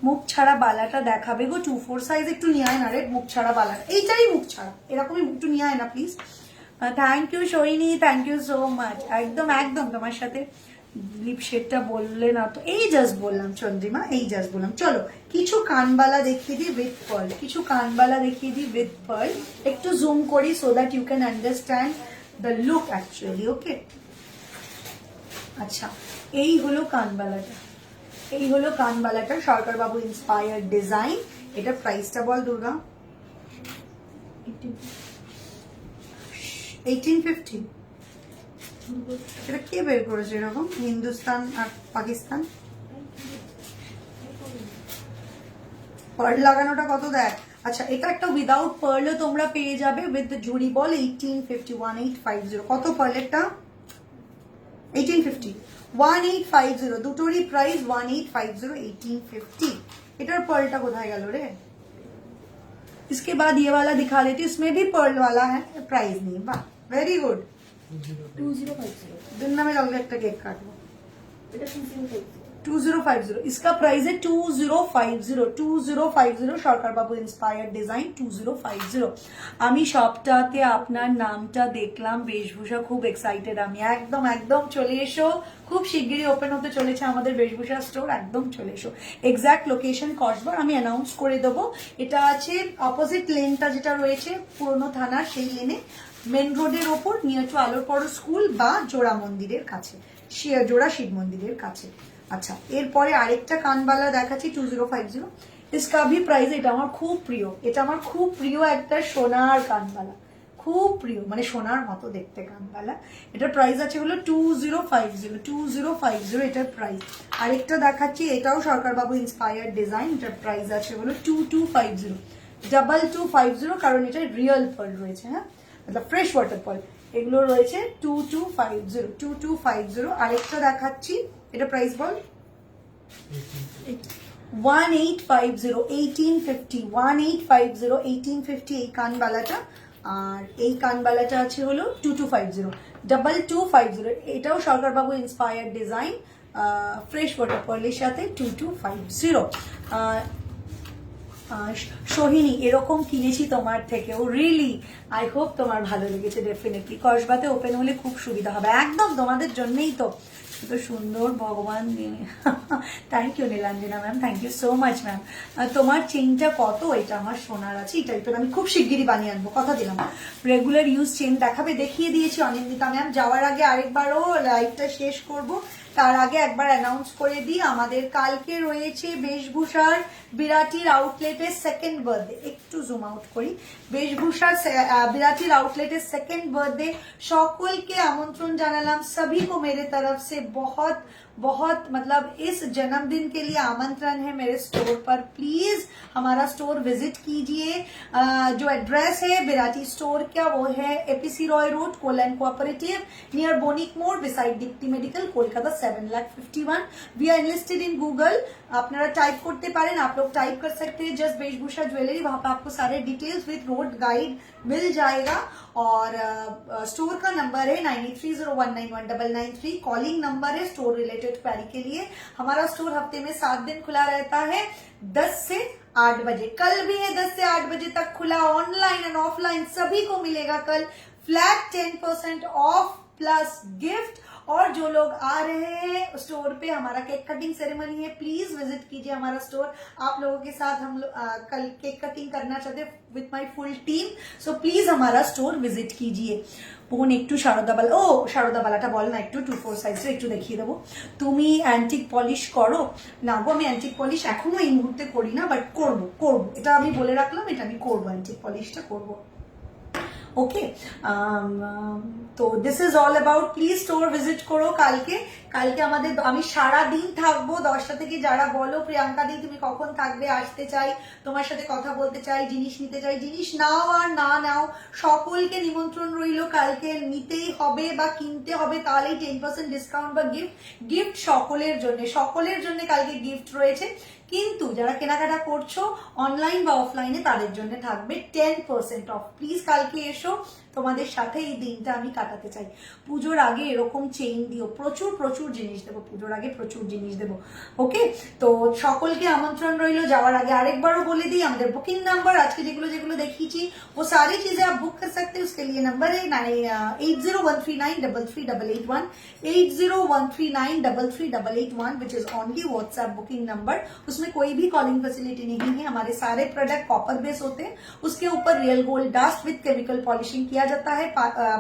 মুখ ছাড়া বালাটা দেখাবে গো, 2-4 সাইজ একটু নিয়ে আয় না রে, মুখ ছাড়া বালাটা, এইটাই মুখ ছাড়া, এরকমই একটু নিয়ে আয় না please. Thank you Sohini, thank you so much. একদম একদম তোমার সাথে লিপ শেডটা বললে না তো, এই জাস্ট বললাম চন্দ্রিমা, এই জাস্ট বললাম। চলো কিছু কানবালা দেখিয়ে দিই উইথ পার্ল, কিছু কানবালা দেখিয়ে দিই উইথ পার্ল, একটু জুম করি so that you can understand the look actually. Okay, আচ্ছা এই হলো কানবালাটা, এই হলো কানবালাটা, সরকার বাবু ইন্সপায়ার্ড ডিজাইন। এটা প্রাইসটা বল দুর্গা। 1850। এটা কে বের করেছে এরকম, হিন্দুস্তান আর পাকিস্তান? পার্ল লাগানোটা কত দেখ। আচ্ছা এটা একটা উইদাউট পার্লও তোমরা পেয়ে যাবে উইথ ঝুড়ি বল 1850, 1850। কত পার্লেরটা? 1850, 1850, দুটোরই প্রাইস 1850, 1850। এটার পার্লটা কোথায় গেল রে? इसके बाद ये वाला दिखा देती हूँ, इसमें भी पर्ल वाला है, प्राइस नहीं। वाह वेरी गुड। 2050 दिन में चल एक केक काटो। 2050, इसका प्राइस है 2050, 2050 সরকার বাবু ইন্সপায়ার্ড ডিজাইন 2050। আমি সবটাতে আপনার নামটা দেখলাম, বেশভূষা, খুব এক্সাইটেড আমি। একদম একদম চলে এসো, খুব শিগগিরই ওপেন হতে চলেছে আমাদের বেশভূষা স্টোর, একদম চলে এসো। এক্সাক্ট লোকেশন কসবার আমি অ্যানাউন্স করে দেবো। এটা আছে অপোজিট লেনটা যেটা রয়েছে পুরনো থানার, সেই লেনে মেন রোডের ওপর নিয়ার টু আলোরপাড়া স্কুল বা জোড়া মন্দিরের কাছে, জোড়া শিব মন্দিরের কাছে। আচ্ছা এরপরে আরেকটা কানবালা দেখাচ্ছি 2050। इसका भी प्राइस, এটা আমার খুব প্রিয়, এটা আমার খুব প্রিয় একটা সোনার কানবালা, খুব প্রিয়, মানে সোনার মতো দেখতে কানবালা। এটার প্রাইস আছে হলো 2050, 2050 এটার প্রাইস। আরেকটা দেখাচ্ছি, এটাও সরকার বাবু ইন্সপায়ার্ড ডিজাইন, এটার প্রাইস আছে হলো 2250, 2250, কারণ এটা রিয়েল পার্ল রয়েছে, হ্যাঁ मतलब ফ্রেশ ওয়াটার পার্ল, এগুলো রয়েছে 2250, 2250। আরেকটা দেখাচ্ছি, এটা প্রাইস বল। 1850, 1850, 1850, 1850 এই কানবালাটা। আর এই কানবালাটা আছে হলো 2250, 2250। এটাও সরকার বাবু ইন্সপায়ার্ড ডিজাইন, ফ্রেশ ওয়াটার পার্লের সাথে 2250। সোহিনী এরকম কিনেছি তোমার থেকেও, রিয়েলি আই হোপ তোমার ভালো লেগেছে। ডেফিনেটলি কসবাতে ওপেন হলে খুব সুবিধা হবে, একদম তোমাদের জন্যই তো, তো সুন্দর ভগবান। Thank you Nilanjana ma'am, thank you so much ma'am. তোমার চেনটা কত? এটা আমার সোনার আছে, এটা আমি খুব শিগগিরই বানিয়ে আনবো, কথা দিলাম। রেগুলার ইউজ চেন দেখাবে, দেখিয়ে দিয়েছি অনিন্দিতা ম্যাম। যাওয়ার আগে আরেকবারও লাইভটা শেষ করব, তার আগে একবার অ্যানাউন্স করে দিই, আমাদের কালকে রয়েছে বেশভূষার বিরাটির আউটলেটের সেকেন্ড বার্থডে। একটু জুম আউট করি, বেশভূষার বিরাটির আউটলেটের সেকেন্ড বার্থডে। সকলকে আমন্ত্রণ জানালাম, सभी को मेरे तरफ से बहुत बहुत मतलब इस जन्मदिन के लिए आमंत्रण है मेरे स्टोर पर। प्लीज हमारा स्टोर विजिट कीजिए। जो एड्रेस है बिराटी स्टोर का, वो है APC Roy road, Kalyan cooperative, near Banik मोड़, beside Dipti medical, Kolkata 7,51,000। We are enlisted in Google, আপনারা টাইপ করতে পারেন, आप लोग टाइप कर सकते हैं जस्ट वेशभूषा ज्वेलरी, वहां पर आपको सारे डिटेल्स विद रोड गाइड मिल जाएगा। और स्टोर का नंबर है 9830191993, कॉलिंग नंबर है स्टोर रिलेटेड क्वेरी के लिए। हमारा स्टोर हफ्ते में 7 दिन खुला रहता है, 10 से 8 बजे। कल भी है 10 से 8 बजे तक खुला, ऑनलाइन एंड ऑफलाइन सभी को मिलेगा कल फ्लैट 10% ऑफ प्लस गिफ्ट। और जो लोग आ रहे हैं स्टोर पे, हमारा केक कटिंग सेरेमनी है, प्लीज विजिट कीजिए हमारा स्टोर। आप लोगों के साथ हम कल केक कटिंग करना चाहते हैं with my full team, so please हमारा स्टोর ভিজিট कीजिए। বোন একটু সারদাবালা, ও সারদাবালাটা বল না, একটু 2-4 সাইজে একটু দেখিয়ে দেবো। তুমি অ্যান্টিক পলিশ করো? না গো, আমি অ্যান্টিক পলিশ এখনো এই মুহূর্তে করি না, বাট করবো, এটা আমি বলে রাখলাম, এটা আমি করবো, অ্যান্টিক পলিশটা করবো। ওকে, তো this is all about, please store visit করো কালকে। আমাদের, আমি সারা দিন থাকবো 10টা থেকে। যারা বলো প্রিয়াঙ্কা দি তুমি কখন থাকবে, আসতে চাই, তোমার সাথে কথা বলতে চাই, জিনিস নিতে চাই, জিনিস নাও আর না নাও, সকলকে নিমন্ত্রণ রইল। কালকে নিতেই হবে বা কিনতে হবে, তাহলেই 10% ডিসকাউন্ট বা গিফট সকলের জন্য কালকে গিফট রয়েছে। কিন্তু যারা কেনাকাটা করছো অনলাইন বা অফলাইনে, তাদের জন্য থাকবে 10% অফ। প্লিজ কালকে এসো, তোমাদের সাথে এই দিনটা আমি কাটাতে চাই। পুজোর আগে এরকম চেইন দিও, প্রচুর জিনিস দেবো, পুজোর আগে প্রচুর জিনিস দেবো। ওকে, তো সকলকে আমন্ত্রণ রইলো। যাওয়ার আগে আরেকবারও বলে দিই আমাদের বুকিং নাম্বার, আজকে যেগুলো দেখিয়েছি वो सारी चीजें आप बुक कर सकते हैं। उसके लिए नंबर है 8013933881, 8013933881, which is only WhatsApp booking number. उसमें कोई भी कॉलिंग फैसिलिटी नहीं है। हमारे सारे प्रोडक्ट कॉपर बेस होते हैं, उसके ऊपर real gold dust with chemical polishing किया जाता है।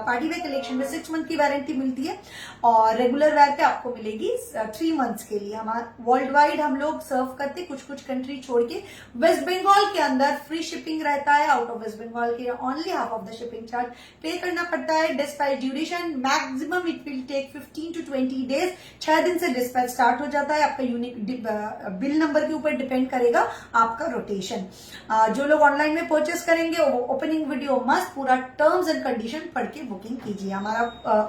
पार्टी वेयर कलेक्शन में 6 मंथ की वारंटी मिलती है और रेगुलर वेयर पे आपको मिलेगी 3 मंथ्स के लिए। हमारा वर्ल्ड वाइड हम लोग सर्व करते, कुछ कंट्री छोड़ के। वेस्ट बंगाल के अंदर फ्री शिपिंग रहता है, आउट ऑफ वेस्ट बंगाल के only half of the shipping charge pay करना पड़ता है। Dispatch duration maximum it will take 15 to 20 days. 6 दिन से डिस्पैच स्टार्ट हो जाता है। आपका यूनिक बिल नंबर के ऊपर डिपेंड करेगा आपका रोटेशन। जो लोग ऑनलाइन में परचेस करेंगे वो ओपनिंग वीडियो मस्ट पूरा टर्म्स एंड कंडीशन पढ़ के बुकिंग कीजिए। हमारा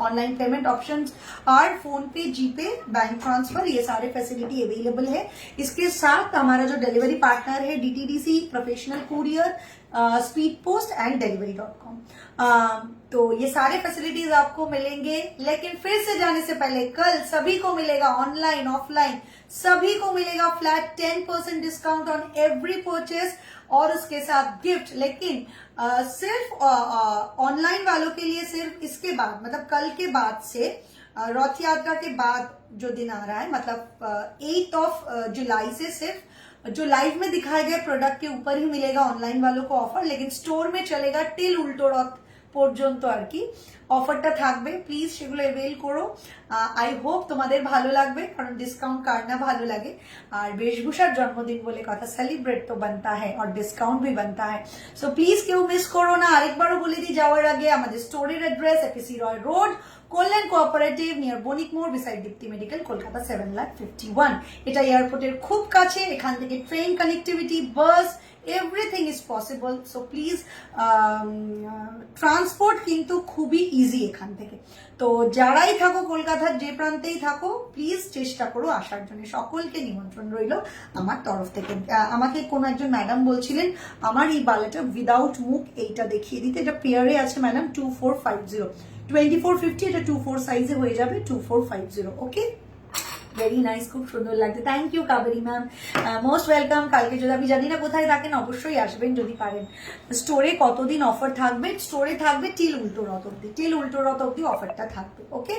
online payment options are PhonePe, GPay, bank transfer, ये सारे फैसिलिटी अवेलेबल है। इसके साथ हमारा जो डिलीवरी पार्टनर है DTDC, professional courier, speed post and डिलीवरी.com। तो ये सारे फैसिलिटीज आपको मिलेंगे। लेकिन फिर से जाने से पहले कल सभी को मिलेगा, ऑनलाइन ऑफलाइन सभी को मिलेगा flat 10% discount on every purchase और उसके साथ गिफ्ट। लेकिन सिर्फ ऑनलाइन वालों के लिए सिर्फ इसके बाद, मतलब कल के बाद से, रथ यात्रा के बाद जो दिन आ रहा है, मतलब 8 जुलाई से सिर्फ जो लाइव में दिखाए गए प्रोडक्ट के ऊपर ही मिलेगा ऑनलाइन वालों को ऑफर। लेकिन स्टोर में चलेगा टिल उल्टो रथ পর্যন্ত আর কি অফারটা থাকবে। প্লিজ সেগুলো এভেল করো। আই হোপ তোমাদের ভালো লাগবে, কারণ ডিসকাউন্ট কার না ভালো লাগে। আর বেশভূষার জন্মদিন বলে কথা, সেলিব্রেট তো বানতা है और ডিসকাউন্ট भी बनता है। সো প্লিজ কেউ মিস করো না। আরেকবারও বলে দিই যাওয়ার আগে, আমাদের স্টোরের address APC Roy road, Kalyan cooperative, near Banik মোড়, বিসাইড দীপ্তি মেডিকেল, কলকাতা 7,51। এটা এয়ারপোর্টের খুব কাছে। এখান থেকে train connectivity, bus, everything is possible. So please, transport কিন্তু খুবই ইজি এখান থেকে। তো যারাই থাকো কলকাতার যে প্রান্তেই থাকো, প্লিজ চেষ্টা করো আসার জন্য। সকলকে নিমন্ত্রণ রইল আমার তরফ থেকে। আমাকে কোন একজন ম্যাডাম বলছিলেন আমার এই বালাটা উইদাউট মুখ এইটা দেখিয়ে দিতে। এটা পেয়ারে আছে ম্যাডাম 2450, 2450, এটা 24 সাইজে হয়ে যাবে 2450। ওকে, ভেরি নাইস, খুব সুন্দর লাগছে। Thank you Kaveri ma'am, most welcome. কালকে যদি, আমি জানি না কোথায় থাকেন, অবশ্যই আসবেন যদি পারেন। স্টোরে কতদিন অফার থাকবে? স্টোরে থাকবে টিল উল্টো রথ অব্দি অফারটা থাকবে। ওকে,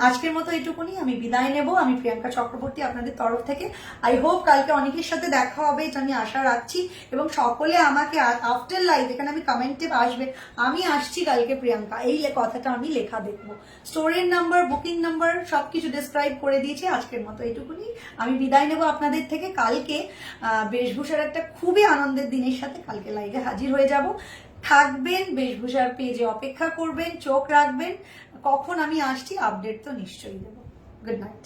আজকের মতো এটুকুনি, আমি বিদায় নেব। আমি প্রিয়াঙ্কা চক্রবর্তী আপনাদের তরফ থেকে। আই হোপ কালকে অনেকের সাথে দেখা হবে, এটা আমি আশা রাখছি। এবং সকলে আমাকে আফটার লাইভ, এখানে আমি কমেন্টে আসবে আমি আসছি কালকে প্রিয়াঙ্কা, এই কথাটা আমি লেখা দেখবো। স্টোরের নাম্বার, বুকিং নাম্বার সবকিছু ডিসক্রাইব করে দিয়েছি। আজকের মতো এইটুকুনি, আমি বিদায় নেব আপনাদের থেকে। কালকে বেশভূষার একটা খুবই আনন্দের দিনের সাথে কালকে লাইভে হাজির হয়ে যাব। থাকবেন, বেশভূষার পেজে অপেক্ষা করবেন, চোখ রাখবেন, কখন আমি আসছি আপডেট তো নিশ্চয়ই দেবো। Good night.